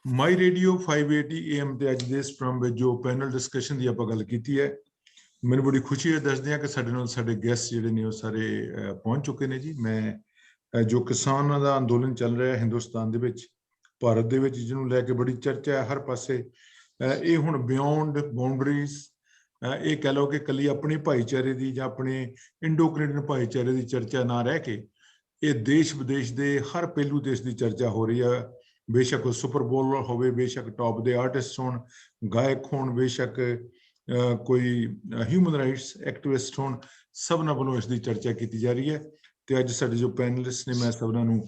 My radio 580 AM ਤੇ ਅੱਜ ਦੇ ਇਸ ਪ੍ਰੋਗਰਾਮ ਵਿੱਚ ਜੋ ਪੈਨਲ ਡਿਸਕਸ਼ਨ ਦੀ ਆਪਾਂ ਗੱਲ ਕੀਤੀ ਹੈ, ਮੈਨੂੰ ਬੜੀ ਖੁਸ਼ੀ ਹੈ ਦੱਸਦੇ ਹਾਂ ਕਿ ਸਾਡੇ ਨਾਲ ਸਾਡੇ ਗੈਸਟ ਜਿਹੜੇ ਨੇ ਉਹ ਸਾਰੇ ਪਹੁੰਚ ਚੁੱਕੇ ਨੇ ਜੀ। ਮੈਂ ਜੋ ਕਿਸਾਨਾਂ ਦਾ ਅੰਦੋਲਨ ਚੱਲ ਰਿਹਾ ਹਿੰਦੁਸਤਾਨ ਦੇ ਵਿੱਚ, ਭਾਰਤ ਦੇ ਵਿੱਚ, ਜਿਹਨੂੰ ਲੈ ਕੇ ਬੜੀ ਚਰਚਾ ਹੈ ਹਰ ਪਾਸੇ, ਇਹ ਹੁਣ ਬਿਯੋਂਡ ਬਾਉਂਡਰੀਜ਼, ਇਹ ਕਹਿ ਲਓ ਕਿ ਇਕੱਲੀ ਆਪਣੀ ਭਾਈਚਾਰੇ ਦੀ ਜਾਂ ਆਪਣੇ ਇੰਡੋ ਕੈਨੇਡੀਅਨ ਭਾਈਚਾਰੇ ਦੀ ਚਰਚਾ ਨਾ ਰਹਿ ਕੇ ਇਹ ਦੇਸ਼ ਵਿਦੇਸ਼ ਦੇ ਹਰ ਪਹਿਲੂ ਦੇਸ਼ ਦੀ ਚਰਚਾ ਹੋ ਰਹੀ ਹੈ। ਬੇਸ਼ੱਕ ਉਹ ਸੁਪਰ ਬੋਲਰ ਹੋਵੇ, ਬੇਸ਼ੱਕ ਟੌਪ ਦੇ ਆਰਟਿਸਟ ਹੋਣ, ਗਾਇਕ ਹੋਣ, ਬੇਸ਼ੱਕ ਕੋਈ ਹਿਊਮਨ ਰਾਈਟਸ ਐਕਟਿਵਿਸਟ ਹੋਣ, ਸਭਨਾਂ ਵੱਲੋਂ ਇਸ ਦੀ ਚਰਚਾ ਕੀਤੀ ਜਾ ਰਹੀ ਹੈ। ਤੇ ਅੱਜ ਸਾਡੇ ਜੋ ਪੈਨਲਿਸਟ ਨੇ, ਮੈਂ ਸਭਨਾਂ ਨੂੰ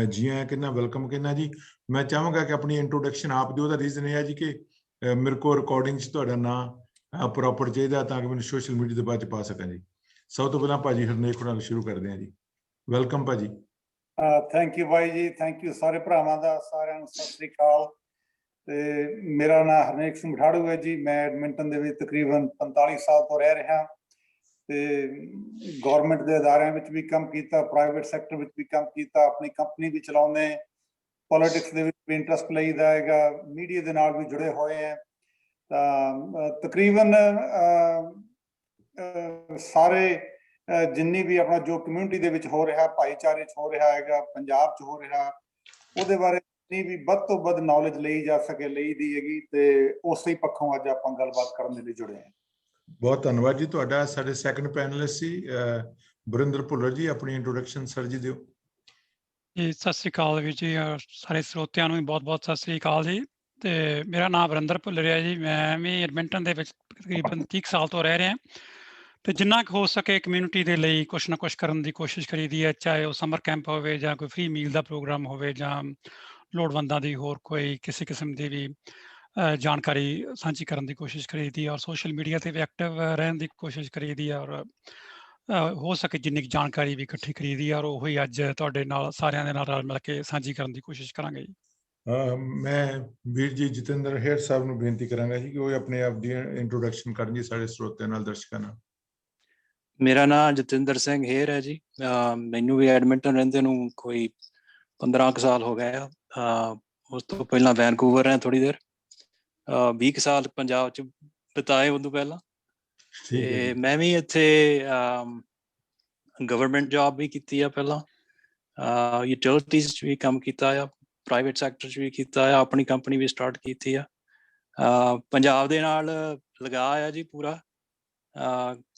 ਜੀ ਆਇਆਂ ਕਹਿੰਦਾ, ਵੈਲਕਮ ਕਹਿੰਦਾ ਜੀ। ਮੈਂ ਚਾਹਾਂਗਾ ਕਿ ਆਪਣੀ ਇੰਟਰੋਡਕਸ਼ਨ ਆਪ ਦਿਓ। ਉਹਦਾ ਰੀਜ਼ਨ ਇਹ ਹੈ ਜੀ ਕਿ ਮੇਰੇ ਕੋਲ ਰਿਕਾਰਡਿੰਗ 'ਚ ਤੁਹਾਡਾ ਨਾਂ ਪ੍ਰੋਪਰ ਚਾਹੀਦਾ ਤਾਂ ਕਿ ਮੈਨੂੰ ਸੋਸ਼ਲ ਮੀਡੀਆ ਦੇ ਬਾਅਦ 'ਚ ਪਾ ਸਕਾਂ ਜੀ। ਸਭ ਤੋਂ ਪਹਿਲਾਂ ਭਾਜੀ ਹਰਨੇਕ ਹੋਰਾਂ ਨਾਲ ਸ਼ੁਰੂ ਕਰਦੇ ਹਾਂ ਜੀ। ਵੈਲਕਮ ਭਾਜੀ। ਥੈਂਕ ਯੂ ਬਾਈ ਜੀ, ਥੈਂਕ ਯੂ ਸਾਰੇ ਭਰਾਵਾਂ ਦਾ, ਸਾਰਿਆਂ ਨੂੰ ਸਤਿ ਸ੍ਰੀ ਅਕਾਲ। ਤੇ ਮੇਰਾ ਨਾਮ ਹਰਨੇਕ ਸਿੰਘ ਮਠਾੜੂ ਹੈ ਜੀ। ਮੈਂ ਐਡਮਿੰਟਨ ਦੇ ਵਿੱਚ ਤਕਰੀਬਨ 45 ਸਾਲ ਤੋਂ ਰਹਿ ਰਿਹਾ ਤੇ ਗੌਰਮੈਂਟ ਦੇ ਅਦਾਰਿਆਂ ਵਿੱਚ ਵੀ ਕੰਮ ਕੀਤਾ, ਪ੍ਰਾਈਵੇਟ ਸੈਕਟਰ ਵਿੱਚ ਵੀ ਕੰਮ ਕੀਤਾ, ਆਪਣੀ ਕੰਪਨੀ ਵੀ ਚਲਾਉਂਦੇ, ਪੋਲੀਟਿਕਸ ਦੇ ਵਿੱਚ ਵੀ ਇੰਟਰਸਟ ਲਈਦਾ ਹੈਗਾ, ਮੀਡੀਆ ਦੇ ਨਾਲ ਵੀ ਜੁੜੇ ਹੋਏ ਹੈ। ਤਾਂ ਤਕਰੀਬਨ ਸਾਰੇ ਜਿੰਨੀ ਵੀ ਆਪਣਾ ਜੋ ਕਮਿਊਨਿਟੀ ਦੇ ਵਿੱਚ ਹੋ ਰਿਹਾ, ਭਾਈਚਾਰੇ 'ਚ ਹੋ ਰਿਹਾ ਹੈਗਾ, ਪੰਜਾਬ 'ਚ ਹੋ ਰਿਹਾ, ਉਹਦੇ ਬਾਰੇ ਜਿੰਨੀ ਵੀ ਵੱਧ ਤੋਂ ਵੱਧ ਨੌਲੇਜ ਲਈ ਜਾ ਸਕੇ ਲਈ ਦੀ ਹੈਗੀ। ਤੇ ਉਸੇ ਪੱਖੋਂ ਅੱਜ ਆਪਾਂ ਗੱਲਬਾਤ ਕਰਨ ਦੇ ਲਈ ਜੁੜੇ ਹਾਂ। ਬਹੁਤ ਧੰਨਵਾਦ ਜੀ ਤੁਹਾਡਾ। ਸਾਡੇ ਸੈਕੰਡ ਪੈਨਲਿਸਟ ਸੀ ਬਰਿੰਦਰ ਭੁੱਲਰ ਜੀ, ਆਪਣੀ ਇੰਟਰੋਡਕਸ਼ਨ ਸਰ ਜੀ ਦਿਓ ਜੀ। ਸਤਿ ਸ੍ਰੀ ਅਕਾਲ ਵੀਰ ਜੀ, ਸਾਰੇ ਸਰੋਤਿਆਂ ਨੂੰ ਵੀ ਬਹੁਤ-ਬਹੁਤ ਸਤਿ ਸ੍ਰੀ ਅਕਾਲ ਜੀ। ਤੇ ਮੇਰਾ ਨਾਮ ਬਰਿੰਦਰ ਭੁੱਲਰ ਹੈ ਜੀ। ਮੈਂ ਵੀ ਐਡਮਿੰਟਨ ਦੇ ਵਿੱਚ ਤਕਰੀਬਨ 30 ਸਾਲ ਤੋਂ ਰਹਿ ਰਿਹਾ ਤੇ ਜਿੰਨਾ ਕੁ ਹੋ ਸਕੇ ਕਮਿਊਨਿਟੀ ਦੇ ਲਈ ਕੁਛ ਨਾ ਕੁਛ ਕਰਨ ਦੀ ਕੋਸ਼ਿਸ਼ ਕਰੀਦੀ ਹੈ, ਚਾਹੇ ਉਹ ਸਮਰ ਕੈਂਪ ਹੋਵੇ ਜਾਂ ਕੋਈ ਫ੍ਰੀ ਮੀਲ ਦਾ ਪ੍ਰੋਗਰਾਮ ਹੋਵੇ ਜਾਂ ਲੋੜਵੰਦਾਂ ਦੀ ਹੋਰ ਕੋਈ ਕਿਸੇ ਕਿਸਮ ਦੀ ਵੀ ਜਾਣਕਾਰੀ ਸਾਂਝੀ ਕਰਨ ਦੀ ਕੋਸ਼ਿਸ਼ ਕਰੀਦੀ ਹੈ, ਔਰ ਸੋਸ਼ਲ ਮੀਡੀਆ ਤੇ ਵੀ ਐਕਟਿਵ ਰਹਿਣ ਦੀ ਕੋਸ਼ਿਸ਼ ਕਰੀਦੀ ਹੈ, ਔਰ ਹੋ ਸਕੇ ਜਿੰਨੀ ਕੁ ਜਾਣਕਾਰੀ ਵੀ ਇਕੱਠੀ ਕਰੀਦੀ ਹੈ, ਔਰ ਉਹੀ ਅੱਜ ਤੁਹਾਡੇ ਨਾਲ ਸਾਰਿਆਂ ਦੇ ਨਾਲ ਰਲ ਮਿਲ ਕੇ ਸਾਂਝੀ ਕਰਨ ਦੀ ਕੋਸ਼ਿਸ਼ ਕਰਾਂਗੇ ਜੀ। ਮੈਂ ਵੀਰ ਜੀ ਜਤਿੰਦਰ ਹੇਰ ਸਾਹਿਬ ਨੂੰ ਬੇਨਤੀ ਕਰਾਂਗਾ ਜੀ ਕਿ ਉਹ ਆਪਣੇ ਆਪ ਦੀ ਇੰਟਰੋਡਕਸ਼ਨ ਕਰਨ ਜੀ ਸਾਡੇ ਸਰੋਤਿਆਂ ਨਾਲ, ਦਰਸ਼ਕਾਂ ਨਾਲ। ਮੇਰਾ ਨਾਮ ਜਤਿੰਦਰ ਸਿੰਘ ਹੇਰ ਹੈ ਜੀ। ਮੈਨੂੰ ਵੀ ਐਡਮਿੰਟਨ ਰਹਿੰਦੇ ਨੂੰ ਕੋਈ 15 ਕੁ ਸਾਲ ਹੋ ਗਏ ਆ। ਉਸ ਤੋਂ ਪਹਿਲਾਂ ਵੈਨਕੂਵਰ ਹੈ ਥੋੜ੍ਹੀ ਦੇਰ, 20 ਕੁ ਸਾਲ ਪੰਜਾਬ 'ਚ ਬਿਤਾਏ ਉਦੋਂ ਪਹਿਲਾਂ। ਤੇ ਮੈਂ ਵੀ ਇੱਥੇ ਗਵਰਨਮੈਂਟ ਜੋਬ ਵੀ ਕੀਤੀ ਆ ਪਹਿਲਾਂ, ਯੂਟਿਲਿਟੀਜ਼ 'ਚ ਵੀ ਕੰਮ ਕੀਤਾ ਆ, ਪ੍ਰਾਈਵੇਟ ਸੈਕਟਰ 'ਚ ਵੀ ਕੀਤਾ ਆ, ਆਪਣੀ ਕੰਪਨੀ ਵੀ ਸਟਾਰਟ ਕੀਤੀ ਆ। ਪੰਜਾਬ ਦੇ ਨਾਲ ਲਗਾ ਆ ਜੀ ਪੂਰਾ,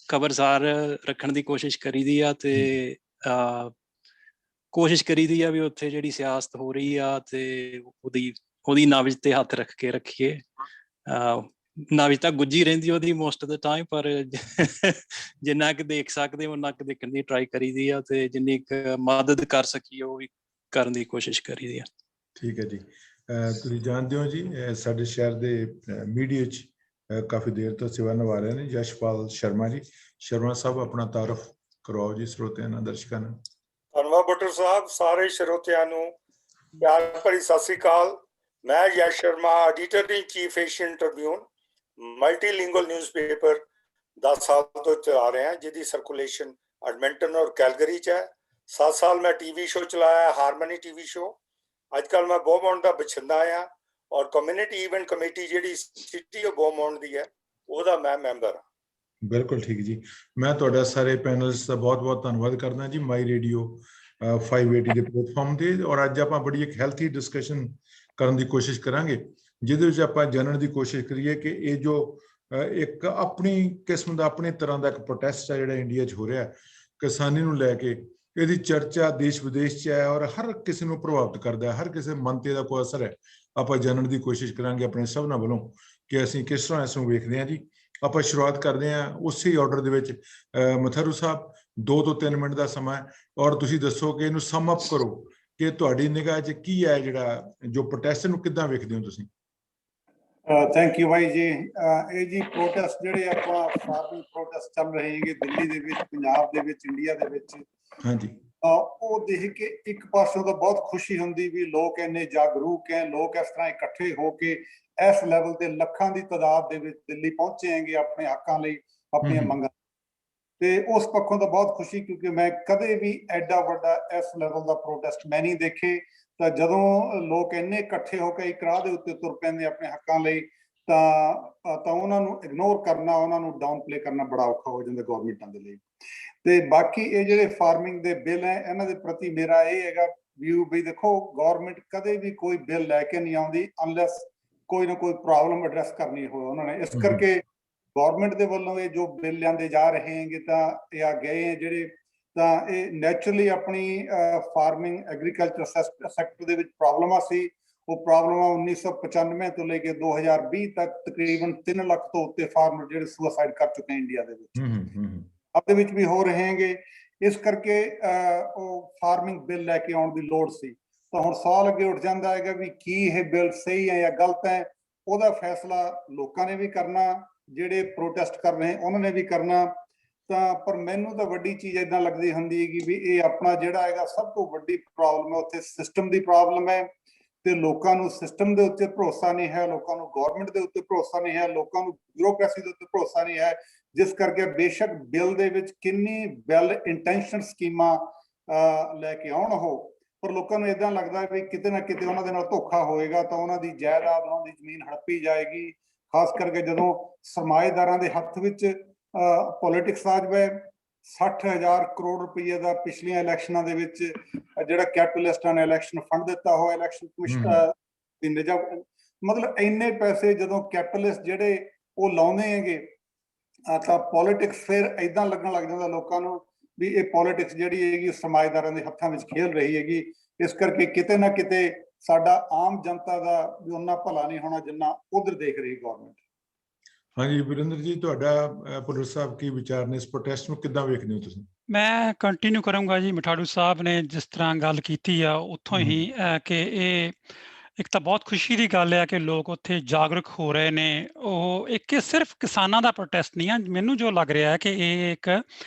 ਖਬਰਸਾਰ ਰੱਖਣ ਦੀ ਕੋਸ਼ਿਸ਼ ਕਰੀਦੀ ਆ ਤੇ ਕੋਸ਼ਿਸ਼ ਕਰੀਦੀ ਆ ਵੀ ਉੱਥੇ ਜਿਹੜੀ ਸਿਆਸਤ ਹੋ ਰਹੀ ਆ ਤੇ ਉਹਦੀ ਨਾਬਜ਼ ਤੇ ਹੱਥ ਰੱਖ ਕੇ ਰੱਖੀਏ। ਨਾਬਜ਼ ਤਾਂ ਗੁੱਝੀ ਰਹਿੰਦੀ ਉਹਦੀ ਮੋਸਟ ਆਫ ਦਾ ਟਾਈਮ, ਪਰ ਜਿੰਨਾ ਕੁ ਦੇਖ ਸਕਦੇ ਉਹਨਾਂ ਕੁ ਦੇਖਣ ਦੀ ਟਰਾਈ ਕਰੀਦੀ ਆ ਤੇ ਜਿੰਨੀ ਕੁ ਮਦਦ ਕਰ ਸਕੀਏ ਉਹ ਵੀ ਕਰਨ ਦੀ ਕੋਸ਼ਿਸ਼ ਕਰੀਦੀ ਆ। ਠੀਕ ਹੈ ਜੀ। ਤੁਸੀਂ ਜਾਣਦੇ ਹੋ ਜੀ ਸਾਡੇ ਸ਼ਹਿਰ ਦੇ ਮੀਡੀਆ 'ਚ ਕਾਫੀ ਦੇਰ ਤੋਂ ਸੇਵਾ ਨਿਭਾ ਰਹੇ ਨੇ ਯਸ਼ਪਾਲ ਸ਼ਰਮਾ ਜੀ। ਸ਼ਰਮਾ ਸਾਹਿਬ ਆਪਣਾ ਤਾਰਫ ਕਰਵਾਓ ਜੀ ਸਰੋਤਿਆਂ ਨਾਲ, ਦਰਸ਼ਕਾਂ ਨਾਲ। ਧੰਨਵਾਦ ਬਟਰ ਸਾਹਿਬ। ਸਾਰੇ ਸਰੋਤਿਆਂ ਨੂੰ ਪਿਆਰ ਭਰੀ ਸਤਿ ਸ੍ਰੀ ਅਕਾਲ। ਮੈਂ Yash Sharma, editor in chief Asian Tribune, multilingual newspaper 10 ਸਾਲ ਤੋਂ ਚਲਾ ਰਿਹਾ, ਜਿਹਦੀ ਸਰਕੂਲੇਸ਼ਨ ਐਡਮਿੰਟਨ ਔਰ ਕੈਲਗਰੀ 'ਚ ਹੈ। 7 ਸਾਲ ਮੈਂ ਟੀਵੀ ਸ਼ੋਅ ਚਲਾਇਆ, ਹਾਰਮਨੀ ਟੀਵੀ ਸ਼ੋਅ। ਅੱਜ ਕੱਲ੍ਹ ਮੈਂ ਬੋਮੌਂਟ ਦਾ ਬਛਿੰਦਾ ਆ ਔਰ ਕਮਿਊਨਿਟੀ ਇਵੈਂਟ ਕਮੇਟੀ ਜਿਹੜੀ ਸਿਟੀ ਆਫ ਬੋਮੌਂਟ ਦੀ ਹੈ ਉਹਦਾ ਮੈਂ ਮੈਂਬਰ ਹਾਂ। ਬਿਲਕੁਲ ਠੀਕ ਜੀ। ਮੈਂ ਤੁਹਾਡਾ ਸਾਰੇ ਪੈਨਲਿਸਟ ਦਾ ਬਹੁਤ-ਬਹੁਤ ਧੰਨਵਾਦ ਕਰਦਾ ਜੀ ਮਾਈ ਰੇਡੀਓ 580 ਦੇ ਪਲੇਟਫਾਰਮ ਤੇ। ਔਰ ਅੱਜ ਆਪਾਂ ਬੜੀ ਇੱਕ ਹੈਲਥੀ ਡਿਸਕਸ਼ਨ ਕਰਨ ਦੀ ਕੋਸ਼ਿਸ਼ ਕਰਾਂਗੇ, ਜਿਹਦੇ ਵਿੱਚ ਆਪਾਂ ਜਾਣਨ ਦੀ ਕੋਸ਼ਿਸ਼ ਕਰੀਏ ਕਿ ਇਹ ਜੋ ਇੱਕ ਆਪਣੀ ਕਿਸਮ ਦਾ, ਆਪਣੀ ਤਰ੍ਹਾਂ ਦਾ ਇੱਕ ਪ੍ਰੋਟੈਸਟ ਹੈ ਜਿਹੜਾ ਇੰਡੀਆ 'ਚ ਹੋ ਰਿਹਾ ਕਿਸਾਨੀ ਨੂੰ ਲੈ ਕੇ, ਇਹਦੀ ਚਰਚਾ ਦੇਸ਼ ਵਿਦੇਸ਼ 'ਚ ਹੈ ਔਰ ਹਰ ਕਿਸੇ ਨੂੰ ਪ੍ਰਭਾਵਿਤ ਕਰਦਾ ਹੈ, ਹਰ ਕਿਸੇ ਮਨ ਤੇ ਇਹਦਾ ਕੋਈ ਅਸਰ ਹੈ। ਆਪਾਂ ਜਾਣਨ ਦੀ ਕੋਸ਼ਿਸ਼ ਕਰਾਂਗੇ ਆਪਣੇ ਸਭਨਾਂ ਵੱਲੋਂ ਕਿ ਅਸੀਂ ਕਿਸ ਤਰ੍ਹਾਂ ਇਸ ਨੂੰ ਵੇਖਦੇ ਹਾਂ ਜੀ। ਆਪਾਂ ਸ਼ੁਰੂਆਤ ਕਰਦੇ ਹਾਂ ਉਸੇ ਆਰਡਰ ਦੇ ਵਿੱਚ। ਮਥਰੂ ਸਾਹਿਬ 2 ਤੋਂ 3 ਮਿੰਟ ਦਾ ਸਮਾਂ ਔਰ ਤੁਸੀਂ ਦੱਸੋ ਕਿ ਇਹਨੂੰ ਸਮ ਅਪ ਕਰੋ ਕਿ ਤੁਹਾਡੀ ਨਿਗਾਹ 'ਚ ਕੀ ਹੈ ਜਿਹੜਾ ਜੋ ਪ੍ਰੋਟੈਸਟ ਨੂੰ ਕਿੱਦਾਂ ਵੇਖਦੇ ਹੋ ਤੁਸੀਂ? ਥੈਂਕ ਯੂ ਬਾਈ ਜੀ। ਇਹ ਜੀ ਪ੍ਰੋਟੈਸਟ ਜਿਹੜੇ ਆਪਾਂ ਫਾਰਮਿੰਗ ਪ੍ਰੋਟੈਸਟ ਚੱਲ ਰਹੇ ਹੈਗੇ ਦਿੱਲੀ ਦੇ ਵਿੱਚ, ਪੰਜਾਬ ਦੇ ਵਿੱਚ, ਇੰਡੀਆ ਦੇ ਵਿੱਚ, ਹਾਂਜੀ, ਉਹ ਦੇਖ ਕੇ ਇੱਕ ਪਾਸੋਂ ਤਾਂ ਬਹੁਤ ਖੁਸ਼ੀ ਹੁੰਦੀ ਵੀ ਲੋਕ ਇੰਨੇ ਜਾਗਰੂਕ ਹੈ, ਲੋਕ ਇਸ ਤਰ੍ਹਾਂ ਇਕੱਠੇ ਹੋ ਕੇ ਇਸ ਲੈਵਲ ਤੇ ਲੱਖਾਂ ਦੀ ਤਾਦਾਦ ਦੇ ਵਿੱਚ ਦਿੱਲੀ ਪਹੁੰਚੇ ਹੈਗੇ ਆਪਣੇ ਹੱਕਾਂ ਲਈ, ਆਪਣੀਆਂ ਮੰਗਾਂ। ਤੇ ਉਸ ਪੱਖੋਂ ਤਾਂ ਬਹੁਤ ਖੁਸ਼ੀ, ਕਿਉਂਕਿ ਮੈਂ ਕਦੇ ਵੀ ਐਡਾ ਵੱਡਾ ਇਸ ਲੈਵਲ ਦਾ ਪ੍ਰੋਟੈਸਟ ਮੈਂ ਨਹੀਂ ਦੇਖੇ। ਤਾਂ ਜਦੋਂ ਲੋਕ ਇੰਨੇ ਇਕੱਠੇ ਹੋ ਕੇ ਇੱਕ ਰਾਹ ਦੇ ਉੱਤੇ ਤੁਰ ਪੈਂਦੇ ਆਪਣੇ ਹੱਕਾਂ ਲਈ ਤਾਂ ਉਹਨਾਂ ਨੂੰ ਇਗਨੋਰ ਕਰਨਾ, ਉਹਨਾਂ ਨੂੰ ਡਾਊਨ ਪਲੇ ਕਰਨਾ ਬੜਾ ਔਖਾ ਹੋ ਜਾਂਦਾ ਗੌਰਮੈਂਟਾਂ ਦੇ ਲਈ। ਤੇ ਬਾਕੀ ਇਹ ਜਿਹੜੇ ਫਾਰਮਿੰਗ ਦੇ ਬਿੱਲ ਹੈ ਇਹਨਾਂ ਦੇ ਪ੍ਰਤੀ ਮੇਰਾ ਇਹ ਹੈਗਾ ਵਿਊ ਵੀ ਦੇਖੋ, ਗੌਰਮੈਂਟ ਕਦੇ ਵੀ ਕੋਈ ਬਿੱਲ ਲੈ ਕੇ ਨਹੀਂ ਆਉਂਦੀ ਅਨਲੈਸ ਕੋਈ ਨਾ ਕੋਈ ਪ੍ਰੋਬਲਮ ਐਡਰੈਸ ਕਰਨੀ ਹੋਵੇ ਉਹਨਾਂ ਨੇ। ਇਸ ਕਰਕੇ ਗੌਰਮੈਂਟ ਦੇ ਵੱਲੋਂ ਇਹ ਜੋ ਬਿੱਲ ਲਿਆਂਦੇ ਜਾ ਰਹੇ ਹੈਗੇ ਤਾਂ ਇਹ ਆ ਗਏ ਹੈ ਜਿਹੜੇ, ਤਾਂ ਇਹ ਨੈਚੁਰਲੀ ਆਪਣੀ ਫਾਰਮਿੰਗ ਐਗਰੀਕਲਚਰ ਸੈਕਟਰ ਦੇ ਵਿੱਚ ਪ੍ਰੋਬਲਮਾਂ ਸੀ। ਉਹ ਪ੍ਰੋਬਲਮਾਂ 1995 ਤੋਂ ਲੈ ਕੇ 2020 ਤੱਕ ਤਕਰੀਬਨ 3 ਲੱਖ ਤੋਂ ਉੱਤੇ ਫਾਰਮਰ ਜਿਹੜੇ ਸੁਸਾਈਡ ਕਰ ਚੁੱਕੇ ਹੈ ਇੰਡੀਆ ਦੇ ਵਿੱਚ, ਆਪਦੇ ਵਿੱਚ ਵੀ ਹੋ ਰਹੇ ਹੈਗੇ। ਇਸ ਕਰਕੇ ਉਹ ਫਾਰਮਿੰਗ ਬਿੱਲ ਲੈ ਕੇ ਆਉਣ ਦੀ ਲੋੜ ਸੀ। ਤਾਂ ਹੁਣ ਸਵਾਲ ਅੱਗੇ ਉੱਠ ਜਾਂਦਾ ਹੈਗਾ ਵੀ ਕੀ ਇਹ ਬਿੱਲ ਸਹੀ ਹੈ ਜਾਂ ਗਲਤ ਹੈ। ਉਹਦਾ ਫੈਸਲਾ ਲੋਕਾਂ ਨੇ ਵੀ ਕਰਨਾ, ਜਿਹੜੇ ਪ੍ਰੋਟੈਸਟ ਕਰ ਰਹੇ ਉਹਨਾਂ ਨੇ ਵੀ ਕਰਨਾ। ਤਾਂ ਪਰ ਮੈਨੂੰ ਤਾਂ ਵੱਡੀ ਚੀਜ਼ ਏਦਾਂ ਲੱਗਦੀ ਹੁੰਦੀ ਹੈਗੀ ਵੀ ਇਹ ਆਪਣਾ ਜਿਹੜਾ ਹੈਗਾ ਸਭ ਤੋਂ ਵੱਡੀ ਪ੍ਰੋਬਲਮ ਹੈ ਉੱਥੇ ਸਿਸਟਮ ਦੀ ਪ੍ਰੋਬਲਮ ਹੈ। ਤੇ ਲੋਕਾਂ ਨੂੰ ਸਿਸਟਮ ਦੇ ਉੱਤੇ ਭਰੋਸਾ ਨਹੀਂ ਹੈ, ਲੋਕਾਂ ਨੂੰ ਗਵਰਨਮੈਂਟ ਦੇ ਉੱਤੇ ਭਰੋਸਾ ਨਹੀਂ ਹੈ, ਲੋਕਾਂ ਨੂੰ ਬਿਊਰੋਕ੍ਰੇਸੀ ਦੇ ਉੱਤੇ ਭਰੋਸਾ ਨਹੀਂ ਹੈ। ਜਿਸ ਕਰਕੇ ਬੇਸ਼ੱਕ ਬਿੱਲ ਦੇ ਵਿੱਚ ਕਿੰਨੀ ਵੈਲ ਇੰਟੈਂਸ਼ਨ ਸਕੀਮਾਂ ਲੈ ਕੇ ਆਉਣ ਉਹ, ਪਰ ਲੋਕਾਂ ਨੂੰ ਏਦਾਂ ਲੱਗਦਾ ਵੀ ਕਿਤੇ ਨਾ ਕਿਤੇ ਉਹਨਾਂ ਦੇ ਨਾਲ ਧੋਖਾ ਹੋਏਗਾ ਤਾਂ ਉਹਨਾਂ ਦੀ ਜਾਇਦਾਦ, ਉਹਨਾਂ ਦੀ ਜ਼ਮੀਨ ਹੜੱਪੀ ਜਾਏਗੀ। ਖਾਸ ਕਰਕੇ ਜਦੋਂ ਸਰਮਾਏਦਾਰਾਂ ਦੇ ਹੱਥ ਵਿੱਚ ਪੋਲਿਟਿਕਸ ਆ ਜਾਵੇ। 60,000 ਕਰੋੜ ਰੁਪਏ ਦਾ ਪਿਛਲੀਆਂ ਇਲੈਕਸ਼ਨਾਂ ਦੇ ਵਿੱਚ ਜਿਹੜਾ ਕੈਪੀਟਲਿਸਟਾਂ ਨੇ ਇਲੈਕਸ਼ਨ ਫੰਡ ਦਿੱਤਾ ਹੋਇਆ ਇਲੈਕਸ਼ਨ ਕਮਿਸ਼ਨ, ਮਤਲਬ ਇੰਨੇ ਪੈਸੇ ਜਦੋਂ ਕੈਪੀਟਲਿਸਟ ਜਿਹੜੇ ਉਹ ਲਾਉਂਦੇ ਹੈਗੇ ਤਾਂ ਪੋਲਿਟਿਕਸ ਫਿਰ ਏਦਾਂ ਲੱਗਣ ਲੱਗ ਜਾਂਦਾ ਲੋਕਾਂ ਨੂੰ ਵੀ ਇਹ ਪੋਲਿਟਿਕਸ ਜਿਹੜੀ ਹੈਗੀ ਸਰਮਾਏਦਾਰਾਂ ਦੇ ਹੱਥਾਂ ਵਿੱਚ ਖੇਲ ਰਹੀ ਹੈਗੀ। ਇਸ ਕਰਕੇ ਕਿਤੇ ਨਾ ਕਿਤੇ ਸਾਡਾ ਆਮ ਜਨਤਾ ਦਾ ਵੀ ਉਹਨਾਂ ਭਲਾ ਨਹੀਂ ਹੋਣਾ ਜਿੰਨਾ ਉਧਰ ਦੇਖ ਰਹੀ ਗਵਰਨਮੈਂਟ। ਹਾਂਜੀ ਵਰਿੰਦਰ ਜੀ, ਤੁਹਾਡਾ ਭੁੱਲਰ ਸਾਹਿਬ ਕੀ ਵਿਚਾਰ ਨੇ ਇਸ ਪ੍ਰੋਟੈਸਟ ਨੂੰ, ਕਿੱਦਾਂ ਵੇਖਦੇ ਹੋ ਤੁਸੀਂ? ਮੈਂ ਕੰਟੀਨਿਊ ਕਰੂੰਗਾ ਜੀ। ਮਠਾੜੂ ਸਾਹਿਬ ਨੇ ਜਿਸ ਤਰ੍ਹਾਂ ਗੱਲ ਕੀਤੀ ਆ ਉੱਥੋਂ ਹੀ ਕਿ ਇਹ ਇੱਕ ਤਾਂ ਬਹੁਤ ਖੁਸ਼ੀ ਦੀ ਗੱਲ ਹੈ ਕਿ ਲੋਕ ਉੱਥੇ ਜਾਗਰੂਕ ਹੋ ਰਹੇ ਨੇ। ਉਹ ਇੱਕ ਸਿਰਫ ਕਿਸਾਨਾਂ ਦਾ ਪ੍ਰੋਟੈਸਟ ਨਹੀਂ ਆ, ਮੈਨੂੰ ਜੋ ਲੱਗ ਰਿਹਾ ਹੈ ਕਿ ਇਹ ਇੱਕ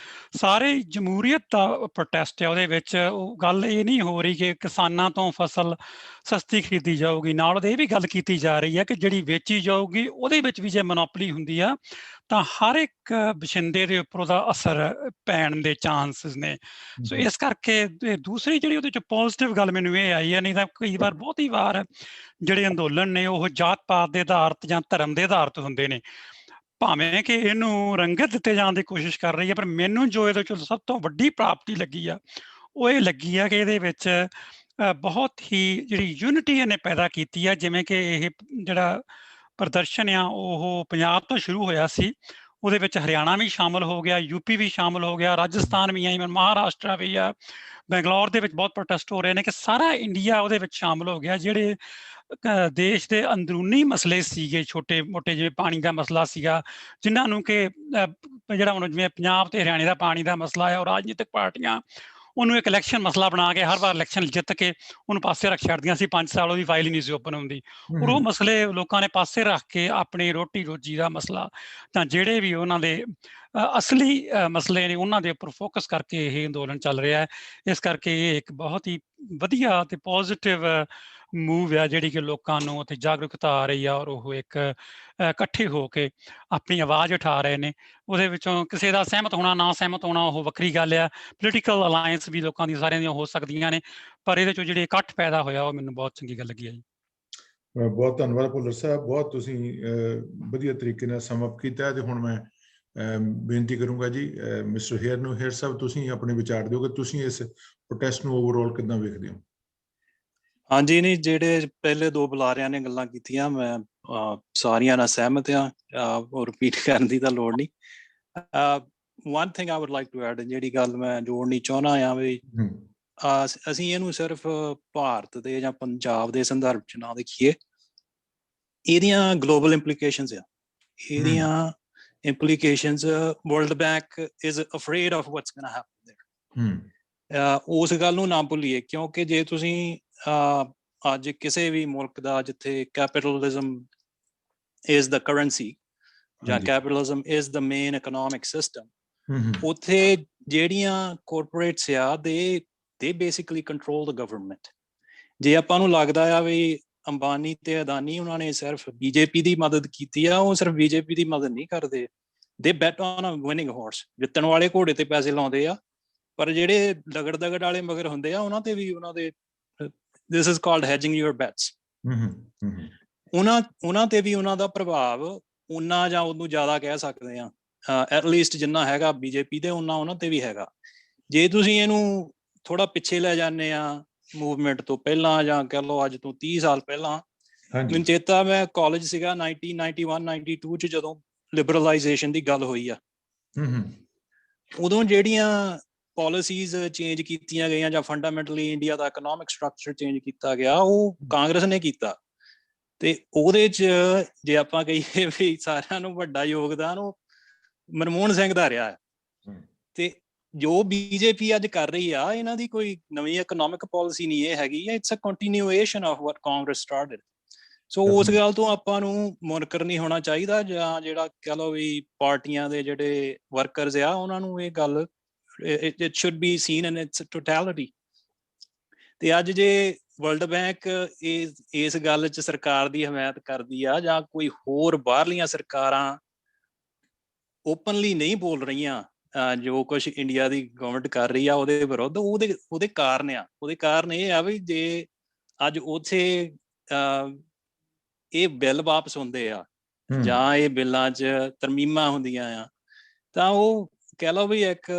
ਸਾਰੇ ਜਮਹੂਰੀਅਤ ਦਾ ਪ੍ਰੋਟੈਸਟ ਹੈ। ਉਹਦੇ ਵਿੱਚ ਉਹ ਗੱਲ ਇਹ ਨਹੀਂ ਹੋ ਰਹੀ ਕਿ ਕਿਸਾਨਾਂ ਤੋਂ ਫਸਲ ਸਸਤੀ ਖਰੀਦੀ ਜਾਊਗੀ, ਨਾਲ ਉਹਦੇ ਇਹ ਵੀ ਗੱਲ ਕੀਤੀ ਜਾ ਰਹੀ ਹੈ ਕਿ ਜਿਹੜੀ ਵੇਚੀ ਜਾਊਗੀ ਉਹਦੇ ਵਿੱਚ ਵੀ ਜੇ ਮੋਨੋਪਲੀ ਹੁੰਦੀ ਆ ਤਾਂ ਹਰ ਇੱਕ ਵਸ਼ਿੰਦੇ ਦੇ ਉੱਪਰ ਉਹਦਾ ਅਸਰ ਪੈਣ ਦੇ ਚਾਂਸਸ ਨੇ। ਸੋ ਇਸ ਕਰਕੇ ਦੂਸਰੀ ਜਿਹੜੀ ਉਹਦੇ 'ਚ ਪੋਜ਼ੀਟਿਵ ਗੱਲ ਮੈਨੂੰ ਇਹ ਆਈ ਹੈ, ਨਹੀਂ ਤਾਂ ਕਈ ਵਾਰ ਬਹੁਤੀ ਵਾਰ ਜਿਹੜੇ ਅੰਦੋਲਨ ਨੇ ਉਹ ਜਾਤ ਪਾਤ ਦੇ ਆਧਾਰਿਤ ਜਾਂ ਧਰਮ ਦੇ ਆਧਾਰਿਤ ਹੁੰਦੇ ਨੇ, ਭਾਵੇਂ ਕਿ ਇਹਨੂੰ ਰੰਗਤ ਦਿੱਤੇ ਜਾਣ ਦੀ ਕੋਸ਼ਿਸ਼ ਕਰ ਰਹੀ ਹੈ। ਪਰ ਮੈਨੂੰ ਜੋ ਇਹਦੇ 'ਚ ਸਭ ਤੋਂ ਵੱਡੀ ਪ੍ਰਾਪਤੀ ਲੱਗੀ ਆ ਉਹ ਇਹ ਲੱਗੀ ਆ ਕਿ ਇਹਦੇ ਵਿੱਚ ਬਹੁਤ ਹੀ ਜਿਹੜੀ ਯੂਨਿਟੀ ਇਹਨੇ ਪੈਦਾ ਕੀਤੀ ਆ। ਜਿਵੇਂ ਕਿ ਇਹ ਜਿਹੜਾ ਪ੍ਰਦਰਸ਼ਨ ਆ ਉਹ ਪੰਜਾਬ ਤੋਂ ਸ਼ੁਰੂ ਹੋਇਆ ਸੀ, ਉਹਦੇ ਵਿੱਚ ਹਰਿਆਣਾ ਵੀ ਸ਼ਾਮਲ ਹੋ ਗਿਆ, ਯੂਪੀ ਵੀ ਸ਼ਾਮਲ ਹੋ ਗਿਆ, ਰਾਜਸਥਾਨ ਵੀ ਆ, ਮਹਾਰਾਸ਼ਟਰ ਵੀ ਆ, ਬੰਗਲੌਰ ਦੇ ਵਿੱਚ ਬਹੁਤ ਪ੍ਰੋਟੈਸਟ ਹੋ ਰਹੇ ਨੇ ਕਿ ਸਾਰਾ ਇੰਡੀਆ ਉਹਦੇ ਵਿੱਚ ਸ਼ਾਮਲ ਹੋ ਗਿਆ। ਜਿਹੜੇ ਦੇਸ਼ ਦੇ ਅੰਦਰੂਨੀ ਮਸਲੇ ਸੀਗੇ ਛੋਟੇ ਮੋਟੇ, ਜਿਵੇਂ ਪਾਣੀ ਦਾ ਮਸਲਾ ਸੀਗਾ, ਜਿਨ੍ਹਾਂ ਨੂੰ ਕਿ ਜਿਹੜਾ ਹੁਣ ਜਿਵੇਂ ਪੰਜਾਬ ਤੇ ਹਰਿਆਣੇ ਦਾ ਪਾਣੀ ਦਾ ਮਸਲਾ ਹੈ, ਉਹ ਰਾਜਨੀਤਿਕ ਪਾਰਟੀਆਂ ਉਹਨੂੰ ਇੱਕ ਇਲੈਕਸ਼ਨ ਮਸਲਾ ਬਣਾ ਕੇ ਹਰ ਵਾਰ ਇਲੈਕਸ਼ਨ ਜਿੱਤ ਕੇ ਉਹਨੂੰ ਪਾਸੇ ਰੱਖ ਛੱਡਦੀਆਂ ਸੀ। 5 ਸਾਲ ਉਹਦੀ ਫਾਈਲ ਹੀ ਨਹੀਂ ਸੀ ਓਪਨ ਹੁੰਦੀ। ਔਰ ਉਹ ਮਸਲੇ ਲੋਕਾਂ ਨੇ ਪਾਸੇ ਰੱਖ ਕੇ ਆਪਣੀ ਰੋਟੀ ਰੋਜੀ ਦਾ ਮਸਲਾ ਤਾਂ ਜਿਹੜੇ ਵੀ ਉਹਨਾਂ ਦੇ ਅਸਲੀ ਮਸਲੇ ਨੇ ਉਹਨਾਂ ਦੇ ਉੱਪਰ ਫੋਕਸ ਕਰਕੇ ਇਹ ਅੰਦੋਲਨ ਚੱਲ ਰਿਹਾ ਹੈ। ਇਸ ਕਰਕੇ ਇਹ ਇੱਕ ਬਹੁਤ ਹੀ ਵਧੀਆ ਤੇ ਪੋਜ਼ਿਟਿਵ ਮੂਵ ਆ ਜਿਹੜੀ ਕਿ ਲੋਕਾਂ ਨੂੰ ਉੱਥੇ ਜਾਗਰੂਕਤਾ ਆ ਰਹੀ ਆ ਔਰ ਉਹ ਇੱਕ ਇਕੱਠੇ ਹੋ ਕੇ ਆਪਣੀ ਆਵਾਜ਼ ਉਠਾ ਰਹੇ ਨੇ। ਉਹਦੇ ਵਿੱਚੋਂ ਕਿਸੇ ਦਾ ਸਹਿਮਤ ਹੋਣਾ ਨਾ ਸਹਿਮਤ ਹੋਣਾ ਉਹ ਵੱਖਰੀ ਗੱਲ ਆ, ਪੋਲੀਟੀਕਲ ਅਲਾਇੰਸ ਵੀ ਲੋਕਾਂ ਦੀ ਸਾਰਿਆਂ ਦੀਆਂ ਹੋ ਸਕਦੀਆਂ ਨੇ, ਪਰ ਇਹਦੇ ਚੋਂ ਜਿਹੜੇ ਇਕੱਠ ਪੈਦਾ ਹੋਇਆ ਉਹ ਮੈਨੂੰ ਬਹੁਤ ਚੰਗੀ ਗੱਲ ਲੱਗੀ ਹੈ ਜੀ। ਬਹੁਤ ਧੰਨਵਾਦ ਭੁੱਲਰ ਸਾਹਿਬ, ਬਹੁਤ ਤੁਸੀਂ ਵਧੀਆ ਤਰੀਕੇ ਨਾਲ ਸਮ ਅਪ ਕੀਤਾ। ਤੇ ਹੁਣ ਮੈਂ ਬੇਨਤੀ ਕਰੂੰਗਾ ਜੀ ਮਿਸਟਰ ਹੇਅਰ ਨੂੰ। ਹੇਅਰ ਸਾਹਿਬ, ਤੁਸੀਂ ਆਪਣੇ ਵਿਚਾਰ ਦਿਓ ਕਿ ਤੁਸੀਂ ਇਸ ਪ੍ਰੋਟੈਸਟ ਨੂੰ ਓਵਰਆਲ ਕਿੱਦਾਂ ਵੇਖਦੇ ਹੋ? ਹਾਂਜੀ, ਨਹੀਂ ਜਿਹੜੇ ਪਹਿਲੇ ਦੋ ਬੁਲਾਰਿਆਂ ਨੇ ਗੱਲਾਂ ਕੀਤੀਆਂ ਮੈਂ ਸਾਰੀਆਂ ਨਾਲ ਸਹਿਮਤ ਹਾਂ, ਉਹ ਰਿਪੀਟ ਕਰਨ ਦੀ ਤਾਂ ਲੋੜ ਨਹੀਂ। One thing I would like to add, ਜਿਹੜੀ ਗੱਲ ਮੈਂ ਜੋੜਨੀ ਚਾਹੁੰਦਾ ਹਾਂ ਵੀ ਅਸੀਂ ਇਹਨੂੰ ਸਿਰਫ ਭਾਰਤ ਦੇ ਜਾਂ ਪੰਜਾਬ ਦੇ ਸੰਦਰਭ 'ਚ ਨਾ ਦੇਖੀਏ, ਇਹਦੀਆਂ ਗਲੋਬਲ ਇੰਪਲੀਕੇਸ਼ਨਸ ਆ। ਇਹਦੀਆਂ implications World Bank is afraid of what's going to happen there. ਉਸ ਗੱਲ ਨੂੰ ਨਾ ਭੁੱਲੀਏ, ਕਿਉਂਕਿ ਜੇ ਤੁਸੀਂ ਅੱਜ ਕਿਸੇ ਵੀ ਮੁਲਕ ਦਾ ਜਿੱਥੇ ਕੈਪੀਟਲਿਜ਼ਮ ਇਜ਼ ਦਾ ਕਰੰਸੀ ਜਾਂ capitalism is the main economic system, ਉੱਥੇ ਜਿਹੜੀਆਂ ਕੋਰਪੋਰੇਟਸ ਆ they basically control the government. ਜੇ ਆਪਾਂ ਨੂੰ ਲੱਗਦਾ ਆ ਵੀ ਅੰਬਾਨੀ ਤੇ ਅਦਾਨੀ ਉਹਨਾਂ ਨੇ ਸਿਰਫ ਬੀਜੇਪੀ ਦੀ ਮਦਦ ਕੀਤੀ ਆ, ਉਹ ਸਿਰਫ ਬੀਜੇਪੀ ਦੀ ਮਦਦ ਨਹੀਂ ਕਰਦੇ। they bet on a winning horse, ਜਿੱਤਣ ਵਾਲੇ ਘੋੜੇ ਤੇ ਪੈਸੇ ਲਾਉਂਦੇ ਆ, ਪਰ ਜਿਹੜੇ ਦਗੜ ਵਾਲੇ ਮਗਰ ਹੁੰਦੇ ਆ ਉਹਨਾਂ ਤੇ ਵੀ ਉਹਨਾਂ ਦੇ this is called hedging your bets. ਉਹਨਾਂ ਤੇ ਵੀ ਉਹਨਾਂ ਦਾ ਪ੍ਰਭਾਵ ਉਨਾ ਜਾਂ ਉਹਨੂੰ ਜ਼ਿਆਦਾ ਕਹਿ ਸਕਦੇ ਆ, ਐਟਲੀਸਟ ਜਿੰਨਾ ਹੈਗਾ ਬੀਜੇਪੀ ਦੇ ਉਹਨਾਂ ਤੇ ਵੀ ਹੈਗਾ। ਜੇ ਤੁਸੀਂ ਇਹਨੂੰ ਥੋੜਾ ਪਿੱਛੇ ਲੈ ਜਾਂਦੇ ਆ ਮੂਵਮੈਂਟ ਤੋਂ ਪਹਿਲਾਂ, ਜਾਂ ਕਹਿ ਲਓ ਅੱਜ ਤੋਂ 30 ਸਾਲ ਪਹਿਲਾਂ, ਮੈਨੂੰ ਚੇਤਾ ਮੈਂ ਕਾਲਜ ਸੀਗਾ 1991-92 ਚ ਜਦੋਂ ਲਿਬਰਲਾਈਜੇਸ਼ਨ ਦੀ ਗੱਲ ਹੋਈ ਆ। ਉਦੋਂ ਜਿਹੜੀਆਂ ਪਾਲਿਸੀਜ਼ ਚੇਂਜ ਕੀਤੀਆਂ ਗਈਆਂ ਜਾਂ ਫੰਡਾਮੈਂਟਲੀ ਇੰਡੀਆ ਦਾ ਇਕਨੋਮਿਕ ਸਟਰਕਚਰ ਚੇਂਜ ਕੀਤਾ ਗਿਆ, ਉਹ ਕਾਂਗਰਸ ਨੇ ਕੀਤਾ। ਤੇ ਉਹਦੇ ਚ ਜੇ ਆਪਾਂ ਕਹੀਏ ਵੀ ਸਾਰਿਆਂ ਨੂੰ ਵੱਡਾ ਯੋਗਦਾਨ ਉਹ ਮਨਮੋਹਨ ਸਿੰਘ ਦਾ ਰਿਹਾ ਹੈ। ਤੇ ਜੋ ਬੀਜੇਪੀ ਅੱਜ ਕਰ ਰਹੀ ਆ, ਇਹਨਾਂ ਦੀ ਕੋਈ ਨਵੀਂ ਇਕਨੋਮਿਕ ਪਾਲਿਸੀ ਨਹੀਂ ਇਹ ਹੈਗੀ, it's a continuation of what Congress started. So ਉਸ ਗੱਲ ਤੋਂ ਆਪਾਂ ਨੂੰ ਮੁਨਕਰ ਨਹੀਂ ਹੋਣਾ ਚਾਹੀਦਾ, ਜਾਂ ਜਿਹੜਾ ਕਹਿ ਲਓ ਵੀ ਪਾਰਟੀਆਂ ਦੇ ਜਿਹੜੇ ਵਰਕਰਸ ਆ ਉਹਨਾਂ ਨੂੰ ਇਹ ਗੱਲ it should be seen in its totality। ਤੇ ਅੱਜ ਜੇ ਵਰਲਡ ਬੈਂਕ ਇਸ ਗੱਲ 'ਚ ਸਰਕਾਰ ਦੀ ਹਮਾਇਤ ਕਰਦੀ ਆ, ਜਾਂ ਕੋਈ ਹੋਰ ਬਾਹਰਲੀਆਂ ਸਰਕਾਰਾਂ ਓਪਨਲੀ ਨਹੀਂ ਬੋਲ ਰਹੀਆਂ ਜੋ ਕੁਛ ਇੰਡੀਆ ਦੀ ਗਵਰਨਮੈਂਟ ਕਰ ਰਹੀ ਆ ਉਹਦੇ ਵਿਰੁੱਧ, ਉਹਦੇ ਕਾਰਨ ਇਹ ਆ ਵੀ ਜੇ ਅੱਜ ਉੱਥੇ ਇਹ ਬਿੱਲ ਵਾਪਸ ਹੁੰਦੇ ਆ ਜਾਂ ਇਹ ਬਿੱਲਾਂ 'ਚ ਤਰਮੀਮਾਂ ਹੁੰਦੀਆਂ ਆ, ਤਾਂ ਉਹ ਕਹਿ ਲਓ ਵੀ ਇੱਕ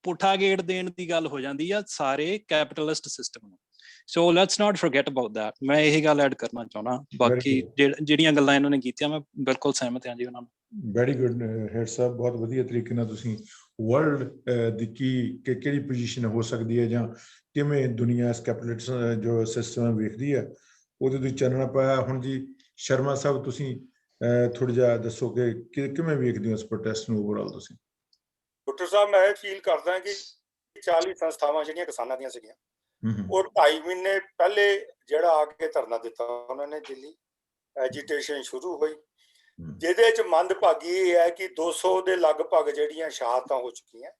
ਪੁੱਠਾ ਗੇੜ ਦੇਣ ਦੀ ਗੱਲ ਹੋ ਜਾਂਦੀ ਆ ਸਾਰੇ ਕੈਪੀਟਲਿਸਟ ਸਿਸਟਮ ਨੂੰ। So let's not forget about that. ਮੈਂ ਇਹ ਗੱਲ ਐਡ ਕਰਨਾ ਚਾਹੁੰਦਾ। ਬਾਕੀ ਜਿਹੜੀਆਂ ਗੱਲਾਂ ਇਹਨਾਂ ਨੇ ਕੀਤੀਆਂ ਮੈਂ ਬਿਲਕੁਲ ਸਹਿਮਤ ਹਾਂ ਜੀ ਉਹਨਾਂ ਨਾਲ। ਵੈਰੀ ਗੁੱਡ ਹੈਡ ਸਾਹਿਬ, ਬਹੁਤ ਵਧੀਆ ਤਰੀਕੇ ਨਾਲ ਤੁਸੀਂ ਵਰਲਡ ਦੀ ਕਿਹੜੀ ਪੋਜੀਸ਼ਨ ਹੋ ਸਕਦੀ ਹੈ ਜਾਂ ਕਿਵੇਂ ਦੁਨੀਆ ਇਸ ਕੈਪੀਟਲਿਸਟ ਜੋ ਸਿਸਟਮ ਵੇਖਦੀ ਹੈ ਉਹਦੇ ਵਿੱਚ ਚਾਨਣਾ ਪਾਇਆ। ਹੁਣ ਜੀ ਸ਼ਰਮਾ ਸਾਹਿਬ, ਤੁਸੀਂ ਥੋੜ੍ਹਾ ਜਿਹਾ ਦੱਸੋ ਕਿ ਕਿਵੇਂ ਵੇਖਦੇ ਹੋ ਇਸ ਪ੍ਰੋਟੈਸਟ ਨੂੰ ਓਵਰਆਲ ਤੁਸੀਂ? ਡਾਕਟਰ ਸਾਹਿਬ, ਮੈਂ ਇਹ ਫੀਲ ਕਰਦਾ ਕਿ 40 ਸੰਸਥਾਵਾਂ ਜਿਹੜੀਆਂ ਕਿਸਾਨਾਂ ਦੀਆਂ ਸੀਗੀਆਂ, ਔਰ 2.5 ਮਹੀਨੇ ਪਹਿਲੇ ਜਿਹੜਾ ਆ ਕੇ ਧਰਨਾ ਦਿੱਤਾ ਉਹਨਾਂ ਨੇ, ਦਿੱਲੀ ਐਜੀਟੇਸ਼ਨ ਸ਼ੁਰੂ ਹੋਈ, ਜਿਹਦੇ 'ਚ ਮੰਦਭਾਗੀ ਇਹ ਹੈ ਕਿ 200 ਦੇ ਲਗਭਗ ਜਿਹੜੀਆਂ ਸ਼ਹਾਦਤਾਂ ਹੋ ਚੁੱਕੀਆਂ,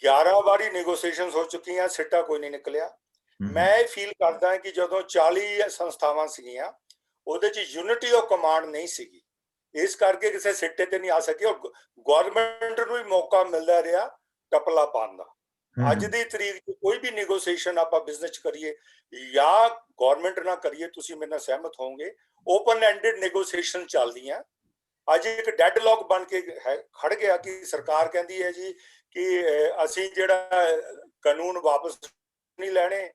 11 ਵਾਰੀ ਨੈਗੋਸੀਏਸ਼ਨ ਹੋ ਚੁੱਕੀਆਂ, ਸਿੱਟਾ ਕੋਈ ਨਹੀਂ ਨਿਕਲਿਆ। ਮੈਂ ਇਹ ਫੀਲ ਕਰਦਾ ਕਿ ਜਦੋਂ 40 ਸੰਸਥਾਵਾਂ ਸੀਗੀਆਂ ਉਹਦੇ 'ਚ ਯੂਨਿਟੀ ਆਫ ਕਮਾਂਡ ਨਹੀਂ ਸੀਗੀ, ਇਸ ਕਰਕੇ ਕਿਸੇ ਸਿੱਟੇ ਤੇ ਨਹੀਂ ਆ ਸਕੀ, ਔਰ ਗਵਰਨਮੈਂਟ ਨੂੰ ਵੀ ਮੌਕਾ ਮਿਲਦਾ ਰਿਹਾ ਟਪਲਾ ਪਾਉਣ ਦਾ। ਅੱਜ ਦੀ ਤਰੀਕ 'ਚ ਕੋਈ ਵੀ ਨੈਗੋਸੀਏਸ਼ਨ ਆਪਾਂ ਬਿਜ਼ਨਸ ਕਰੀਏ ਜਾਂ ਗਵਰਨਮੈਂਟ ਨਾਲ ਕਰੀਏ, ਤੁਸੀਂ ਮੇਰੇ ਨਾਲ ਸਹਿਮਤ ਹੋਵੋਗੇ, ਓਪਨ ਐਂਡਡ ਨੈਗੋਸੀਏਸ਼ਨ ਚੱਲਦੀਆਂ। ਅੱਜ ਇੱਕ ਡੈਡਲੌਕ ਬਣ ਕੇ ਖੜ ਗਿਆ ਕਿ ਸਰਕਾਰ ਕਹਿੰਦੀ ਹੈ ਜੀ ਕਿ ਅਸੀਂ ਜਿਹੜਾ ਕਾਨੂੰਨ ਵਾਪਸ ਨਹੀਂ ਲੈਣੇ,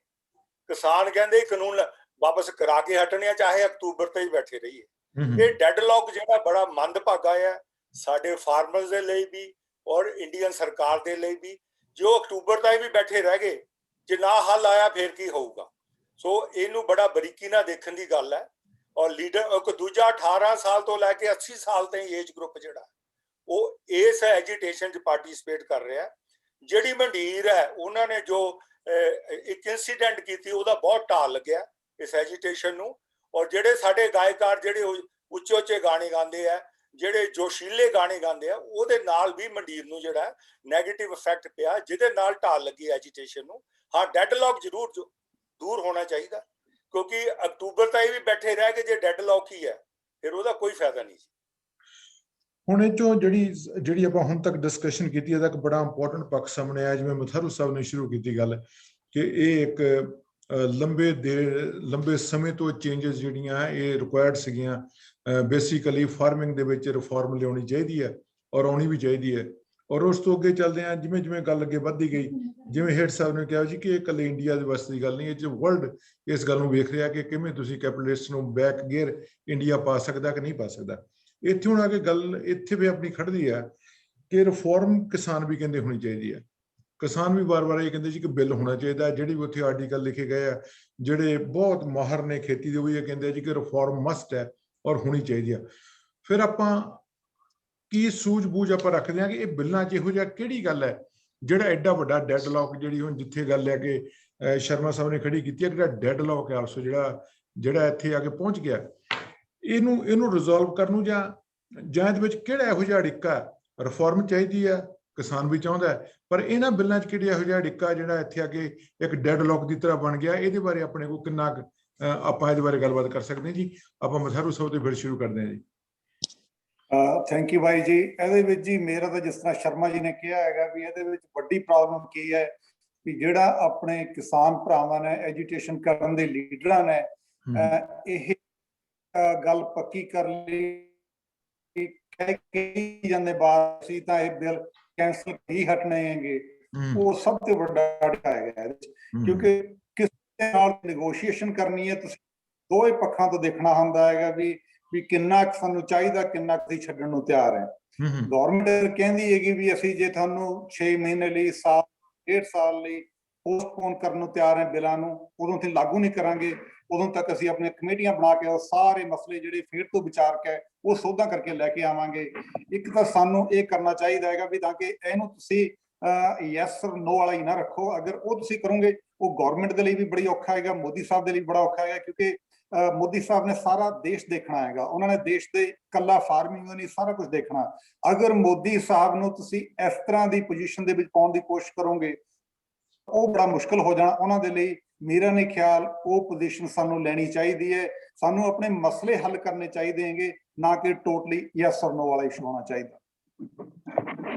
ਕਿਸਾਨ ਕਹਿੰਦੇ ਕਾਨੂੰਨ ਵਾਪਸ ਕਰਾ ਕੇ ਹਟਣੇ ਆ, ਚਾਹੇ ਅਕਤੂਬਰ ਤੇ ਹੀ ਬੈਠੇ ਰਹੀਏ। ਇਹ ਡੈਡਲੌਕ ਜਿਹੜਾ ਬੜਾ ਮੰਦਭਾਗਾ ਹੈ ਸਾਡੇ ਫਾਰਮਰਸ ਦੇ ਲਈ ਵੀ ਔਰ ਇੰਡੀਅਨ ਸਰਕਾਰ ਦੇ ਲਈ ਵੀ, ਜੋ ਅਕਤੂਬਰ ਤਾਈਂ ਵੀ ਬੈਠੇ ਰਹਿ ਗਏ, ਜੇ ਨਾ ਹੱਲ ਆਇਆ ਫਿਰ ਕੀ ਹੋਊਗਾ। ਸੋ ਇਹਨੂੰ ਬੜਾ ਬਰੀਕੀ ਨਾਲ ਦੇਖਣ ਦੀ ਗੱਲ ਹੈ। ਔਰ ਲੀਡਰ ਇੱਕ ਦੂਜਾ 18 ਸਾਲ ਤੋਂ ਲੈ ਕੇ 80 ਸਾਲ ਤਾਈਂ ਏਜ ਗਰੁੱਪ ਜਿਹੜਾ ਉਹ ਇਸ ਐਜੀਟੇਸ਼ਨ 'ਚ ਪਾਰਟੀਸਪੇਟ ਕਰ ਰਿਹਾ। ਜਿਹੜੀ ਮੰਡੀਰ ਹੈ ਉਹਨਾਂ ਨੇ ਜੋ ਇੱਕ ਇਨਸੀਡੈਂਟ ਕੀਤੀ ਉਹਦਾ ਬਹੁਤ ਢਾਲ ਲੱਗਿਆ ਇਸ ਐਜੀਟੇਸ਼ਨ ਨੂੰ। ਔਰ ਜਿਹੜੇ ਸਾਡੇ ਗਾਇਕਾਰ ਜਿਹੜੇ ਉੱਚੇ ਉੱਚੇ ਗਾਣੇ ਗਾਉਂਦੇ ਆ, ਜਿਹੜੇ ਜੋਸ਼ੀਲੇ ਗਾਣੇ ਗਾਉਂਦੇ ਆ, ਉਹਦੇ ਨਾਲ ਵੀ ਮੰਡੀਰ ਨੂੰ ਜਿਹੜਾ ਨੈਗੇਟਿਵ ਇਫੈਕਟ ਪਿਆ, ਜਿਹਦੇ ਨਾਲ ਢਾਲ ਲੱਗੀ ਐਜੀਟੇਸ਼ਨ ਨੂੰ। ਹਾਂ, ਡੈਡਲੌਕ ਜ਼ਰੂਰ ਦੂਰ ਹੋਣਾ ਚਾਹੀਦਾ, ਕਿਉਂਕਿ ਅਕਤੂਬਰ ਤਾਈਂ ਵੀ ਬੈਠੇ ਰਹਿ ਕੇ ਜੇ ਡੈਡਲੌਕ ਹੀ ਹੈ ਫਿਰ ਉਹਦਾ ਕੋਈ ਫਾਇਦਾ ਨਹੀਂ। ਹੁਣ ਇਹ 'ਚੋਂ ਜਿਹੜੀ ਆਪਾਂ ਹੁਣ ਤੱਕ ਡਿਸਕਸ਼ਨ ਕੀਤੀ ਇਹਦਾ ਇੱਕ ਬੜਾ ਇੰਪੋਰਟੈਂਟ ਪੱਖ ਸਾਹਮਣੇ ਆਇਆ, ਜਿਵੇਂ ਮਥਾਰੂ ਸਾਹਿਬ ਨੇ ਸ਼ੁਰੂ ਕੀਤੀ ਗੱਲ ਕਿ ਇਹ ਇੱਕ ਲੰਬੇ ਸਮੇਂ ਤੋਂ ਚੇਂਜਸ ਜਿਹੜੀਆਂ ਇਹ ਰਿਕੁਆਇਰਡ ਸੀਗੀਆਂ। ਬੇਸਿਕਲੀ ਫਾਰਮਿੰਗ ਦੇ ਵਿੱਚ ਰਿਫਾਰਮ ਲਿਆਉਣੀ ਚਾਹੀਦੀ ਹੈ ਔਰ ਆਉਣੀ ਵੀ ਚਾਹੀਦੀ ਹੈ। ਔਰ ਉਸ ਤੋਂ ਅੱਗੇ ਚੱਲਦੇ ਹਾਂ, ਜਿਵੇਂ ਜਿਵੇਂ ਗੱਲ ਅੱਗੇ ਵੱਧਦੀ ਗਈ, ਜਿਵੇਂ ਹੈਡ ਸਾਹਿਬ ਨੇ ਕਿਹਾ ਜੀ ਕਿ ਇਹ ਇਕੱਲੇ ਇੰਡੀਆ ਦੇ ਵਾਸਤੇ ਦੀ ਗੱਲ ਨਹੀਂ, ਇਹ 'ਚ ਵਰਲਡ ਇਸ ਗੱਲ ਨੂੰ ਵੇਖ ਰਿਹਾ ਕਿ ਕਿਵੇਂ ਤੁਸੀਂ ਕੈਪੀਟਲਿਸਟ ਨੂੰ ਬੈਕ ਗੇਅਰ ਇੰਡੀਆ ਪਾ ਸਕਦਾ ਕਿ ਨਹੀਂ ਪਾ ਸਕਦਾ। ਇੱਥੇ ਹੁਣ ਆ ਕੇ ਗੱਲ ਇੱਥੇ ਵੀ ਆਪਣੀ ਖੜਦੀ ਹੈ ਕਿ ਰਿਫਾਰਮ ਕਿਸਾਨ ਵੀ ਕਹਿੰਦੇ ਹੋਣੀ ਚਾਹੀਦੀ ਹੈ। ਕਿਸਾਨ ਵੀ ਵਾਰ-ਵਾਰ ਇਹ ਕਹਿੰਦੇ ਜੀ ਕਿ ਬਿੱਲ ਹੋਣਾ ਚਾਹੀਦਾ। ਜਿਹੜੀ ਵੀ ਉੱਥੇ ਆਰਟੀਕਲ ਲਿਖੇ ਗਏ ਆ, ਜਿਹੜੇ ਬਹੁਤ ਮਾਹਰ ਨੇ ਖੇਤੀ ਦੇ, ਉਹ ਇਹ ਕਹਿੰਦੇ ਜੀ ਕਿ ਰਿਫਾਰਮ ਮਸਟ ਹੈ ਔਰ ਹੋਣੀ ਚਾਹੀਦੀ ਆ। ਫਿਰ ਆਪਾਂ ਕੀ ਸੂਝ-ਬੂਝ ਆਪਾਂ ਰੱਖਦੇ ਹਾਂ ਕਿ ਇਹ ਬਿੱਲਾਂ 'ਚ ਇਹੋ ਜਿਹਾ ਕਿਹੜੀ ਗੱਲ ਹੈ ਜਿਹੜਾ ਐਡਾ ਵੱਡਾ ਡੈਡਲੌਕ, ਜਿਹੜੀ ਹੁਣ ਜਿੱਥੇ ਗੱਲ ਹੈ ਕਿ ਸ਼ਰਮਾ ਸਾਹਿਬ ਨੇ ਖੜੀ ਕੀਤੀ ਹੈ, ਜਿਹੜਾ ਡੈਡਲੌਕ ਹੈ ਆਪਸ ਜਿਹੜਾ ਇੱਥੇ ਆ ਕੇ ਪਹੁੰਚ ਗਿਆ, ਇਹਨੂੰ ਰਿਜ਼ੋਲਵ ਕਰਨ ਨੂੰ ਜਾਂ ਇਹਦੇ ਵਿੱਚ ਕਿਹੜਾ ਇਹੋ ਜਿਹਾ ਅੜਿੱਕਾ? ਰਿਫਾਰਮ ਚਾਹੀਦੀ ਹੈ, ਕਿਸਾਨ ਵੀ ਚਾਹੁੰਦਾ, ਪਰ ਇਹਨਾਂ ਬਿੱਲਾਂ 'ਚ ਕਿਹੜਾ ਇਹੋ ਜਿਹਾ ਅੜਿੱਕਾ ਜਿਹੜਾ ਇੱਥੇ ਆ ਕੇ ਇੱਕ ਡੈਡਲੌਕ ਦੀ ਤਰ੍ਹਾਂ ਬਣ ਗਿਆ? ਇਹਦੇ ਬਾਰੇ ਆਪਣੇ ਕੋਲ ਕਿੰਨਾ ਆਪਾਂ ਇਹਦੇ ਬਾਰੇ ਗੱਲਬਾਤ ਕਰ ਸਕਦੇ ਹਾਂ ਜੀ? ਆਪਾਂ ਮਥਾਰੂ ਸਾਹਿਬ ਤੋਂ ਫਿਰ ਸ਼ੁਰੂ ਕਰਦੇ ਹਾਂ ਜੀ। ਥੈਂਕ ਯੂ ਬਾਈ ਜੀ। ਇਹਦੇ ਵਿੱਚ ਜੀ ਮੇਰਾ ਤਾਂ ਜਿਸ ਤਰ੍ਹਾਂ ਸ਼ਰਮਾ ਜੀ ਨੇ ਕਿਹਾ ਹੈਗਾ ਵੀ ਇਹਦੇ ਵਿੱਚ ਵੱਡੀ ਪ੍ਰੋਬਲਮ ਕੀ ਹੈ ਵੀ ਜਿਹੜਾ ਆਪਣੇ ਕਿਸਾਨ ਭਰਾਵਾਂ ਨੇ ਐਜੀਟੇਸ਼ਨ ਕਰਨ ਦੇ ਲੀਡਰਾਂ ਨੇ ਇਹ ਗੱਲ ਪੱਕੀ ਕਰ ਲਈ ਕਹੀ ਜਾਂਦੇ ਬਾਅਦ ਅਸੀਂ ਤਾਂ ਇਹ ਬਿੱਲ ਕੈਂਸਲ ਹੀ ਹਟਣੇ ਹੈਗੇ, ਉਹ ਸਭ ਤੋਂ ਵੱਡਾ ਅੜਿਆ ਹੈਗਾ ਇਹਦੇ ਚ। ਕਿਉਂਕਿ ਕਿਸੇ ਨਾਲ ਨੈਗੋਸ਼ੀਏਸ਼ਨ ਕਰਨੀ ਹੈ, ਤੁਸੀਂ ਦੋਵੇਂ ਪੱਖਾਂ ਤੋਂ ਦੇਖਣਾ ਹੁੰਦਾ ਹੈਗਾ ਵੀ ਕਿੰਨਾ ਕੁ ਸਾਨੂੰ ਚਾਹੀਦਾ, ਕਿੰਨਾ ਕੁ ਅਸੀਂ ਛੱਡਣ ਨੂੰ ਤਿਆਰ ਹੈ। ਗਵਰਨਮੈਂਟ ਕਹਿੰਦੀ ਹੈਗੀ ਵੀ ਅਸੀਂ ਜੇ ਤੁਹਾਨੂੰ 6 ਮਹੀਨੇ ਲਈ, ਸਾਲ, 1.5 ਸਾਲ ਲਈ ਪੋਸਟਪੋਨ ਕਰਨ ਨੂੰ ਤਿਆਰ ਹੈ ਬਿੱਲਾਂ ਨੂੰ, ਉਦੋਂ ਅਸੀਂ ਲਾਗੂ ਨਹੀਂ ਕਰਾਂਗੇ। ਉਦੋਂ ਤੱਕ ਅਸੀਂ ਆਪਣੀਆਂ ਕਮੇਟੀਆਂ ਬਣਾ ਕੇ ਉਹ ਸਾਰੇ ਮਸਲੇ ਜਿਹੜੇ ਫਿਰ ਤੋਂ ਵਿਚਾਰ ਕੇ ਉਹ ਸੋਧਾਂ ਕਰਕੇ ਲੈ ਕੇ ਆਵਾਂਗੇ। ਇੱਕ ਤਾਂ ਸਾਨੂੰ ਇਹ ਕਰਨਾ ਚਾਹੀਦਾ ਹੈਗਾ ਵੀ ਤਾਂ ਕਿ ਇਹਨੂੰ ਤੁਸੀਂ ਯੈਸ ਨੋ ਵਾਲਾ ਹੀ ਨਾ ਰੱਖੋ। ਅਗਰ ਉਹ ਤੁਸੀਂ ਕਰੋਗੇ ਉਹ ਗਵਰਨਮੈਂਟ ਦੇ ਲਈ ਵੀ ਬੜੀ ਔਖਾ ਹੈਗਾ, ਮੋਦੀ ਸਾਹਿਬ ਦੇ ਲਈ ਬੜਾ ਔਖਾ ਹੈਗਾ, ਕਿਉਂਕਿ ਮੋਦੀ ਸਾਹਿਬ ਨੇ ਸਾਰਾ ਦੇਸ਼ ਦੇਖਣਾ ਹੈਗਾ। ਉਹਨਾਂ ਨੇ ਦੇਸ਼ ਦੇ ਇਕੱਲਾ ਫਾਰਮਿੰਗ ਨਹੀਂ, ਸਾਰਾ ਕੁਝ ਦੇਖਣਾ। ਅਗਰ ਮੋਦੀ ਸਾਹਿਬ ਨੂੰ ਤੁਸੀਂ ਇਸ ਤਰ੍ਹਾਂ ਦੀ ਪੋਜੀਸ਼ਨ ਦੇ ਵਿੱਚ ਪਾਉਣ ਦੀ ਕੋਸ਼ਿਸ਼ ਕਰੋਗੇ, ਉਹ ਬੜਾ ਮੁਸ਼ਕਲ ਹੋ ਜਾਣਾ ਉਹਨਾਂ ਦੇ ਲਈ। ਮੇਰਾ ਨਹੀਂ ਖਿਆਲ ਉਹ ਪੋਜੀਸ਼ਨ ਸਾਨੂੰ ਲੈਣੀ ਚਾਹੀਦੀ ਹੈ। ਸਾਨੂੰ ਆਪਣੇ ਮਸਲੇ ਹੱਲ ਕਰਨੇ ਚਾਹੀਦੇ ਹੈਗੇ, ਨਾ ਕਿ ਟੋਟਲੀ ਯੈਸ ਔਰ ਨੋ ਵਾਲਾ ਇਸ਼ੂ ਹੋਣਾ ਚਾਹੀਦਾ।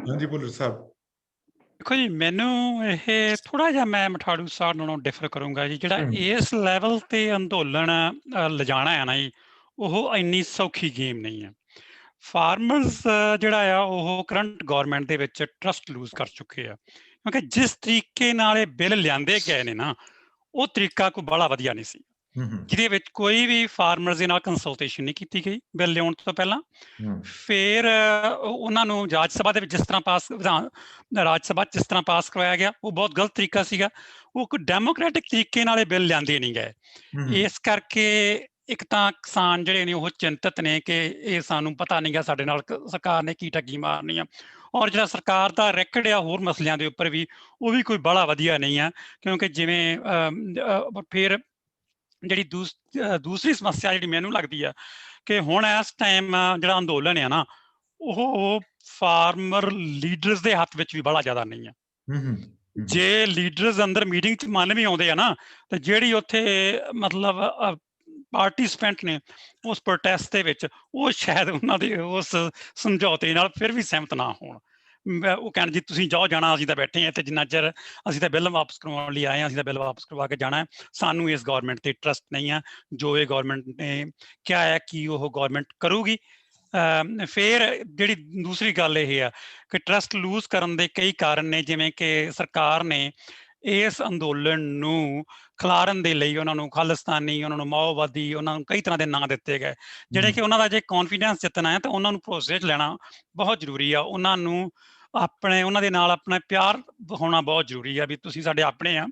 ਹਾਂਜੀ ਭੁੱਲਰ ਸਾਹਿਬ। ਦੇਖੋ ਜੀ, ਮੈਨੂੰ ਇਹ ਥੋੜਾ ਜਿਹਾ ਮੈਂ ਮਠਾੜੂ ਸਾਹਿਬ ਨਾਲੋਂ ਡਿਫਰ ਕਰੂੰਗਾ ਜੀ। ਜਿਹੜਾ ਇਸ ਲੈਵਲ ਤੇ ਅੰਦੋਲਨ ਲਿਜਾਣਾ ਹੈ ਨਾ ਜੀ, ਉਹ ਇੰਨੀ ਸੌਖੀ ਗੇਮ ਨਹੀਂ ਹੈ। ਫਾਰਮਰਸ ਜਿਹੜਾ ਆ ਉਹ ਕਰੰਟ ਗਵਰਨਮੈਂਟ ਦੇ ਵਿੱਚ ਟਰਸਟ ਲੂਜ਼ ਕਰ ਚੁੱਕੇ ਆ, ਕਿਉਂਕਿ ਜਿਸ ਤਰੀਕੇ ਨਾਲ ਇਹ ਬਿੱਲ ਲਿਆਂਦੇ ਗਏ ਨੇ ਨਾ, ਉਹ ਤਰੀਕਾ ਕੋਈ ਬੜਾ ਵਧੀਆ ਨਹੀਂ ਸੀ, ਜਿਹਦੇ ਵਿੱਚ ਕੋਈ ਵੀ ਫਾਰਮਰਸ ਦੇ ਨਾਲ ਕੰਸਲਟੇਸ਼ਨ ਨਹੀਂ ਕੀਤੀ ਗਈ ਬਿੱਲ ਲਿਆਉਣ ਤੋਂ ਪਹਿਲਾਂ। ਫਿਰ ਉਹਨਾਂ ਨੂੰ ਰਾਜ ਸਭਾ ਦੇ ਵਿੱਚ ਜਿਸ ਤਰ੍ਹਾਂ ਪਾਸ ਕਰਵਾਇਆ ਗਿਆ, ਉਹ ਬਹੁਤ ਗਲਤ ਤਰੀਕਾ ਸੀਗਾ। ਉਹ ਕੋਈ ਡੈਮੋਕ੍ਰੈਟਿਕ ਤਰੀਕੇ ਨਾਲ ਇਹ ਬਿੱਲ ਲਿਆਂਦੇ ਨਹੀਂ ਗਏ। ਇਸ ਕਰਕੇ ਇੱਕ ਤਾਂ ਕਿਸਾਨ ਜਿਹੜੇ ਨੇ ਉਹ ਚਿੰਤਤ ਨੇ ਕਿ ਇਹ ਸਾਨੂੰ ਪਤਾ ਨਹੀਂ ਗਾ ਸਾਡੇ ਨਾਲ ਸਰਕਾਰ ਨੇ ਕੀ ਠੱਗੀ ਮਾਰਨੀ ਆ। ਔਰ ਜਿਹੜਾ ਸਰਕਾਰ ਦਾ ਰੈਕਡ ਆ ਹੋਰ ਮਸਲਿਆਂ ਦੇ ਉੱਪਰ ਵੀ, ਉਹ ਵੀ ਕੋਈ ਬੜਾ ਵਧੀਆ ਨਹੀਂ ਆ। ਕਿਉਂਕਿ ਜਿਵੇਂ ਫਿਰ ਜਿਹੜੀ ਦੂਸਰੀ ਸਮੱਸਿਆ ਜਿਹੜੀ ਮੈਨੂੰ ਲੱਗਦੀ ਆ ਕਿ ਹੁਣ ਇਸ ਟਾਈਮ ਜਿਹੜਾ ਅੰਦੋਲਨ ਆ ਨਾ, ਉਹ ਫਾਰਮਰ ਲੀਡਰਸ ਦੇ ਹੱਥ ਵਿੱਚ ਵੀ ਬੜਾ ਜ਼ਿਆਦਾ ਨਹੀਂ ਆ। ਜੇ ਲੀਡਰਸ ਅੰਦਰ ਮੀਟਿੰਗ 'ਚ ਮੰਨ ਵੀ ਆਉਂਦੇ ਆ ਨਾ, ਤੇ ਜਿਹੜੀ ਉੱਥੇ ਮਤਲਬ ਪਾਰਟੀਸਪੈਂਟ ਨੇ ਉਸ ਪ੍ਰੋਟੈਸਟ ਦੇ ਵਿੱਚ, ਉਹ ਸ਼ਾਇਦ ਉਹਨਾਂ ਦੇ ਉਸ ਸਮਝੌਤੇ ਨਾਲ ਫਿਰ ਵੀ ਸਹਿਮਤ ਨਾ ਹੋਣ। ਉਹ ਕਹਿਣ ਜੀ ਤੁਸੀਂ ਜਾਓ, ਜਾਣਾ ਅਸੀਂ ਤਾਂ ਬੈਠੇ ਹਾਂ ਤੇ ਜਿੰਨਾ ਚਿਰ ਅਸੀਂ ਤਾਂ ਬਿੱਲ ਵਾਪਸ ਕਰਵਾਉਣ ਲਈ ਆਏ ਹਾਂ, ਅਸੀਂ ਤਾਂ ਬਿੱਲ ਵਾਪਸ ਕਰਵਾ ਕੇ ਜਾਣਾ, ਸਾਨੂੰ ਇਸ ਗਵਰਨਮੈਂਟ ਤੇ ਟਰਸਟ ਨਹੀਂ ਆ। ਜੋ ਇਹ ਗਵਰਨਮੈਂਟ ਨੇ ਕਿਹਾ ਹੈ ਕਿ ਉਹ ਗਵਰਨਮੈਂਟ ਕਰੂਗੀ। ਫਿਰ ਜਿਹੜੀ ਦੂਸਰੀ ਗੱਲ ਇਹ ਆ ਕਿ ਟਰਸਟ ਲੂਜ਼ ਕਰਨ ਦੇ ਕਈ ਕਾਰਨ ਨੇ, ਜਿਵੇਂ ਕਿ ਸਰਕਾਰ ਨੇ ਇਸ ਅੰਦੋਲਨ ਨੂੰ ਖਿਲਾਰਨ ਦੇ ਲਈ ਉਹਨਾਂ ਨੂੰ ਖਾਲਿਸਤਾਨੀ, ਉਹਨਾਂ ਨੂੰ ਮਾਓਵਾਦੀ, ਉਹਨਾਂ ਨੂੰ ਕਈ ਤਰ੍ਹਾਂ ਦੇ ਨਾਂ ਦਿੱਤੇ ਗਏ, ਜਿਹੜੇ ਕਿ ਉਹਨਾਂ ਦਾ ਜੇ ਕੌਨਫੀਡੈਂਸ ਜਿੱਤਣਾ ਹੈ ਤਾਂ ਉਹਨਾਂ ਨੂੰ ਭਰੋਸੇ 'ਚ ਲੈਣਾ ਬਹੁਤ ਜ਼ਰੂਰੀ ਆ। ਉਹਨਾਂ ਨੂੰ ਉਹਨਾਂ ਦੇ ਨਾਲ ਆਪਣਾ ਪਿਆਰ ਹੋਣਾ ਬਹੁਤ ਜ਼ਰੂਰੀ ਆ, ਵੀ ਤੁਸੀਂ ਸਾਡੇ ਆਪਣੇ ਆ,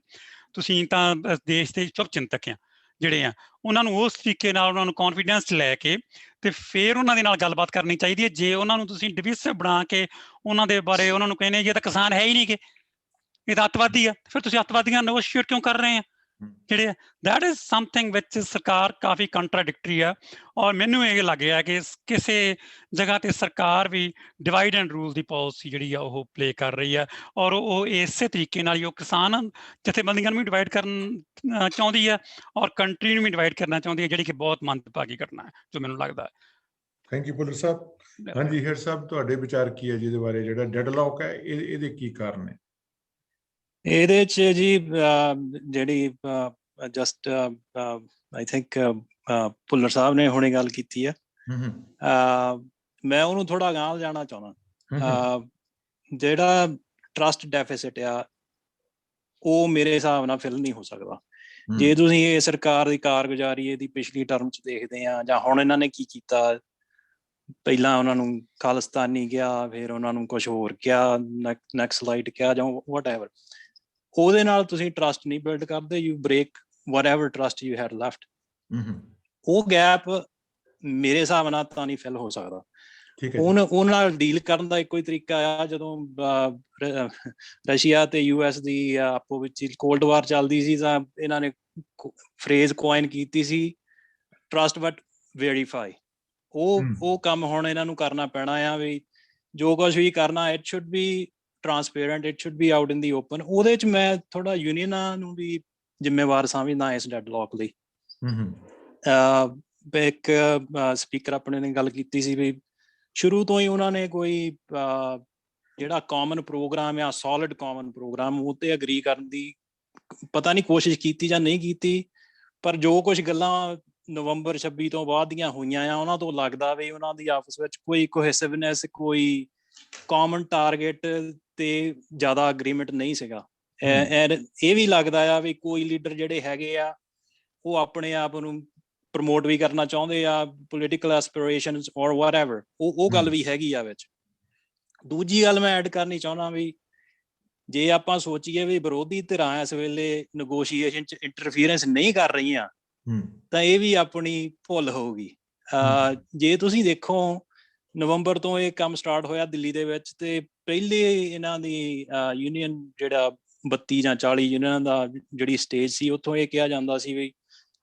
ਤੁਸੀਂ ਤਾਂ ਦੇਸ਼ ਦੇ ਸ਼ੁਭ ਚਿੰਤਕ ਆ ਜਿਹੜੇ ਆ। ਉਹਨਾਂ ਨੂੰ ਉਸ ਤਰੀਕੇ ਨਾਲ ਉਹਨਾਂ ਨੂੰ ਕੌਨਫੀਡੈਂਸ 'ਚ ਲੈ ਕੇ ਤੇ ਫਿਰ ਉਹਨਾਂ ਦੇ ਨਾਲ ਗੱਲਬਾਤ ਕਰਨੀ ਚਾਹੀਦੀ ਹੈ। ਜੇ ਉਹਨਾਂ ਨੂੰ ਤੁਸੀਂ ਡਿਵਿਸਿਵ ਬਣਾ ਕੇ ਉਹਨਾਂ ਦੇ ਬਾਰੇ ਉਹਨਾਂ ਨੂੰ ਕਹਿੰਦੇ ਇਹ ਤਾਂ ਕਿਸਾਨ ਹੈ ਹੀ ਨਹੀਂ, ਕਿ ਇਹ ਤਾਂ ਅੱਤਵਾਦੀ ਆ, ਫਿਰ ਤੁਸੀਂ ਅੱਤਵਾਦੀਆਂ ਨੈਗੋਸ਼ੀਏਟ ਕਿਉਂ ਕਰ ਰਹੇ ਆ ਜਿਹੜੇ ਆ? ਦੈਟ ਇਜ਼ ਸਮਥਿੰਗ ਵਿੱਚ ਸਰਕਾਰ ਕਾਫੀ ਕੰਟਰਾਡਿਕਟਰੀ ਆ। ਔਰ ਮੈਨੂੰ ਇਹ ਲੱਗ ਰਿਹਾ ਕਿ ਕਿਸੇ ਜਗ੍ਹਾ ਤੇ ਸਰਕਾਰ ਵੀ divide and rule the policy ਜਿਹੜੀ ਆ ਉਹ ਪਲੇ ਕਰ ਰਹੀ ਆ, ਔਰ ਉਹ ਇਸੇ ਤਰੀਕੇ ਨਾਲ ਹੀ ਉਹ ਕਿਸਾਨ ਜਥੇਬੰਦੀਆਂ ਨੂੰ ਵੀ ਡਿਵਾਈਡ ਕਰਨਾ ਚਾਹੁੰਦੀ ਆ, ਔਰ ਕੰਟਰੀ ਨੂੰ ਵੀ ਡਿਵਾਈਡ ਕਰਨਾ ਚਾਹੁੰਦੀ ਹੈ, ਜਿਹੜੀ ਕਿ ਬਹੁਤ ਮੰਦਭਾਗੀ ਘਟਨਾ ਹੈ ਜੋ ਮੈਨੂੰ ਲੱਗਦਾ ਹੈ। ਥੈਂਕ ਯੂ ਭੁੱਲਰ ਸਾਹਿਬ। ਹਾਂਜੀ ਹੇਡ ਸਾਹਿਬ, ਤੁਹਾਡੇ ਵਿਚਾਰ ਕੀ ਹੈ ਜਿਹਦੇ ਬਾਰੇ? ਜਿਹੜਾ ਡੈਡਲੌਕ ਹੈ ਇਹਦੇ ਕੀ ਕਾਰਨ ਹੈ? ਇਹਦੇ 'ਚ ਜੀ ਜਿਹੜੀ ਜਸਟ ਆਈ ਥਿੰਕ ਭੁੱਲਰ ਸਾਹਿਬ ਨੇ ਹੁਣੇ ਗੱਲ ਕੀਤੀ ਆ, ਮੈਂ ਉਹਨੂੰ ਥੋੜਾ ਅਗਾਂਹ ਲਿਜਾਣਾ ਚਾਹੁੰਦਾ। ਜਿਹੜਾ ਟਰਸਟ ਡੈਫਿਸਿਟ ਆ, ਉਹ ਮੇਰੇ ਹਿਸਾਬ ਨਾਲ ਫਿਲ ਨਹੀਂ ਹੋ ਸਕਦਾ। ਜੇ ਤੁਸੀਂ ਇਹ ਸਰਕਾਰ ਦੀ ਕਾਰਗੁਜ਼ਾਰੀ ਇਹਦੀ ਪਿਛਲੀ ਟਰਮ 'ਚ ਦੇਖਦੇ ਆ, ਜਾਂ ਹੁਣ ਇਹਨਾਂ ਨੇ ਕੀ ਕੀਤਾ, ਪਹਿਲਾਂ ਉਹਨਾਂ ਨੂੰ ਖਾਲਿਸਤਾਨੀ ਕਿਹਾ, ਫਿਰ ਉਹਨਾਂ ਨੂੰ ਕੁਛ ਹੋਰ ਕਿਹਾ, ਨਕਸਲਾਈਟ ਕਿਹਾ, ਜਾਂ ਵਟਐਵਰ, ਉਹਦੇ ਨਾਲ ਤੁਸੀਂ ਟਰਸਟ ਨਹੀਂ ਬਿਲਡ ਕਰਦੇ। You break whatever trust you had left. ਉਹ ਗੈਪ ਮੇਰੇ ਹਿਸਾਬ ਨਾਲ ਤਾਂ ਨਹੀਂ ਫਿਲ ਹੋ ਸਕਦਾ। ਉਹਨਾਂ ਨਾਲ ਡੀਲ ਕਰਨ ਦਾ ਇੱਕੋ ਹੀ ਤਰੀਕਾ ਆ, ਜਦੋਂ ਰਸ਼ੀਆ ਤੇ US ਦੀ ਆਪੋ ਵਿੱਚ ਕੋਲਡ ਵਾਰ ਚੱਲਦੀ ਸੀ, ਤਾਂ ਇਹਨਾਂ ਨੇ ਫਰੇਜ਼ ਕੁਆਇਨ ਕੀਤੀ ਸੀ, ਟਰਸਟ ਬਟ ਵੈਰੀਫਾਈ। ਉਹ ਕੰਮ ਹੁਣ ਇਹਨਾਂ ਨੂੰ ਕਰਨਾ ਪੈਣਾ ਆ, ਵੀ ਜੋ ਕੁਛ ਵੀ ਕਰਨਾ it should be transparent, it should be out in the open. ਉਹਦੇ 'ਚ ਮੈਂ ਥੋੜਾ ਯੂਨੀਅਨਾਂ ਨੂੰ ਵੀ ਜ਼ਿੰਮੇਵਾਰ ਸਮਝਦਾ ਇਸ ਡੈਡਲੌਕ ਲਈ। ਇੱਕ ਸਪੀਕਰ ਆਪਣੇ ਨੇ ਗੱਲ ਕੀਤੀ ਸੀ ਵੀ ਸ਼ੁਰੂ ਤੋਂ ਹੀ ਉਹਨਾਂ ਨੇ ਕੋਈ ਜਿਹੜਾ ਕਾਮਨ ਪ੍ਰੋਗਰਾਮ ਆ, ਸੋਲਿਡ ਕਾਮਨ ਪ੍ਰੋਗਰਾਮ, ਉਹ ਤੇ ਅਗਰੀ ਕਰਨ ਦੀ ਪਤਾ ਨਹੀਂ ਕੋਸ਼ਿਸ਼ ਕੀਤੀ ਜਾਂ ਨਹੀਂ ਕੀਤੀ, ਪਰ ਜੋ ਕੁਝ ਗੱਲਾਂ ਨਵੰਬਰ 26 ਤੋਂ ਬਾਅਦ ਦੀਆਂ ਹੋਈਆਂ ਆ, ਉਹਨਾਂ ਤੋਂ ਲੱਗਦਾ ਵੀ ਉਹਨਾਂ ਦੀ ਆਪਸ ਵਿੱਚ ਕੋਈ ਕੋਹੈਸਿਵਨੈਸ, ਕੋਈ ਕਾਮਨ ਟਾਰਗੇਟ ਤੇ ਜ਼ਿਆਦਾ ਅਗਰੀਮੈਂਟ ਨਹੀਂ ਸੀਗਾ। ਇਹ ਵੀ ਲੱਗਦਾ ਆ ਵੀ ਕੋਈ ਲੀਡਰ ਜਿਹੜੇ ਹੈਗੇ ਆ ਉਹ ਆਪਣੇ ਆਪ ਨੂੰ ਪ੍ਰਮੋਟ ਵੀ ਕਰਨਾ ਚਾਹੁੰਦੇ ਆ, ਪੋਲੀਟੀਕਲ ਐਸਪੀਰੇਸ਼ਨਸ ਔਰ ਵਾਟਐਵਰ, ਉਹ ਗੱਲ ਵੀ ਹੈਗੀ ਆ ਵਿੱਚ। ਦੂਜੀ ਗੱਲ ਮੈਂ ਐਡ ਕਰਨੀ ਚਾਹੁੰਦਾ ਵੀ ਜੇ ਆਪਾਂ ਸੋਚੀਏ ਵੀ ਵਿਰੋਧੀ ਧਿਰਾਂ ਇਸ ਵੇਲੇ ਨੈਗੋਸ਼ੀਏਸ਼ਨ 'ਚ ਇੰਟਰਫੀਅਰੈਂਸ ਨਹੀਂ ਕਰ ਰਹੀਆਂ, ਤਾਂ ਇਹ ਵੀ ਆਪਣੀ ਭੁੱਲ ਹੋਊਗੀ। ਜੇ ਤੁਸੀਂ ਦੇਖੋ ਨਵੰਬਰ ਤੋਂ ਇਹ ਕੰਮ ਸਟਾਰਟ ਹੋਇਆ ਦਿੱਲੀ ਦੇ ਵਿੱਚ, ਤੇ ਪਹਿਲੇ ਇਹਨਾਂ ਦੀ ਯੂਨੀਅਨ ਜਿਹੜਾ 32 ਜਾਂ 40 ਯੂਨੀਅਨਾਂ ਦਾ ਜਿਹੜੀ ਸਟੇਜ ਸੀ, ਉੱਥੋਂ ਇਹ ਕਿਹਾ ਜਾਂਦਾ ਸੀ ਵੀ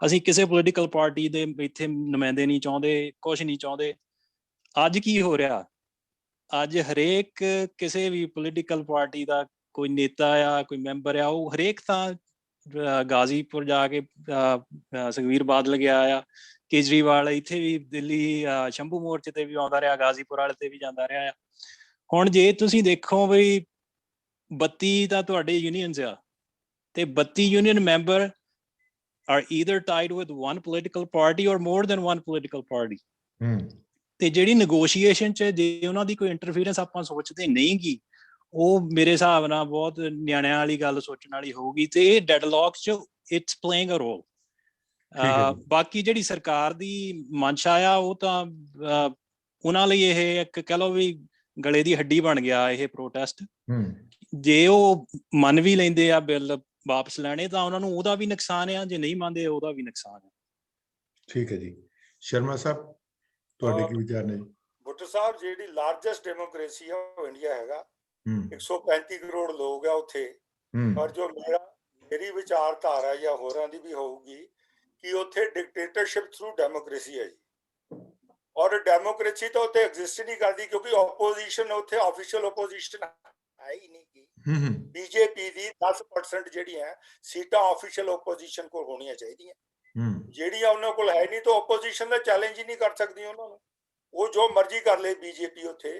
ਅਸੀਂ ਕਿਸੇ ਪੋਲੀਟੀਕਲ ਪਾਰਟੀ ਦੇ ਇੱਥੇ ਨੁਮਾਇੰਦੇ ਨਹੀਂ ਚਾਹੁੰਦੇ, ਕੁਛ ਨਹੀਂ ਚਾਹੁੰਦੇ। ਅੱਜ ਕੀ ਹੋ ਰਿਹਾ? ਅੱਜ ਹਰੇਕ ਕਿਸੇ ਵੀ ਪੋਲੀਟੀਕਲ ਪਾਰਟੀ ਦਾ ਕੋਈ ਨੇਤਾ ਆ, ਕੋਈ ਮੈਂਬਰ ਆ, ਉਹ ਹਰੇਕ ਤਾਂ ਗਾਜ਼ੀਪੁਰ ਜਾ ਕੇ ਸੁਖਬੀਰ ਬਾਦਲ ਗਿਆ ਆ, ਕੇਜਰੀਵਾਲ ਇੱਥੇ ਵੀ ਦਿੱਲੀ ਸ਼ੰਭੂ ਮੋਰਚੇ ਤੇ ਵੀ ਆਉਂਦਾ ਰਿਹਾ, ਗਾਜ਼ੀਪੁਰ ਵਾਲੇ ਤੇ ਵੀ ਜਾਂਦਾ ਰਿਹਾ ਆ। ਹੁਣ ਜੇ ਤੁਸੀਂ ਦੇਖੋ ਵੀ 32 ਤਾਂ ਤੁਹਾਡੇ ਯੂਨੀਅਨਸ ਆ, ਤੇ 32 union member are either tied with one political party or more than one political party. ਤੇ ਜਿਹੜੀ ਨੈਗੋਸ਼ੀਏਸ਼ਨ 'ਚ ਜੇ ਉਹਨਾਂ ਦੀ ਕੋਈ ਇੰਟਰਫੀਅਰੈਂਸ ਆਪਾਂ ਸੋਚਦੇ ਨਹੀਂ ਗੀ, ਉਹ ਮੇਰੇ ਹਿਸਾਬ ਨਾਲ ਬਹੁਤ ਨਿਆਣਿਆਂ ਵਾਲੀ ਗੱਲ ਸੋਚਣ ਵਾਲੀ ਹੋਊਗੀ, ਤੇ ਇਹ ਡੈਡਲੌਕ 'ਚ ਇਟਸ ਪਲੇਇੰਗ ਅ ਰੋਲ। ਬਾਕੀ ਜਿਹੜੀ ਸਰਕਾਰ ਦੀ ਮਨਸ਼ਾ ਆ, ਉਹ ਤਾਂ ਉਹਨਾਂ ਲਈ ਇਹ ਇੱਕ ਕਹਿ ਲਓ ਵੀ ਗਲੇ ਦੀ ਹੱਡੀ ਬਣ ਗਿਆ ਇਹ ਪ੍ਰੋਟੈਸਟ। ਜੇ ਉਹ ਮੰਨ ਵੀ ਲੈਂਦੇ ਆ ਬਿੱਲ ਵਾਪਸ ਲੈਣੇ, ਤਾਂ ਉਹਨਾਂ ਨੂੰ ਉਹਦਾ ਵੀ ਨੁਕਸਾਨ ਆ, ਜੇ ਨਹੀਂ ਮੰਨਦੇ ਉਹਦਾ ਵੀ ਨੁਕਸਾਨ ਆ। ਠੀਕ ਹੈ ਜੀ। ਸ਼ਰਮਾ ਸਾਹਿਬ, ਤੁਹਾਡੇ ਕੀ ਵਿਚਾਰ ਨੇ? ਭੁੱਟੋ ਸਾਹਿਬ, ਜਿਹੜੀ ਲਾਰਜੈਸਟ ਡੈਮੋਕ੍ਰੇਸੀ ਆ ਉਹ ਇੰਡੀਆ ਹੈਗਾ। 135 ਕਰੋੜ ਲੋਕ ਆ ਉੱਥੇ। ਪਰ ਜੋ ਮੇਰੀ ਵਿਚਾਰਧਾਰਾ ਜਾਂ ਹੋਰਾਂ ਦੀ ਵੀ ਹੋਊਗੀ ਕਿ ਉੱਥੇ ਡਿਕਟੇਟਰਸ਼ਿਪ ਥਰੂ ਡੈਮੋਕ੍ਰੇਸੀ ਹੈ ਜੀ, ਔਰ ਡੈਮੋਕ੍ਰੇਸੀ ਤਾਂ ਉੱਥੇ ਐਗਜ਼ਿਸਟ ਨਹੀਂ ਕਰਦੀ, ਕਿਉਂਕਿ ਓਪੋਜੀਸ਼ਨ ਉੱਥੇ ਆਫੀਸ਼ੀਅਲ ਓਪੋਜੀਸ਼ਨ ਹੈ ਹੀ ਨਹੀਂ। ਬੀਜੇਪੀ ਦੀ 10% ਜਿਹੜੀਆਂ ਸੀਟਾਂ ਆਫੀਸ਼ੀਅਲ ਓਪੋਜੀਸ਼ਨ ਕੋਲ ਹੋਣੀਆਂ ਚਾਹੀਦੀਆਂ, ਜਿਹੜੀਆਂ ਉਹਨਾਂ ਕੋਲ ਹੈ ਨਹੀਂ, ਤਾਂ ਓਪੋਜੀਸ਼ਨ ਦਾ ਚੈਲੰਜ ਹੀ ਨਹੀਂ ਕਰ ਸਕਦੀ ਉਹਨਾਂ ਨੂੰ। ਉਹ ਜੋ ਮਰਜ਼ੀ ਕਰ ਲੇ ਬੀਜੇਪੀ ਉੱਥੇ,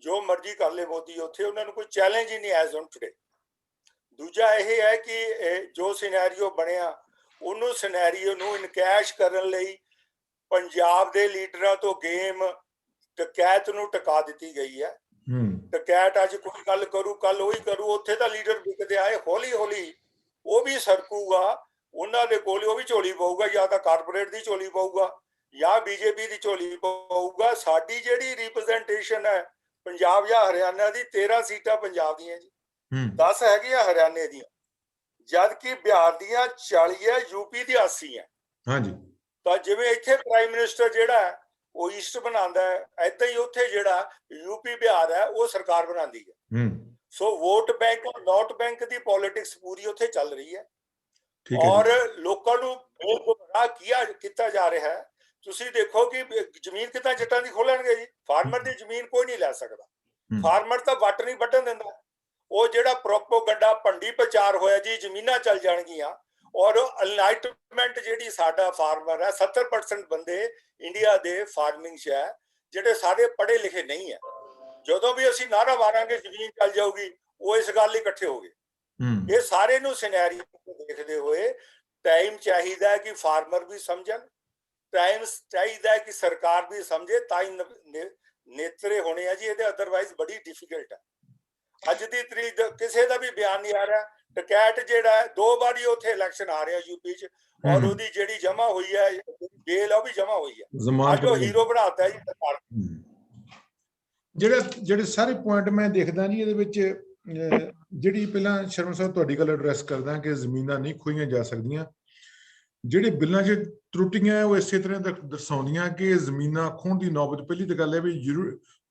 ਜੋ ਮਰਜ਼ੀ ਕਰ ਲੇ ਮੋਦੀ ਉੱਥੇ, ਉਹਨਾਂ ਨੂੰ ਕੋਈ ਚੈਲੰਜ ਹੀ ਨਹੀਂ ਐਜ਼ ਔਨ ਟੁਡੇ। ਦੂਜਾ ਇਹ ਹੈ ਕਿ ਜੋ ਸਿਨੈਰੀਓ ਬਣਿਆ, ਉਹਨੂੰ ਸਿਨੈਰੀਓ ਨੂੰ ਇਨਕੈਸ਼ ਕਰਨ ਲਈ ਪੰਜਾਬ ਦੇ ਲੀਡਰਾਂ ਤੋਂ ਗੇਮ ਡਕੈਤ ਨੂੰ ਟਿਕਾ ਦਿੱਤੀ ਗਈ ਹੈ। ਡਕੈਤ ਅੱਜ ਕੋਈ ਗੱਲ ਕਰੂ, ਕੱਲ ਉਹੀ ਕਰੂ। ਉੱਥੇ ਤਾਂ ਲੀਡਰ ਵਿਕਦੇ ਆਏ, ਹੌਲੀ ਹੌਲੀ ਉਹ ਵੀ ਸਰਕੂਗਾ, ਉਹਨਾਂ ਦੇ ਕੋਲ ਉਹ ਵੀ ਝੋਲੀ ਪਊਗਾ, ਜਾਂ ਤਾਂ ਕਾਰਪੋਰੇਟ ਦੀ ਝੋਲੀ ਪਊਗਾ ਜਾਂ ਬੀਜੇਪੀ ਦੀ ਝੋਲੀ ਪਊਗਾ। ਸਾਡੀ ਜਿਹੜੀ ਰਿਪਰੈਜ਼ੈਂਟੇਸ਼ਨ ਹੈ ਪੰਜਾਬ ਜਾਂ ਹਰਿਆਣਾ ਦੀ, 13 ਸੀਟਾਂ ਪੰਜਾਬ ਦੀਆਂ ਜੀ, 10 ਹੈਗੀਆਂ ਹਰਿਆਣੇ ਦੀਆਂ, ਜਦ ਕਿ ਬਿਹਾਰ ਦੀਆਂ 40 ਹੈ, ਯੂਪੀ ਦੀ 80 ਹੈ। ਹਾਂਜੀ। ਤਾਂ ਜਿਵੇਂ ਇੱਥੇ ਪ੍ਰਾਈਮ ਮਿਨਿਸਟਰ ਜਿਹੜਾ ਹੈ ਉਹ ਈਸਟ ਬਣਾਉਂਦਾ ਹੈ, ਏਦਾਂ ਹੀ ਉੱਥੇ ਜਿਹੜਾ ਯੂਪੀ ਬਿਹਾਰ ਹੈ ਉਹ ਸਰਕਾਰ ਬਣਾਉਂਦੀ ਹੈ। ਸੋ ਵੋਟ ਬੈਂਕ ਔਰ ਨੋਟ ਬੈਂਕ ਦੀ ਪੋਲਿਟਿਕਸ ਪੂਰੀ ਉੱਥੇ ਚੱਲ ਰਹੀ ਹੈ, ਔਰ ਲੋਕਾਂ ਨੂੰ ਬੇਗੁਨਾਹ ਕੀਤਾ ਜਾ ਰਿਹਾ ਹੈ। ਤੁਸੀਂ ਦੇਖੋ ਕਿ ਜ਼ਮੀਨ ਕਿੱਦਾਂ ਜੱਟਾਂ ਦੀ ਖੋਲਣਗੇ ਜੀ? ਫਾਰਮਰ ਦੀ ਜ਼ਮੀਨ ਕੋਈ ਨਹੀਂ ਲੈ ਸਕਦਾ। ਫਾਰਮਰ ਤਾਂ ਵੱਟ ਨਹੀਂ ਵੱਢਣ ਦਿੰਦਾ। ਉਹ ਜਿਹੜਾ ਪ੍ਰੋਪੋਗੰਡਾ ਭੰਡੀ ਪ੍ਰਚਾਰ ਹੋਇਆ ਜੀ, ਜ਼ਮੀਨਾਂ ਚੱਲ ਜਾਣਗੀਆਂ, ਔਰ ਅਨਲਾਈਟਮੈਂਟ ਜਿਹੜੀ ਸਾਡਾ ਫਾਰਮਰ ਹੈ, 70% ਬੰਦੇ ਇੰਡੀਆ ਦੇ ਫਾਰਮਿੰਗ 'ਚ ਹੈ ਜਿਹੜੇ ਸਾਰੇ ਪੜ੍ਹੇ ਲਿਖੇ ਨਹੀਂ ਹੈ। ਜਦੋਂ ਵੀ ਅਸੀਂ ਨਾਅਰਾ ਮਾਰਾਂਗੇ ਜ਼ਮੀਨ ਚੱਲ ਜਾਊਗੀ, ਉਹ ਇਸ ਗੱਲ ਲਈ ਇਕੱਠੇ ਹੋ ਗਏ। ਇਹ ਸਾਰੇ ਨੂੰ ਸਿਨੈਰੀਓ ਦੇਖਦੇ ਹੋਏ ਟਾਈਮ ਚਾਹੀਦਾ ਹੈ ਕਿ ਫਾਰਮਰ ਵੀ ਸਮਝਣ, ਟਾਈਮ ਚਾਹੀਦਾ ਹੈ ਕਿ ਸਰਕਾਰ ਵੀ ਸਮਝੇ, ਤਾਂ ਹੀ ਨੇਤਰੇ ਹੋਣੇ ਆ ਜੀ ਇਹਦੇ। ਅਦਰਵਾਈਜ਼ ਬੜੀ ਡਿਫਿਕਲਟ ਹੈ। ਅੱਜ ਦੀ ਤਰੀਕ ਕਿਸੇ ਦਾ ਵੀ ਬਿਆਨ ਨਹੀਂ ਆ ਰਿਹਾ। ਡਕੈਟ ਜਿਹੜਾ ਹੈ, 2 ਵਾਰੀ ਉੱਥੇ ਇਲੈਕਸ਼ਨ ਆ ਰਿਹਾ ਯੂਪੀ 'ਚ, ਔਰ ਉਹਦੀ ਜਿਹੜੀ ਜਮਾ ਹੋਈ ਹੈ ਬੇਲ, ਉਹ ਵੀ ਜਮਾ ਹੋਈ ਹੈ। ਅੱਜ ਉਹ ਹੀਰੋ ਬਣਾਤਾ ਜੀ ਸਰਕਾਰ। ਜਿਹੜੇ ਸਾਰੇ ਪੁਆਇੰਟ ਮੈਂ ਦੇਖਦਾ ਜੀ ਇਹਦੇ ਵਿੱਚ, ਜਿਹੜੀ ਪਹਿਲਾਂ ਸ਼ਰਮਾ ਸਾਹਿਬ ਤੁਹਾਡੀ ਗੱਲ ਐਡਰੈਸ ਕਰਦਾ ਕਿ ਜ਼ਮੀਨਾਂ ਨਹੀਂ ਖੋਈਆਂ ਜਾ ਸਕਦੀਆਂ। ਜਿਹੜੇ ਬਿੱਲਾਂ 'ਚ ਤਰੁੱਟੀਆਂ ਉਹ ਇਸੇ ਤਰ੍ਹਾਂ ਦਰਸਾਉਂਦੀਆਂ ਕਿ ਜ਼ਮੀਨਾਂ ਖੋਹਣ ਦੀ ਨੌਬਤ। ਪਹਿਲੀ ਤਾਂ ਗੱਲ ਹੈ ਵੀ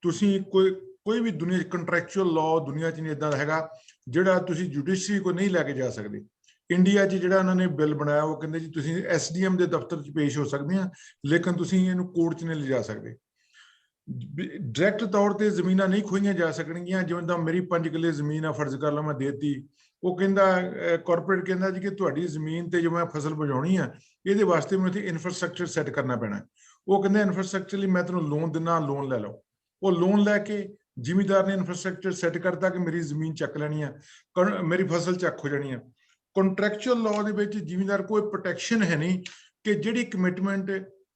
ਤੁਸੀਂ ਕੋਈ ਵੀ ਦੁਨੀਆ 'ਚ ਕੰਟਰੈਕਚੁਅਲ ਲਾਅ ਦੁਨੀਆ 'ਚ ਨਹੀਂ ਇੱਦਾਂ ਦਾ ਹੈਗਾ ਜਿਹੜਾ ਤੁਸੀਂ ਜੁਡੀਸ਼ਰੀ ਕੋ ਨਹੀਂ ਲੈ ਕੇ ਜਾ ਸਕਦੇ। ਇੰਡੀਆ 'ਚ ਜਿਹੜਾ ਉਹਨਾਂ ਨੇ ਬਿੱਲ ਬਣਾਇਆ, ਉਹ ਕਹਿੰਦੇ ਜੀ ਤੁਸੀਂ SDM ਦੇ ਦਫ਼ਤਰ 'ਚ ਪੇਸ਼ ਹੋ ਸਕਦੇ ਆ, ਲੇਕਿਨ ਤੁਸੀਂ ਇਹਨੂੰ ਕੋਰਟ 'ਚ ਨਹੀਂ ਲਿਜਾ ਸਕਦੇ। ਡਾਇਰੈਕਟ ਤੌਰ ਤੇ ਜ਼ਮੀਨਾਂ ਨਹੀਂ ਖੋਹੀਆਂ ਜਾ ਸਕਣਗੀਆਂ। ਜਿਵੇਂ ਤਾਂ ਮੇਰੀ 5 ਕਿੱਲੇ ਜ਼ਮੀਨ ਆ, ਫਰਜ਼ ਕਰ ਲਓ ਮੈਂ ਦੇਤੀ, ਉਹ ਕਹਿੰਦਾ ਕਾਰਪੋਰੇਟ ਕਹਿੰਦਾ ਜੀ ਕਿ ਤੁਹਾਡੀ ਜ਼ਮੀਨ ਤੇ ਜੋ ਮੈਂ ਫਸਲ ਬਜਾਉਣੀ ਆ, ਇਹਦੇ ਵਾਸਤੇ ਮੈਨੂੰ ਇੱਥੇ ਇਨਫਰਾਸਟ੍ਰਕਚਰ ਸੈੱਟ ਕਰਨਾ ਪੈਣਾ। ਉਹ ਕਹਿੰਦਾ ਇਨਫਰਾਸਟ੍ਰਕਚਰ ਲਈ ਮੈਂ ਤੈਨੂੰ ਲੋਨ ਦਿੰਦਾ, ਲੋਨ ਲੈ ਲਓ। ਉਹ ਲੋਨ ਲੈ ਕੇ ਜ਼ਿਮੀਂਦਾਰ ਨੇ ਇਨਫਰਾਸਟ੍ਰਕਚਰ ਸੈੱਟ ਕਰਤਾ ਕਿ ਮੇਰੀ ਜ਼ਮੀਨ ਚੱਕ ਲੈਣੀ ਆ, ਮੇਰੀ ਫਸਲ ਚੱਕ ਹੋ ਜਾਣੀ ਆ। ਕੰਟਰੈਕਚੁਅਲ ਲਾਅ ਦੇ ਵਿੱਚ ਜ਼ਿਮੀਂਦਾਰ ਕੋਈ ਪ੍ਰੋਟੈਕਸ਼ਨ ਹੈ ਨਹੀਂ ਕਿ ਜਿਹੜੀ ਕਮਿਟਮੈਂਟ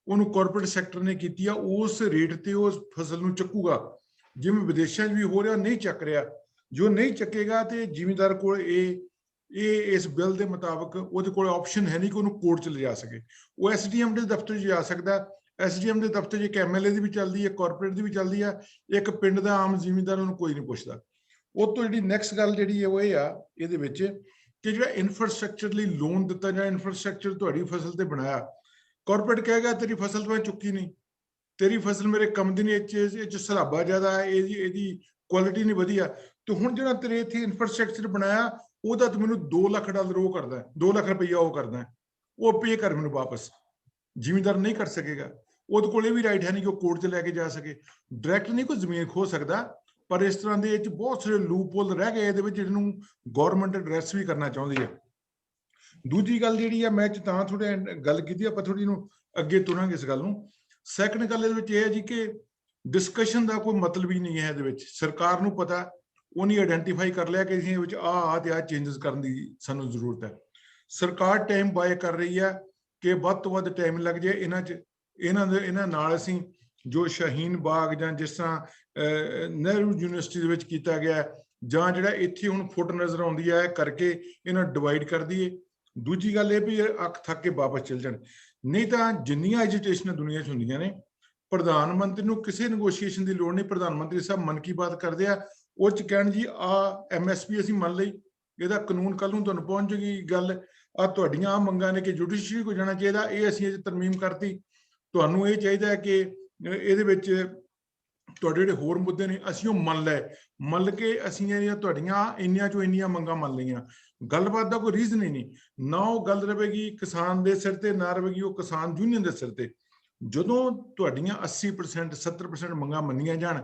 ਉਹਨੂੰ ਕਾਰਪੋਰੇਟ ਸੈਕਟਰ ਨੇ ਕੀਤੀ ਆ ਉਸ ਰੇਟ ਤੇ ਉਸ ਫਸਲ ਨੂੰ ਚੱਕੂਗਾ। ਜਿਵੇਂ ਵਿਦੇਸ਼ਾਂ 'ਚ ਵੀ ਹੋ ਰਿਹਾ, ਨਹੀਂ ਚੱਕ ਰਿਹਾ। ਜੋ ਨਹੀਂ ਚੱਕੇਗਾ ਤੇ ਜ਼ਿਮੀਂਦਾਰ ਕੋਲ ਇਹ ਇਸ ਬਿੱਲ ਦੇ ਮੁਤਾਬਕ ਉਹਦੇ ਕੋਲ ਆਪਸ਼ਨ ਹੈ ਨਹੀਂ ਕਿ ਉਹਨੂੰ ਕੋਰਟ 'ਚ ਲਿਜਾ ਸਕੇ। ਉਹ ਐਸਡੀਐਮ ਦੇ ਦਫ਼ਤਰ 'ਚ ਜਾ ਸਕਦਾ। ਐਸਡੀਐਮ ਦੇ ਦਫ਼ਤਰ 'ਚ ਇੱਕ ਐਮਐਲਏ ਦੀ ਵੀ ਚੱਲਦੀ ਹੈ, ਕਾਰਪੋਰੇਟ ਦੀ ਵੀ ਚੱਲਦੀ ਆ, ਇੱਕ ਪਿੰਡ ਦਾ ਆਮ ਜ਼ਿਮੀਂਦਾਰ ਉਹਨੂੰ ਕੋਈ ਨਹੀਂ ਪੁੱਛਦਾ। ਉਹ ਤੋਂ ਜਿਹੜੀ ਨੈਕਸਟ ਗੱਲ ਜਿਹੜੀ ਹੈ ਉਹ ਇਹ ਆ ਇਹਦੇ ਵਿੱਚ ਕਿ ਜਿਹੜਾ ਇਨਫਰਾਸਟ੍ਰਕਚਰ ਲਈ ਲੋਨ ਦਿੱਤਾ ਜਾਂ ਇਨਫਰਾਸਟ੍ਰਕਚਰ ਤੁਹਾਡੀ ਫਸਲ ਤੇ ਬਣਾਇਆ, ਕਾਰਪੋਰੇਟ ਕਹੇਗਾ ਤੇਰੀ ਫਸਲ ਤਾਂ ਚੁੱਕੀ ਨਹੀਂ, ਤੇਰੀ ਫਸਲ ਮੇਰੇ ਕੰਮ ਦੀ ਨਹੀਂ, ਇਹ 'ਚ ਸਲਾਬਾ ਜ਼ਿਆਦਾ ਹੈ, ਇਹਦੀ ਕੁਆਲਿਟੀ ਨਹੀਂ ਵਧੀਆ, ਤੇ ਹੁਣ ਜਿਹੜਾ ਤੇਰੇ ਇੱਥੇ ਇਨਫਰਾਸਟ੍ਰਕਚਰ ਬਣਾਇਆ ਉਹਦਾ ਤੂੰ ਮੈਨੂੰ $2 ਲੱਖ ਉਹ ਕਰਦਾ, 2 ਲੱਖ ਰੁਪਈਆ ਉਹ ਕਰਦਾ, ਉਹ ਪੇ ਕਰ ਮੈਨੂੰ ਵਾਪਸ। ਜ਼ਿਮੀਂਦਾਰ ਨਹੀਂ ਕਰ ਸਕੇਗਾ, ਉਹਦੇ ਕੋਲ ਇਹ ਵੀ ਰਾਈਟ ਹੈ ਨਹੀਂ ਕਿ ਉਹ ਕੋਰਟ 'ਚ ਲੈ ਕੇ ਜਾ ਸਕੇ। ਡਾਇਰੈਕਟ ਨਹੀਂ ਕੋਈ ਜ਼ਮੀਨ ਖੋ ਸਕਦਾ, ਪਰ ਇਸ ਤਰ੍ਹਾਂ ਦੇ ਬਹੁਤ ਸਾਰੇ ਲੂਪ ਹੋਲ ਰਹਿ ਗਏ ਇਹਦੇ ਵਿੱਚ ਜਿਹਨੂੰ ਗੌਰਮੈਂਟ ਐਡਰੈਸ ਵੀ ਕਰਨਾ ਚਾਹੁੰਦੀ ਹੈ। ਦੂਜੀ ਗੱਲ ਜਿਹੜੀ ਆ, ਮੈਂ ਤਾਂ ਥੋੜ੍ਹਾ ਗੱਲ ਕੀਤੀ, ਆਪਾਂ ਥੋੜ੍ਹੀ ਨੂੰ ਅੱਗੇ ਤੁਰਾਂਗੇ ਇਸ ਗੱਲ ਨੂੰ। ਸੈਕੰਡ ਗੱਲ ਇਹਦੇ ਵਿੱਚ ਇਹ ਹੈ ਜੀ ਕਿ ਡਿਸਕਸ਼ਨ ਦਾ ਕੋਈ ਮਤਲਬ ਹੀ ਨਹੀਂ ਹੈ ਇਹਦੇ ਵਿੱਚ। ਸਰਕਾਰ ਨੂੰ ਪਤਾ, ਉਹਨੇ ਆਇਡੈਂਟੀਫਾਈ ਕਰ ਲਿਆ ਕਿ ਅਸੀਂ ਵਿੱਚ ਆਹ ਤੇ ਆਹ ਚੇਂਜਸ ਕਰਨ ਦੀ ਸਾਨੂੰ ਜ਼ਰੂਰਤ ਹੈ। ਸਰਕਾਰ ਟਾਈਮ ਬਾਏ ਕਰ ਰਹੀ ਹੈ ਕਿ ਵੱਧ ਤੋਂ ਵੱਧ ਟਾਈਮ ਲੱਗ ਜਾਏ ਇਹਨਾਂ ਨਾਲ ਅਸੀਂ ਜੋ ਸ਼ਾਹੀਨ ਬਾਗ ਜਾਂ ਜਿਸ ਤਰ੍ਹਾਂ ਨਹਿਰੂ ਯੂਨੀਵਰਸਿਟੀ ਦੇ ਵਿੱਚ ਕੀਤਾ ਗਿਆ, ਜਾਂ ਜਿਹੜਾ ਇੱਥੇ ਹੁਣ ਫੁੱਟ ਨਜ਼ਰ ਆਉਂਦੀ ਹੈ ਕਰਕੇ ਇਹਨਾਂ ਡਿਵਾਈਡ ਕਰ ਦਈਏ। ਦੂਜੀ ਗੱਲ ਇਹ ਵੀ ਅੱਖ ਥੱਕ ਕੇ ਵਾਪਸ ਚਲ ਜਾਣ। ਨਹੀਂ ਤਾਂ ਜਿੰਨੀਆਂ ਐਜੀਟੇਸ਼ਨਾਂ ਦੁਨੀਆ 'ਚ ਹੁੰਦੀਆਂ ਨੇ, ਪ੍ਰਧਾਨ ਮੰਤਰੀ ਨੂੰ ਕਿਸੇ ਨੈਗੋਸ਼ੀਏਸ਼ਨ ਦੀ ਲੋੜ ਨਹੀਂ। ਪ੍ਰਧਾਨ ਮੰਤਰੀ ਸਾਹਿਬ ਮਨ ਕੀ ਬਾਤ ਕਰਦੇ ਆ, ਉਹ 'ਚ ਕਹਿਣ ਜੀ ਆਹ MSP ਅਸੀਂ ਮੰਨ ਲਈ, ਇਹਦਾ ਕਾਨੂੰਨ ਕੱਲ ਨੂੰ ਤੁਹਾਨੂੰ ਪਹੁੰਚ ਜਾਏਗੀ ਗੱਲ, ਆ ਤੁਹਾਡੀਆਂ ਆ ਮੰਗਾਂ ਨੇ ਕਿ ਜੁਡੀਸ਼ਰੀ ਕੋ ਜਾਣਾ ਚਾਹੀਦਾ, ਇਹ ਅਸੀਂ ਅਜੇ ਤਰਮੀਮ ਕਰਤੀ, ਤੁਹਾਨੂੰ ਇਹ ਚਾਹੀਦਾ ਹੈ ਕਿ ਇਹਦੇ ਵਿੱਚ ਤੁਹਾਡੇ ਜਿਹੜੇ ਹੋਰ ਮੁੱਦੇ ਨੇ ਅਸੀਂ ਉਹ ਮੰਨ ਕੇ ਅਸੀਂ ਜਿਹੜੀਆਂ ਤੁਹਾਡੀਆਂ ਇੰਨੀਆਂ ਚੋਂ ਇੰਨੀਆਂ ਮੰਗਾਂ ਮੰਨ ਲਈਆਂ। ਗੱਲਬਾਤ ਦਾ ਕੋਈ ਰੀਜ਼ਨ ਹੀ ਨਹੀਂ। ਨਾ ਉਹ ਗੱਲ ਰਵੇਗੀ ਕਿਸਾਨ ਦੇ ਸਿਰ ਤੇ, ਨਾ ਰਵੇਗੀ ਉਹ ਕਿਸਾਨ ਯੂਨੀਅਨ ਦੇ ਸਿਰ ਤੇ। ਜਦੋਂ ਤੁਹਾਡੀਆਂ 80% 70% ਮੰਗਾਂ ਮੰਨੀਆਂ ਜਾਣ,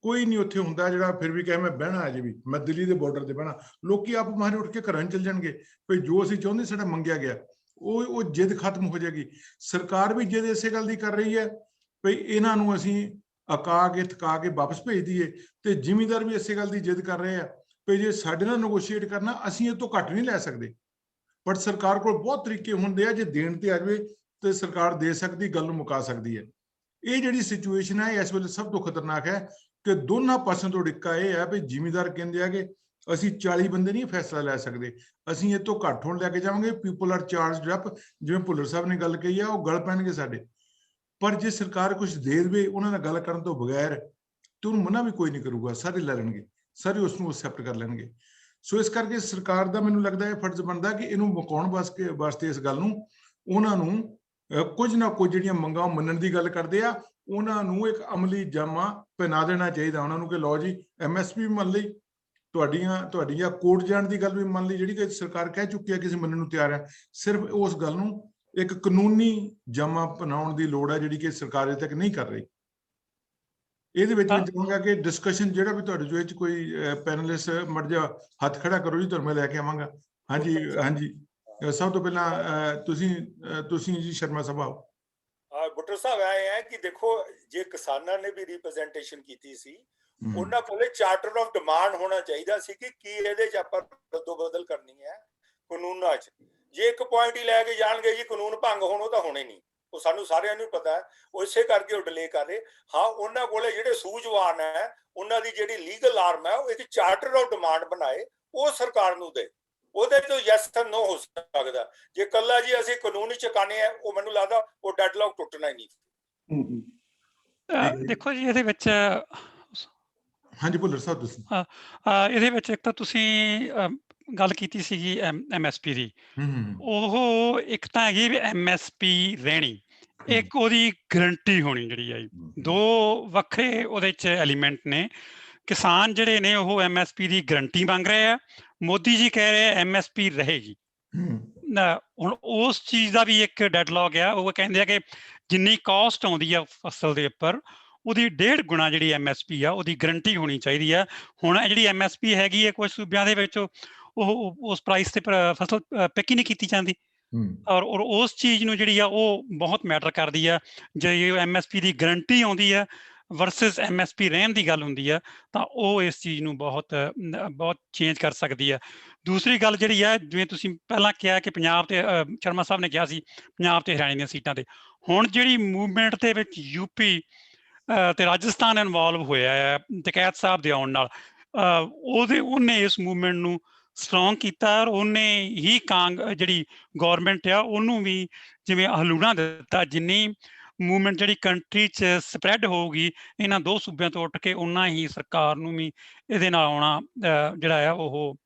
ਕੋਈ ਨਹੀਂ ਉੱਥੇ ਹੁੰਦਾ ਜਿਹੜਾ ਫਿਰ ਵੀ ਕਹੇ ਮੈਂ ਬਹਿਣਾ ਅਜੇ ਵੀ, ਮੈਂ ਦਿੱਲੀ ਦੇ ਬਾਰਡਰ ਤੇ ਬਹਿਣਾ। ਲੋਕੀ ਆਪ ਮਾਰੇ ਉੱਠ ਕੇ ਘਰਾਂ 'ਚ ਚਲ ਜਾਣਗੇ ਵੀ ਜੋ ਅਸੀਂ ਚਾਹੁੰਦੇ ਸਾਡਾ ਮੰਗਿਆ ਗਿਆ। ਉਹ ਜਿੱਦ ਖਤਮ ਹੋ ਜਾਏਗੀ। ਸਰਕਾਰ ਵੀ ਜਿੱਦ ਇਸੇ ਗੱਲ ਦੀ ਕਰ ਰਹੀ ਹੈ ਵੀ ਇਹਨਾਂ ਨੂੰ ਅਸੀਂ ਅਕਾ ਕੇ ਥਕਾ ਕੇ ਵਾਪਸ ਭੇਜ ਦਈਏ, ਤੇ ਜ਼ਿਮੀਂਦਾਰ ਵੀ ਇਸੇ ਗੱਲ ਦੀ ਜਿੱਦ ਕਰ ਰਹੇ ਆ ਵੀ ਜੇ ਸਾਡੇ ਨਾਲ ਨੈਗੋਸ਼ੀਏਟ ਕਰਨਾ ਅਸੀਂ ਇਹ ਤੋਂ ਘੱਟ ਨਹੀਂ ਲੈ ਸਕਦੇ। ਬਟ ਸਰਕਾਰ ਕੋਲ ਬਹੁਤ ਤਰੀਕੇ ਹੁੰਦੇ ਆ, ਜੇ ਦੇਣ ਤੇ ਆ ਜਾਵੇ ਤੇ ਸਰਕਾਰ ਦੇ ਸਕਦੀ, ਗੱਲ ਨੂੰ ਮੁਕਾ ਸਕਦੀ ਹੈ। ਇਹ ਜਿਹੜੀ ਸਿਚੁਏਸ਼ਨ ਹੈ ਇਸ ਵੇਲੇ ਸਭ ਤੋਂ ਖਤਰਨਾਕ ਹੈ ਕਿ ਦੋਨਾਂ ਪਾਸਿਆਂ ਤੋਂ ਡਿੱਕਾ ਇਹ ਹੈ ਵੀ ਜ਼ਿਮੀਂਦਾਰ ਕਹਿੰਦੇ ਆ ਕਿ ਅਸੀਂ 40 ਬੰਦੇ ਨਹੀਂ ਫੈਸਲਾ ਲੈ ਸਕਦੇ, ਅਸੀਂ ਇਹ ਤੋਂ ਘੱਟ ਹੁਣ ਲੈ ਕੇ ਜਾਵਾਂਗੇ, ਪੀਪਲ ਆਰ ਚਾਰਜਡ ਅਪ, ਜਿਵੇਂ ਭੁੱਲਰ ਸਾਹਿਬ ਨੇ ਗੱਲ ਕਹੀ ਆ, ਉਹ ਗਲ ਪੈਣਗੇ ਸਾਡੇ। ਪਰ ਜੇ ਸਰਕਾਰ ਕੁਝ ਦੇ ਦੇਵੇ ਉਹਨਾਂ ਨਾਲ ਗੱਲ ਕਰਨ ਤੋਂ ਬਗੈਰ, ਤੇ ਉਹਨੂੰ ਮਨਾ ਵੀ ਕੋਈ ਨਹੀਂ ਕਰੂਗਾ, ਸਾਰੇ ਲੈ ਲੈਣਗੇ, ਸਾਰੇ ਉਸ ਨੂੰ ਐਕਸੈਪਟ ਕਰ ਲੈਣਗੇ। ਸੋ ਇਸ ਕਰਕੇ ਸਰਕਾਰ ਦਾ ਮੈਨੂੰ ਲੱਗਦਾ ਹੈ ਫਰਜ਼ ਬਣਦਾ ਕਿ ਇਹਨੂੰ ਮੁਕਾਉਣ ਵਾਸਤੇ ਇਸ ਗੱਲ ਨੂੰ, ਉਹਨਾਂ ਨੂੰ ਕੁਝ ਨਾ ਕੁਝ ਜਿਹੜੀਆਂ ਮੰਗਾਂ ਮੰਨਣ ਦੀ ਗੱਲ ਕਰਦੇ ਆ, ਉਹਨਾਂ ਨੂੰ ਇੱਕ ਅਮਲੀ ਜਾਮਾ ਪਹਿਨਾ ਦੇਣਾ ਚਾਹੀਦਾ ਉਹਨਾਂ ਨੂੰ ਕਿ ਲਓ ਜੀ MSP ਵੀ ਮੰਨ ਲਈ, ਤੁਹਾਡੀਆਂ ਕੋਰਟ ਜਾਣ ਦੀ ਗੱਲ ਵੀ ਮੰਨ ਲਈ, ਜਿਹੜੀ ਕਿ ਸਰਕਾਰ ਕਹਿ ਚੁੱਕੀ ਹੈ ਕਿ ਅਸੀਂ ਮੰਨਣ ਨੂੰ ਤਿਆਰ ਹੈ। ਸਿਰਫ ਉਸ ਗੱਲ ਨੂੰ ਇੱਕ ਕਾਨੂੰਨੀ ਜਾਮਾ ਬਣਾਉਣ ਦੀ ਲੋੜ ਹੈ, ਜਿਹੜੀ ਕਿ ਸਰਕਾਰ ਅਜੇ ਤੱਕ ਨਹੀਂ ਕਰ ਰਹੀ। ਇਹਦੇ ਵਿੱਚ ਮੈਂ ਚਾਹਾਂਗਾ ਕਿ ਡਿਸਕਸ਼ਨ ਜਿਹੜਾ ਵੀ ਤੁਹਾਡੇ ਜੋ ਇਹ 'ਚ ਕੋਈ ਪੈਨਲਿਸਟ ਮੜ ਜਾ ਹੱਥ ਖੜਾ ਕਰੋ ਜੀ, ਤੁਹਾਨੂੰ ਮੈਂ ਲੈ ਕੇ ਆਵਾਂਗਾ। ਹਾਂਜੀ ਸਭ ਤੋਂ ਪਹਿਲਾਂ ਤੁਸੀਂ ਜੀ ਸ਼ਰਮਾ ਸਾਹਿਬ। ਬੁੱਟਰ ਸਾਹਿਬ ਆਏ ਹੈ ਕਿ ਦੇਖੋ ਜੇ ਕਿਸਾਨਾਂ ਨੇ ਵੀ ਰਿਪਰੈਜ਼ੈਂਟੇਸ਼ਨ ਕੀਤੀ ਸੀ, ਉਹਨਾਂ ਕੋਲੇ ਚਾਰਟਰ ਆਫ ਡਿਮਾਂਡ ਹੋਣਾ ਚਾਹੀਦਾ ਸੀ ਕਿ ਕੀ ਇਹਦੇ 'ਚ ਆਪਾਂ ਬਦਲ ਕਰਨੀ ਹੈ ਕਾਨੂੰਨਾਂ 'ਚ। ਜੇ ਇੱਕ ਪੁਆਇੰਟ ਹੀ ਲੈ ਕੇ ਜਾਣਗੇ ਜੀ ਕਾਨੂੰਨ ਭੰਗ ਹੋਣ, ਉਹ ਤਾਂ ਹੋਣੇ ਨਹੀਂ, ਉਹ ਸਾਨੂੰ ਸਾਰਿਆਂ ਨੂੰ ਪਤਾ ਹੈ। ਉਹ ਇਸੇ ਕਰਕੇ ਉਹ ਡਿਲੇ ਕਰ ਰਹੇ। ਹਾਂ, ਉਹਨਾਂ ਕੋਲੇ ਜਿਹੜੇ ਸੂਝਵਾਨ ਹੈ, ਉਹਨਾਂ ਦੀ ਜਿਹੜੀ ਲੀਗਲ ਆਰਮ ਹੈ, ਉਹ ਇੱਕ ਚਾਰਟਰ ਆਫ ਡਿਮਾਂਡ ਬਣਾਏ, ਉਹ ਸਰਕਾਰ ਨੂੰ ਦੇ, ਉਹਦੇ ਤੋਂ ਯੈਸ ਨੋ ਹੋ ਸਕਦਾ। ਜੇ ਕੱਲਾ ਜੀ ਅਸੀਂ ਕਾਨੂੰਨ ਹੀ ਚਕਾਨੇ ਆ, ਉਹ ਮੈਨੂੰ ਲੱਗਦਾ ਉਹ ਡੈਡਲੌਕ ਟੁੱਟਣਾ ਹੀ ਨਹੀਂ। ਦੇਖੋ ਜੀ ਇਹਦੇ ਵਿੱਚ, ਹਾਂਜੀ ਭੁੱਲਰ ਸਾਹਿਬ ਤੁਸੀਂ। ਇਹਦੇ ਵਿੱਚ ਇੱਕ ਤਾਂ ਤੁਸੀਂ ਗੱਲ ਕੀਤੀ ਸੀਗੀ MSP ਦੀ, ਉਹ ਇੱਕ ਤਾਂ ਹੈਗੀ ਵੀ MSP ਰਹਿਣੀ, ਇੱਕ ਉਹਦੀ ਗਰੰਟੀ ਹੋਣੀ ਜਿਹੜੀ ਹੈ। ਦੋ ਵੱਖਰੇ ਉਹਦੇ 'ਚ ਐਲੀਮੈਂਟ ਨੇ। ਕਿਸਾਨ ਜਿਹੜੇ ਨੇ ਉਹ MSP ਦੀ ਗਰੰਟੀ ਮੰਗ ਰਹੇ ਆ, ਮੋਦੀ ਜੀ ਕਹਿ ਰਹੇ MSP ਰਹੇਗੀ। ਹੁਣ ਉਸ ਚੀਜ਼ ਦਾ ਵੀ ਇੱਕ ਡੈਡਲੌਕ ਆ। ਉਹ ਕਹਿੰਦੇ ਆ ਕਿ ਜਿੰਨੀ ਕਾਸਟ ਆਉਂਦੀ ਆ ਫਸਲ ਦੇ ਉੱਪਰ, ਉਹਦੀ 1.5 ਗੁਣਾ ਜਿਹੜੀ MSP ਆ ਉਹਦੀ ਗਰੰਟੀ ਹੋਣੀ ਚਾਹੀਦੀ ਆ। ਹੁਣ ਜਿਹੜੀ MSP ਹੈਗੀ ਹੈ ਕੁਝ ਸੂਬਿਆਂ ਦੇ ਵਿੱਚ ਉਹ ਉਸ ਪ੍ਰਾਈਸ ਤੇ ਫਸਲ ਪਿਕ ਹੀ ਨਹੀਂ ਕੀਤੀ ਜਾਂਦੀ, ਔਰ ਉਸ ਚੀਜ਼ ਨੂੰ ਜਿਹੜੀ ਆ ਉਹ ਬਹੁਤ ਮੈਟਰ ਕਰਦੀ ਆ। ਜੇ MSP ਦੀ ਗਰੰਟੀ ਆਉਂਦੀ ਆ ਵਰਸਸ MSP ਰਹਿਣ ਦੀ ਗੱਲ ਹੁੰਦੀ ਹੈ ਤਾਂ ਉਹ ਇਸ ਚੀਜ਼ ਨੂੰ ਬਹੁਤ ਚੇਂਜ ਕਰ ਸਕਦੀ ਹੈ। ਦੂਸਰੀ ਗੱਲ ਜਿਹੜੀ ਹੈ, ਜਿਵੇਂ ਤੁਸੀਂ ਪਹਿਲਾਂ ਕਿਹਾ ਕਿ ਪੰਜਾਬ ਤੇ ਸ਼ਰਮਾ ਸਾਹਿਬ ਨੇ ਕਿਹਾ ਸੀ ਪੰਜਾਬ ਤੇ ਹਰਿਆਣੇ ਦੀਆਂ ਸੀਟਾਂ ਤੇ, ਹੁਣ ਜਿਹੜੀ ਮੂਵਮੈਂਟ ਦੇ ਵਿੱਚ UP ਤੇ ਰਾਜਸਥਾਨ ਇਨਵੋਲਵ ਹੋਇਆ ਹੈ ਡਕੈਤ ਸਾਹਿਬ ਦੇ ਆਉਣ ਨਾਲ, ਉਹਨੇ ਇਸ ਮੂਵਮੈਂਟ ਨੂੰ ਸਟਰੋਂਗ ਕੀਤਾ ਔਰ ਉਹਨੇ ਹੀ ਜਿਹੜੀ ਗੌਰਮੈਂਟ ਆ ਉਹਨੂੰ ਵੀ ਜਿਵੇਂ ਹਲੂਣਾ ਦਿੱਤਾ। ਜਿੰਨੀ ਮੂਵਮੈਂਟ ਜਿਹੜੀ ਕੰਟਰੀ 'ਚ ਸਪਰੈਡ ਹੋਊਗੀ ਇਹਨਾਂ ਦੋ ਸੂਬਿਆਂ ਤੋਂ ਉੱਠ ਕੇ, ਓਨਾ ਹੀ ਸਰਕਾਰ ਨੂੰ ਵੀ ਇਹਦੇ ਨਾਲ ਆਉਣਾ ਜਿਹੜਾ ਆ ਉਹ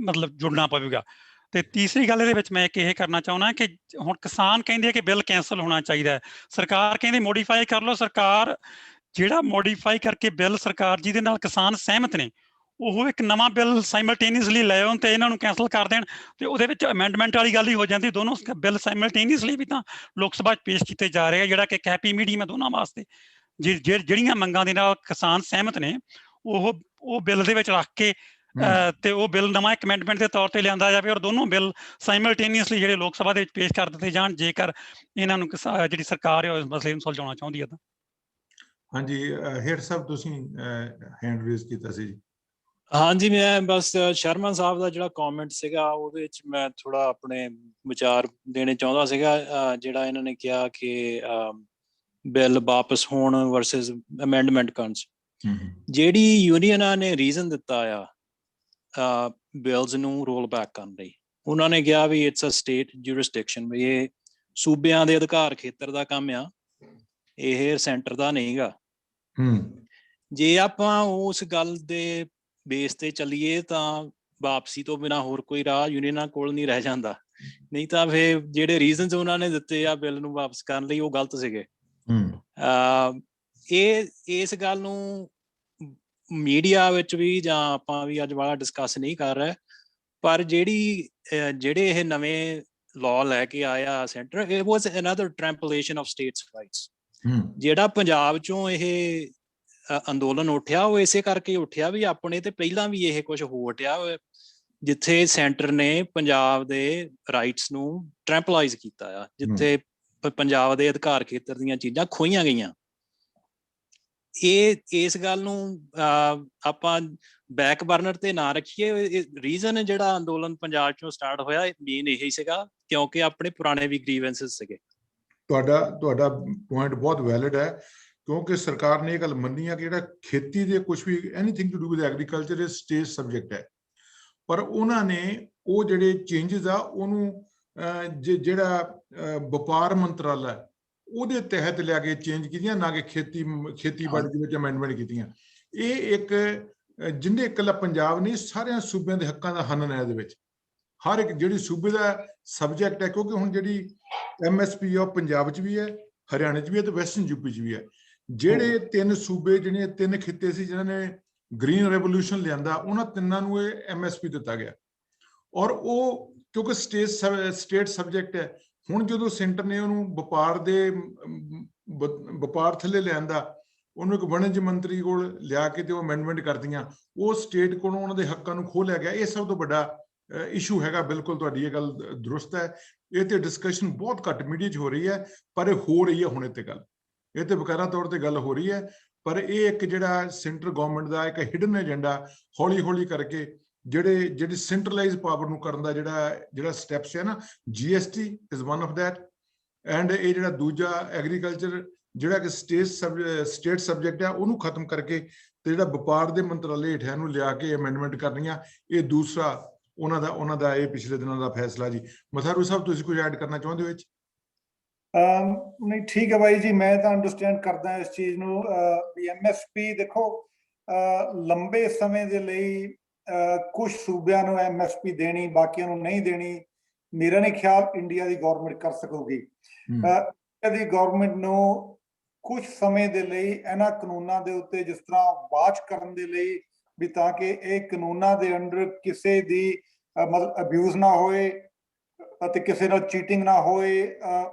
ਮਤਲਬ ਜੁੜਨਾ ਪਵੇਗਾ। ਤੇ ਤੀਸਰੀ ਗੱਲ ਇਹਦੇ ਵਿੱਚ ਮੈਂ ਇੱਕ ਇਹ ਕਰਨਾ ਚਾਹੁੰਦਾ ਕਿ ਹੁਣ ਕਿਸਾਨ ਕਹਿੰਦੇ ਆ ਕਿ ਬਿੱਲ ਕੈਂਸਲ ਹੋਣਾ ਚਾਹੀਦਾ ਹੈ, ਸਰਕਾਰ ਕਹਿੰਦੀ ਮੋਡੀਫਾਈ ਕਰ ਲਓ। ਸਰਕਾਰ ਜਿਹੜਾ ਮੋਡੀਫਾਈ ਕਰਕੇ ਬਿੱਲ ਸਰਕਾਰ ਜਿਹਦੇ ਨਾਲ ਕਿਸਾਨ ਸਹਿਮਤ ਨੇ ਉਹ ਇੱਕ ਨਵਾਂ ਬਿੱਲ ਸਾਈਮਲਟੇਨੀਅਸਲੀ ਲੈ ਆਉਣ ਤੇ ਇਹਨਾਂ ਨੂੰ ਕੈਂਸਲ ਕਰ ਦੇਣ ਤੇ ਉਹਦੇ ਵਿੱਚ ਅਮੈਂਡਮੈਂਟ ਵਾਲੀ ਗੱਲ ਹੀ ਹੋ ਜਾਂਦੀ। ਦੋਨੋਂ ਬਿੱਲ ਸਾਈਮਲਟੇਨੀਅਸਲੀ ਵੀ ਤਾਂ ਲੋਕ ਸਭਾ 'ਚ ਪੇਸ਼ ਕੀਤੇ ਜਾ ਰਹੇ ਆ, ਜਿਹੜਾ ਕਿ ਇੱਕ ਹੈਪੀ ਮੀਡੀਅਮ ਹੈ ਦੋਨਾਂ ਵਾਸਤੇ। ਜਿਹੜੀਆਂ ਮੰਗਾਂ ਦੇ ਨਾਲ ਕਿਸਾਨ ਸਹਿਮਤ ਨੇ ਉਹ ਬਿੱਲ ਦੇ ਵਿੱਚ ਰੱਖ ਕੇ ਤੇ ਉਹ ਬਿੱਲ ਨਵਾਂ ਇੱਕ ਅਮੈਂਡਮੈਂਟ ਦੇ ਤੌਰ ਤੇ ਲਿਆਂਦਾ ਜਾਵੇ ਔਰ ਦੋਨੋਂ ਬਿੱਲ ਸਾਈਮਲਟੇਨੀਅਸਲੀ ਜਿਹੜੇ ਲੋਕ ਸਭਾ ਦੇ ਵਿੱਚ ਪੇਸ਼ ਕਰ ਦਿੱਤੇ ਜਾਣ, ਜੇਕਰ ਇਹਨਾਂ ਨੂੰ ਜਿਹੜੀ ਸਰਕਾਰ ਹੈ ਉਹ ਇਸ ਮਸਲੇ ਨੂੰ ਸੁਲਝਾਉਣਾ ਚਾਹੁੰਦੀ ਹੈ ਤਾਂ। ਹਾਂਜੀ, ਹੇਡ ਸਾਹਿਬ ਤੁਸੀਂ ਹੈਂਡ ਰੇਜ਼ ਕੀਤਾ ਸੀ ਜੀ। ਹਾਂਜੀ, ਮੈਂ ਬਸ ਸ਼ਰਮਾ ਸਾਹਿਬ ਦਾ ਜਿਹੜਾ ਕਮੈਂਟ ਸੀਗਾ ਉਹਦੇ ਵਿੱਚ ਮੈਂ ਥੋੜਾ ਆਪਣੇ ਵਿਚਾਰ ਦੇਣੇ ਚਾਹੁੰਦਾ ਸੀਗਾ। ਜਿਹੜਾ ਇਹਨਾਂ ਨੇ ਕਿਹਾ ਕਿ ਬਿੱਲ ਵਾਪਸ ਹੋਣ ਵਰਸਸ ਅਮੈਂਡਮੈਂਟ ਕੰਸ, ਜਿਹੜੀ ਯੂਨੀਅਨਾਂ ਨੇ ਰੀਜ਼ਨ ਦਿੱਤਾ ਆ ਬਿਲਸ ਨੂੰ ਰੋਲ ਬੈਕ ਕਰਨ ਲਈ, ਉਹਨਾਂ ਨੇ ਕਿਹਾ ਵੀ ਇਟਸ ਅ ਸਟੇਟ ਜੂਰਿਸਡਿਕਸ਼ਨ, ਵੀ ਇਹ ਸੂਬਿਆਂ ਦੇ ਅਧਿਕਾਰ ਖੇਤਰ ਦਾ ਕੰਮ ਆ, ਇਹ ਸੈਂਟਰ ਦਾ ਨਹੀਂ ਗਾ। ਜੇ ਆਪਾਂ ਉਸ ਗੱਲ ਦੇ ਬੇਸ ਤੇ ਚੱਲੀਏ ਤਾਂ ਵਾਪਸੀ ਤੋਂ ਬਿਨਾਂ ਹੋਰ ਕੋਈ ਰਾਹ ਯੂਨੀਅਨਾਂ ਕੋਲ ਨਹੀਂ ਰਹਿ ਜਾਂਦਾ, ਨਹੀਂ ਤਾਂ ਫਿਰ ਜਿਹੜੇ ਰੀਜ਼ਨਸ ਉਹਨਾਂ ਨੇ ਦਿੱਤੇ ਆ ਬਿੱਲ ਨੂੰ ਵਾਪਸ ਕਰਨ ਲਈ ਉਹ ਗਲਤ ਸੀਗੇ। ਇਸ ਗੱਲ ਨੂੰ ਮੀਡੀਆ ਵਿੱਚ ਵੀ ਜਾਂ ਆਪਾਂ ਵੀ ਅੱਜ ਵਾਲਾ ਡਿਸਕਸ ਨਹੀਂ ਕਰ ਰਹੇ, ਪਰ ਜਿਹੜੇ ਇਹ ਨਵੇਂ ਲਾਅ ਲੈ ਕੇ ਆਇਆ centre, it was another trampling of states rights. ਜਿਹੜਾ ਪੰਜਾਬ ਚੋਂ ਇਹ ਅੰਦੋਲਨ ਉੱਠਿਆ ਉਹ ਇਸੇ ਕਰਕੇ ਉੱਠਿਆ ਵੀ ਆਪਣੇ ਤੇ ਪਹਿਲਾਂ ਵੀ ਇਹ ਕੁਝ ਹੋ ਉੱਠਿਆ ਜਿੱਥੇ ਸੈਂਟਰ ਨੇ ਪੰਜਾਬ ਦੇ ਰਾਈਟਸ ਨੂੰ ਟ੍ਰੈਂਪਲਾਈਜ਼ ਕੀਤਾ ਆ, ਜਿੱਥੇ ਪੰਜਾਬ ਦੇ ਅਧਿਕਾਰ ਖੇਤਰ ਦੀਆਂ ਚੀਜ਼ਾਂ ਖੋਈਆਂ ਗਈਆਂ। ਇਸ ਗੱਲ ਨੂੰ ਆਪਾਂ ਬੈਕ ਬਰਨਰ ਤੇ ਨਾ ਰੱਖੀਏ। ਰੀਜ਼ਨ ਜਿਹੜਾ ਅੰਦੋਲਨ ਪੰਜਾਬ ਚੋਂ ਸਟਾਰਟ ਹੋਇਆ ਮੇਨ ਇਹੀ ਸੀਗਾ ਕਿਉਂਕਿ ਆਪਣੇ ਪੁਰਾਣੇ ਵੀ ਗ੍ਰੀਵੈਂਸਸ ਸੀਗੇ। ਤੁਹਾਡਾ ਪੁਆਇੰਟ ਬਹੁਤ ਵੈਲਿਡ ਹੈ, ਕਿਉਂਕਿ ਸਰਕਾਰ ਨੇ ਇਹ ਗੱਲ ਮੰਨੀ ਆ ਕਿ ਜਿਹੜਾ ਖੇਤੀ ਦੇ ਕੁਝ ਵੀ anything to do with agriculture is state subject ਹੈ, ਪਰ ਉਹਨਾਂ ਨੇ ਉਹ ਜਿਹੜੇ ਚੇਂਜਸ ਆ ਉਹਨੂੰ ਜਿਹੜਾ ਵਪਾਰ ਮੰਤਰਾਲਾ ਉਹਦੇ ਤਹਿਤ ਲਿਆ ਕੇ ਚੇਂਜ ਕੀਤੀਆਂ, ਨਾ ਕਿ ਖੇਤੀਬਾੜੀ ਦੇ ਵਿੱਚ ਅਮੈਂਡਮੈਂਟ ਕੀਤੀਆਂ। ਇਹ ਇੱਕ ਜਿੰਨੇ ਇਕੱਲਾ ਪੰਜਾਬ ਨਹੀਂ, ਸਾਰਿਆਂ ਸੂਬਿਆਂ ਦੇ ਹੱਕਾਂ ਦਾ ਹਨਨ ਹੈ ਇਹਦੇ ਵਿੱਚ। ਹਰ ਇੱਕ ਜਿਹੜੀ ਸੂਬੇ ਦਾ ਸਬਜੈਕਟ ਹੈ, ਕਿਉਂਕਿ ਹੁਣ ਜਿਹੜੀ MSP ਆ ਉਹ ਪੰਜਾਬ 'ਚ ਵੀ ਹੈ, ਹਰਿਆਣੇ 'ਚ ਵੀ ਹੈ ਤੇ ਵੈਸਟਰਨ ਯੂਪੀ 'ਚ ਵੀ ਹੈ। ਜਿਹੜੇ ਤਿੰਨ ਸੂਬੇ, ਜਿਹੜੇ ਤਿੰਨ ਖਿੱਤੇ ਸੀ ਜਿਨ੍ਹਾਂ ਨੇ ਗ੍ਰੀਨ ਰੈਵੋਲੂਸ਼ਨ ਲਿਆਂਦਾ, ਉਹਨਾਂ ਤਿੰਨਾਂ ਨੂੰ ਇਹ MSP ਦਿੱਤਾ ਗਿਆ ਔਰ ਉਹ ਕਿਉਂਕਿ ਸਟੇਟ ਸਬਜੈਕਟ ਹੈ। ਹੁਣ ਜਦੋਂ ਸੈਂਟਰ ਨੇ ਉਹਨੂੰ ਵਪਾਰ ਥੱਲੇ ਲਿਆਂਦਾ, ਉਹਨੂੰ ਇੱਕ ਵਣਜ ਮੰਤਰੀ ਕੋਲ ਲਿਆ ਕੇ ਤੇ ਉਹ ਅਮੈਂਡਮੈਂਟ ਕਰਦੀਆਂ, ਉਹ ਸਟੇਟ ਕੋਲੋਂ ਉਹਨਾਂ ਦੇ ਹੱਕਾਂ ਨੂੰ ਖੋਹ ਲਿਆ ਗਿਆ। ਇਹ ਸਭ ਤੋਂ ਵੱਡਾ ਇਸ਼ੂ ਹੈਗਾ। ਬਿਲਕੁਲ ਤੁਹਾਡੀ ਇਹ ਗੱਲ ਦਰੁਸਤ ਹੈ। ਇਹ ਤੇ ਡਿਸਕਸ਼ਨ ਬਹੁਤ ਘੱਟ ਮੀਡੀਆ 'ਚ ਹੋ ਰਹੀ ਹੈ, ਪਰ ਇਹ ਹੋ ਰਹੀ ਹੈ ਹੁਣ ਇਹ ਤੇ ਗੱਲ, ਇਹ ਤੇ ਬਕਾਇਦਾ ਤੌਰ ਤੇ ਗੱਲ ਹੋ ਰਹੀ ਹੈ। ਪਰ ਇਹ ਇੱਕ ਜਿਹੜਾ ਸੈਂਟਰ ਗਵਰਨਮੈਂਟ ਦਾ ਇੱਕ ਹਿਡਨ ਏਜੰਡਾ ਹੌਲੀ ਹੌਲੀ ਕਰਕੇ ਜਿਹੜੀ ਸੈਂਟਰਲਾਈਜ਼ ਪਾਵਰ ਨੂੰ ਕਰਨ ਦਾ ਜਿਹੜਾ ਸਟੈਪਸ ਹੈ ਨਾ, GST is one of that. And ਇਹ ਜਿਹੜਾ ਦੂਜਾ ਐਗਰੀਕਲਚਰ ਜਿਹੜਾ ਕਿ ਸਟੇਟ ਸਬਜੈਕਟ ਹੈ ਉਹਨੂੰ ਖਤਮ ਕਰਕੇ ਤੇ ਜਿਹੜਾ ਵਪਾਰ ਦੇ ਮੰਤਰਾਲੇ ਹੇਠਾਂ ਨੂੰ ਲਿਆ ਕੇ ਅਮੈਂਡਮੈਂਟ ਕਰਨੀਆਂ, ਇਹ ਦੂਸਰਾ ਉਹਨਾਂ ਦਾ ਇਹ ਪਿਛਲੇ ਦਿਨਾਂ ਦਾ ਫੈਸਲਾ ਜੀ। ਮਥਾਰੂ ਸਾਹਿਬ ਤੁਸੀਂ ਕੁਝ ਐਡ ਕਰਨਾ ਚਾਹੁੰਦੇ ਹੋ ਇਹ 'ਚ? ਨਹੀਂ, ਠੀਕ ਹੈ ਬਾਈ ਜੀ, ਮੈਂ ਤਾਂ ਅੰਡਰਸਟੈਂਡ ਕਰਦਾ ਇਸ ਚੀਜ਼ ਨੂੰ ਵੀ MSP ਦੇਖੋ ਲੰਬੇ ਸਮੇਂ ਦੇ ਲਈ ਕੁਝ ਸੂਬਿਆਂ ਨੂੰ MSP ਦੇਣੀ, ਬਾਕੀਆਂ ਨੂੰ ਨਹੀਂ ਦੇਣੀ, ਮੇਰਾ ਨਹੀਂ ਖਿਆਲ ਇੰਡੀਆ ਦੀ ਗਵਰਨਮੈਂਟ ਕਰ ਸਕੂਗੀ। ਇੰਡੀਆ ਦੀ ਗਵਰਨਮੈਂਟ ਨੂੰ ਕੁਝ ਸਮੇਂ ਦੇ ਲਈ ਇਹਨਾਂ ਕਾਨੂੰਨਾਂ ਦੇ ਉੱਤੇ ਜਿਸ ਤਰ੍ਹਾਂ ਵਾਚ ਕਰਨ ਦੇ ਲਈ ਵੀ, ਤਾਂ ਕਿ ਇਹ ਕਾਨੂੰਨਾਂ ਦੇ ਅੰਡਰ ਕਿਸੇ ਦੀ ਮਤਲਬ ਅਬਿਊਜ਼ ਨਾ ਹੋਏ ਅਤੇ ਕਿਸੇ ਨਾਲ ਚੀਟਿੰਗ ਨਾ ਹੋਏ,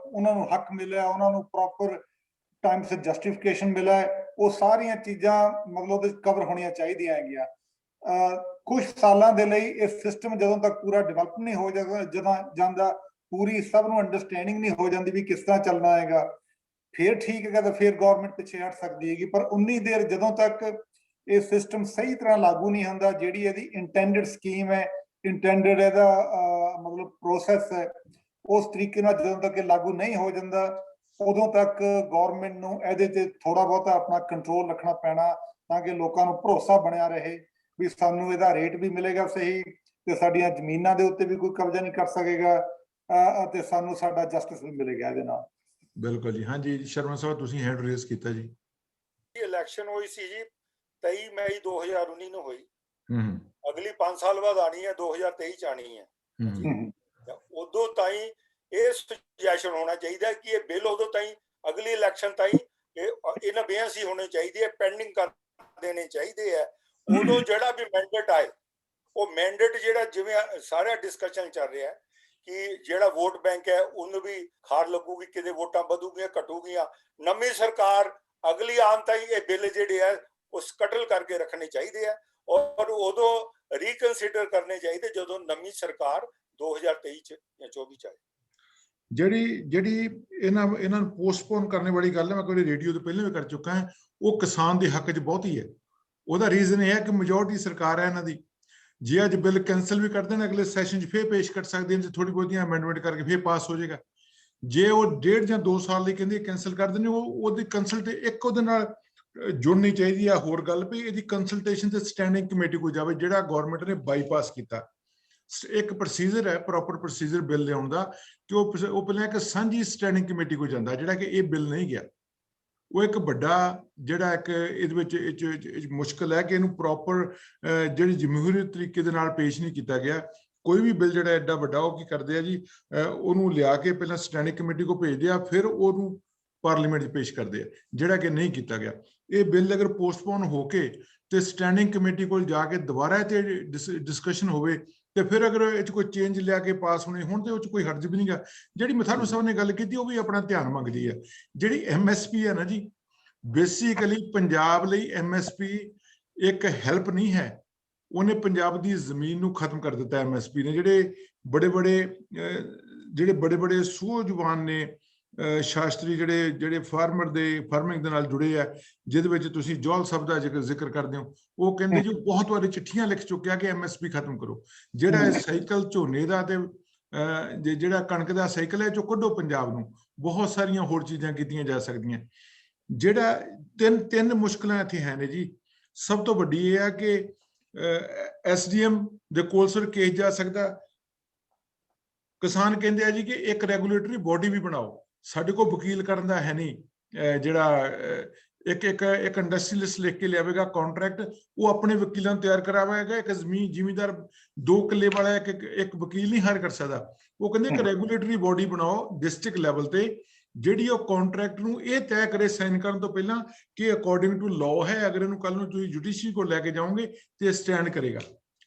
ਉਹਨਾਂ ਨੂੰ ਹੱਕ ਮਿਲਿਆ, ਉਹਨਾਂ ਨੂੰ ਪ੍ਰੋਪਰ ਟਾਈਮ ਸਿਰ ਜਸਟੀਫਿਕੇਸ਼ਨ ਮਿਲਿਆ, ਉਹ ਸਾਰੀਆਂ ਚੀਜ਼ਾਂ ਮਤਲਬ ਉਹਦੇ ਕਵਰ ਹੋਣੀਆਂ ਚਾਹੀਦੀਆਂ ਹੈਗੀਆਂ। ਕੁਝ ਸਾਲਾਂ ਦੇ ਲਈ ਇਹ ਸਿਸਟਮ ਜਦੋਂ ਤੱਕ ਪੂਰਾ ਡਿਵੈਲਪ ਨਹੀਂ ਹੋ ਜਾਂਦਾ, ਪੂਰੀ ਸਭ ਨੂੰ ਅੰਡਰਸਟੈਂਡਿੰਗ ਨਹੀਂ ਹੋ ਜਾਂਦੀ ਵੀ ਕਿਸ ਤਰ੍ਹਾਂ ਚੱਲਣਾ ਹੈਗਾ, ਫਿਰ ਠੀਕ ਹੈਗਾ ਤਾਂ ਫਿਰ ਗਵਰਨਮੈਂਟ ਪਿੱਛੇ ਹਟ ਸਕਦੀ ਹੈਗੀ, ਪਰ ਉਨੀ ਦੇਰ ਜਦੋਂ ਤੱਕ ਇਹ ਸਿਸਟਮ ਸਹੀ ਤਰ੍ਹਾਂ ਲਾਗੂ ਨਹੀਂ ਹੁੰਦਾ, ਜਿਹੜੀ ਇਹਦੀ ਇੰਟੈਂਡਡ ਸਕੀਮ ਹੈ, ਇੰਟੈਂਡਡ ਇਹਦਾ ਮਤਲਬ ਪ੍ਰੋਸੈਸ ਹੈ, ਉਸ ਤਰੀਕੇ ਨਾਲ ਜਦੋਂ ਤੱਕ ਇਹ ਲਾਗੂ ਨਹੀਂ ਹੋ ਜਾਂਦਾ ਉਦੋਂ ਤੱਕ ਗਵਰਨਮੈਂਟ ਨੂੰ ਇਹਦੇ ਤੇ ਥੋੜਾ ਬਹੁਤਾ ਆਪਣਾ ਕੰਟਰੋਲ ਰੱਖਣਾ ਪੈਣਾ, ਤਾਂ ਕਿ ਲੋਕਾਂ ਨੂੰ ਭਰੋਸਾ ਬਣਿਆ ਰਹੇ ਵੀ ਸਾਨੂੰ ਇਹਦਾ ਰੇਟ ਵੀ ਮਿਲੇਗਾ ਸਹੀ, ਤੇ ਸਾਡੀਆਂ ਜ਼ਮੀਨਾਂ ਦੇ ਉੱਤੇ ਵੀ ਕੋਈ ਕਬਜ਼ਾ ਨਹੀਂ ਕਰ ਸਕੇਗਾ, ਅਤੇ ਸਾਨੂੰ ਸਾਡਾ ਜਸਟਿਸ ਵੀ ਮਿਲੇਗਾ ਇਹਦੇ ਨਾਲ। ਬਿਲਕੁਲ ਜੀ। ਹਾਂਜੀ ਸ਼ਰਮਾ ਸਾਹਿਬ, ਤੁਸੀਂ ਹੈਂਡ ਰੇਜ਼ ਕੀਤਾ ਜੀ। ਇਲੈਕਸ਼ਨ ਹੋਈ ਸੀ ਜੀ 23 ਮਈ 2019 ਨੂੰ ਹੋਈ। ਅਗਲੀ 5 ਸਾਲ ਬਾਅਦ ਆਣੀ ਹੈ, 2023 ਚ ਆਣੀ ਹੈ। ਉਦੋਂ ਤਾਈਂ ਇਹ ਸੁਜੈਸ਼ਨ ਹੋਣਾ ਚਾਹੀਦਾ ਕਿ ਇਹ ਬਿੱਲ ਉਦੋਂ ਤਾਈਂ ਅਗਲੀ ਇਲੈਕਸ਼ਨ ਤਾਈਂ ਇਹਨਾਂ ਬੇਅੰਸੀ ਹੋਣੇ ਚਾਹੀਦੀ ਹੈ, ਪੈਂਡਿੰਗ ਕਰ ਦੇਣੇ ਚਾਹੀਦੇ ਹੈ। ਉਦੋਂ ਜਿਹੜਾ ਵੀ ਮੈਂਡੇਟ ਆਏ, ਉਹ ਮੈਂਡੇਟ ਜਿਹੜਾ ਜਿਵੇਂ ਸਾਰਾ ਡਿਸਕਸ਼ਨ ਚੱਲ ਰਿਹਾ ਕਿ ਜਿਹੜਾ ਵੋਟ ਬੈਂਕ ਹੈ ਉਹਨੂੰ ਵੀ ਖਾਰ ਲੱਗੂਗੀ, ਕਿਤੇ ਵੋਟਾਂ ਵਧੂਗੀਆਂ ਘਟੂਗੀਆਂ, ਨਵੀਂ ਸਰਕਾਰ ਅਗਲੀ ਆਉਣ ਤਾਈਂ ਇਹ ਬਿੱਲ ਜਿਹੜੇ ਆ ਉਹ ਸਕਟਲ ਕਰਕੇ ਰੱਖਣੇ ਚਾਹੀਦੇ ਆ, ਔਰ ਉਦੋਂ ਰੀਕਨਸੀਡਰ ਕਰਨੇ ਚਾਹੀਦੇ ਜਦੋਂ ਨਵੀਂ ਸਰਕਾਰ 2023 ਚ ਜਾਂ 24 ਚ ਆਏ। ਜਿਹੜੀ ਇਹਨਾਂ ਨੂੰ ਪੋਸਟਪੋਨ ਕਰਨ ਵਾਲੀ ਗੱਲ ਹੈ, ਮੈਂ ਕੋਈ ਰੇਡੀਓ ਤੋਂ ਪਹਿਲਾਂ ਵੀ ਕਰ ਚੁੱਕਾ ਹਾਂ, ਉਹ ਕਿਸਾਨ ਦੇ ਹੱਕ 'ਚ ਬਹੁਤ ਹੀ ਹੈ। ਉਹਦਾ ਰੀਜ਼ਨ ਇਹ ਹੈ ਕਿ ਮੈਜੋਰਟੀ ਸਰਕਾਰ ਹੈ ਇਹਨਾਂ ਦੀ। ਜੇ ਅੱਜ ਬਿੱਲ ਕੈਂਸਲ ਵੀ ਕਰ ਦੇਣ, ਅਗਲੇ ਸੈਸ਼ਨ 'ਚ ਫੇਰ ਪੇਸ਼ ਕਰ ਸਕਦੇ ਨੇ, ਥੋੜੀ ਬਹੁਤੀਆਂ ਅਮੈਂਡਮੈਂਟ ਕਰਕੇ ਫੇਰ ਪਾਸ ਹੋ ਜਾਏਗਾ। ਜੇ ਉਹ 1.5 ਜਾਂ 2 ਸਾਲ ਲਈ ਕਹਿੰਦੇ ਕੈਂਸਲ ਕਰ ਦਿੰਦੇ, ਉਹਦੀ ਕੰਸਲਟ ਇੱਕ ਉਹਦੇ ਨਾਲ ਜੁੜਨੀ ਚਾਹੀਦੀ ਆ। ਹੋਰ ਗੱਲ ਵੀ ਇਹਦੀ ਕੰਸਲਟੇਸ਼ਨ ਤੇ ਸਟੈਂਡਿੰਗ ਕਮੇਟੀ ਕੋਲ ਜਾਵੇ, ਜਿਹੜਾ ਗਵਰਨਮੈਂਟ ਨੇ ਬਾਈਪਾਸ ਕੀਤਾ। ਇੱਕ ਪ੍ਰੋਸੀਜਰ ਹੈ, ਪ੍ਰੋਪਰ ਪ੍ਰੋਸੀਜਰ ਬਿੱਲ ਲਿਆਉਣ ਦਾ, ਕਿ ਉਹ ਪਹਿਲਾਂ ਇੱਕ ਸਾਂਝੀ ਸਟੈਂਡਿੰਗ ਕਮੇਟੀ ਕੋਲ ਜਾਂਦਾ, ਜਿਹੜਾ ਕਿ ਇਹ ਬਿੱਲ ਨਹੀਂ ਗਿਆ। ਉਹ ਇੱਕ ਵੱਡਾ ਜਿਹੜਾ ਇੱਕ ਇਹਦੇ ਵਿੱਚ ਮੁਸ਼ਕਲ ਹੈ ਕਿ ਇਹਨੂੰ ਪ੍ਰੋਪਰ ਜਿਹੜੀ ਜਮਹੂਰੀ ਤਰੀਕੇ ਦੇ ਨਾਲ ਪੇਸ਼ ਨਹੀਂ ਕੀਤਾ ਗਿਆ। ਕੋਈ ਵੀ ਬਿੱਲ ਜਿਹੜਾ ਐਡਾ ਵੱਡਾ, ਉਹ ਕੀ ਕਰਦੇ ਆ ਜੀ, ਉਹਨੂੰ ਲਿਆ ਕੇ ਪਹਿਲਾਂ ਸਟੈਂਡਿੰਗ ਕਮੇਟੀ ਕੋਲ ਭੇਜਦੇ ਆ, ਫਿਰ ਉਹਨੂੰ ਪਾਰਲੀਮੈਂਟ 'ਚ ਪੇਸ਼ ਕਰਦੇ ਆ, ਜਿਹੜਾ ਕਿ ਨਹੀਂ ਕੀਤਾ ਗਿਆ। ਇਹ ਬਿੱਲ ਅਗਰ ਪੋਸਟਪੋਨ ਹੋ ਕੇ ਤੇ ਸਟੈਂਡਿੰਗ ਕਮੇਟੀ ਕੋਲ ਜਾ ਕੇ ਦੁਬਾਰਾ ਤੇ ਡਿਸਕਸ਼ਨ ਹੋਵੇ, ਤੇ ਫਿਰ ਅਗਰ ਇਹ 'ਚ ਕੋਈ ਚੇਂਜ ਲਿਆ ਕੇ ਪਾਸ ਹੋਣੇ ਹੋਣ ਤੇ ਉਹ 'ਚ ਕੋਈ ਹਰਜ ਵੀ ਨਹੀਂਗਾ। ਜਿਹੜੀ ਮਥਾਰੂ ਸਾਹਿਬ ਨੇ ਗੱਲ ਕੀਤੀ, ਉਹ ਵੀ ਆਪਣਾ ਧਿਆਨ ਮੰਗਦੀ ਹੈ। ਜਿਹੜੀ MSP ਹੈ ਨਾ ਜੀ, ਬੇਸਿਕਲੀ ਪੰਜਾਬ ਲਈ MSP ਇੱਕ ਹੈਲਪ ਨਹੀਂ ਹੈ, ਉਹਨੇ ਪੰਜਾਬ ਦੀ ਜ਼ਮੀਨ ਨੂੰ ਖਤਮ ਕਰ ਦਿੱਤਾ। MSP ਨੇ ਜਿਹੜੇ ਬੜੇ ਸੂਝਵਾਨ ਨੇ ਸ਼ਾਸਤਰੀ, ਜਿਹੜੇ ਫਾਰਮਿੰਗ ਦੇ ਨਾਲ ਜੁੜੇ ਆ, ਜਿਹਦੇ ਵਿੱਚ ਤੁਸੀਂ ਜੋਹਲ ਸਾਹਿਬ ਦਾ ਜ਼ਿਕਰ ਕਰਦੇ ਹੋ, ਉਹ ਕਹਿੰਦੇ ਜੀ ਬਹੁਤ ਵਾਰੀ ਚਿੱਠੀਆਂ ਲਿਖ ਚੁੱਕਿਆ ਕਿ MSP ਖਤਮ ਕਰੋ। ਜਿਹੜਾ ਸਾਈਕਲ ਝੋਨੇ ਦਾ ਤੇ ਜਿਹੜਾ ਕਣਕ ਦਾ ਸਾਈਕਲ ਹੈ, ਜੋ ਕੱਢੋ ਪੰਜਾਬ ਨੂੰ। ਬਹੁਤ ਸਾਰੀਆਂ ਹੋਰ ਚੀਜ਼ਾਂ ਕੀਤੀਆਂ ਜਾ ਸਕਦੀਆਂ। ਜਿਹੜਾ ਤਿੰਨ ਮੁਸ਼ਕਲਾਂ ਇੱਥੇ ਹੈ ਨੇ ਜੀ। ਸਭ ਤੋਂ ਵੱਡੀ ਇਹ ਹੈ ਕਿ SDM ਦੇ ਕੋਲ ਸਿਰ ਕੇਸ ਜਾ ਸਕਦਾ। ਕਿਸਾਨ ਕਹਿੰਦੇ ਆ ਜੀ ਕਿ ਇੱਕ ਰੈਗੂਲੇਟਰੀ ਬੋਡੀ ਵੀ ਬਣਾਓ। ਸਾਡੇ ਕੋਲ ਵਕੀਲ ਕਰਨ ਦਾ ਹੈ ਨਹੀਂ, ਜਿਹੜਾ ਇੱਕ ਇੰਡਸਟਰੀਅਲਿਸਟ ਲਿਖ ਕੇ ਲਿਆਵੇਗਾ ਕੰਟਰੈਕਟ, ਉਹ ਆਪਣੇ ਵਕੀਲਾਂ ਨੂੰ ਤਿਆਰ ਕਰਾਵੇਗਾ। ਇੱਕ ਜ਼ਿਮੀਂਦਾਰ 2 ਕਿੱਲੇ ਵਾਲਾ ਇੱਕ ਵਕੀਲ ਨਹੀਂ ਹਾਇਰ ਕਰ ਸਕਦਾ। ਉਹ ਕਹਿੰਦੇ ਇੱਕ ਰੈਗੂਲੇਟਰੀ ਬੋਡੀ ਬਣਾਓ ਡਿਸਟ੍ਰਿਕਟ ਲੈਵਲ ਤੇ, ਜਿਹੜੀ ਉਹ ਕੰਟਰੈਕਟ ਨੂੰ ਇਹ ਤੈਅ ਕਰੇ ਸਾਈਨ ਕਰਨ ਤੋਂ ਪਹਿਲਾਂ ਕਿ ਅਕੋਰਡਿੰਗ ਟੂ ਲਾਅ ਹੈ। ਅਗਰ ਇਹਨੂੰ ਕੱਲ ਨੂੰ ਤੁਸੀਂ ਜੁਡੀਸ਼ਰੀ ਕੋਲ ਲੈ ਕੇ ਜਾਓਗੇ ਤੇ ਸਟੈਂਡ ਕਰੇਗਾ।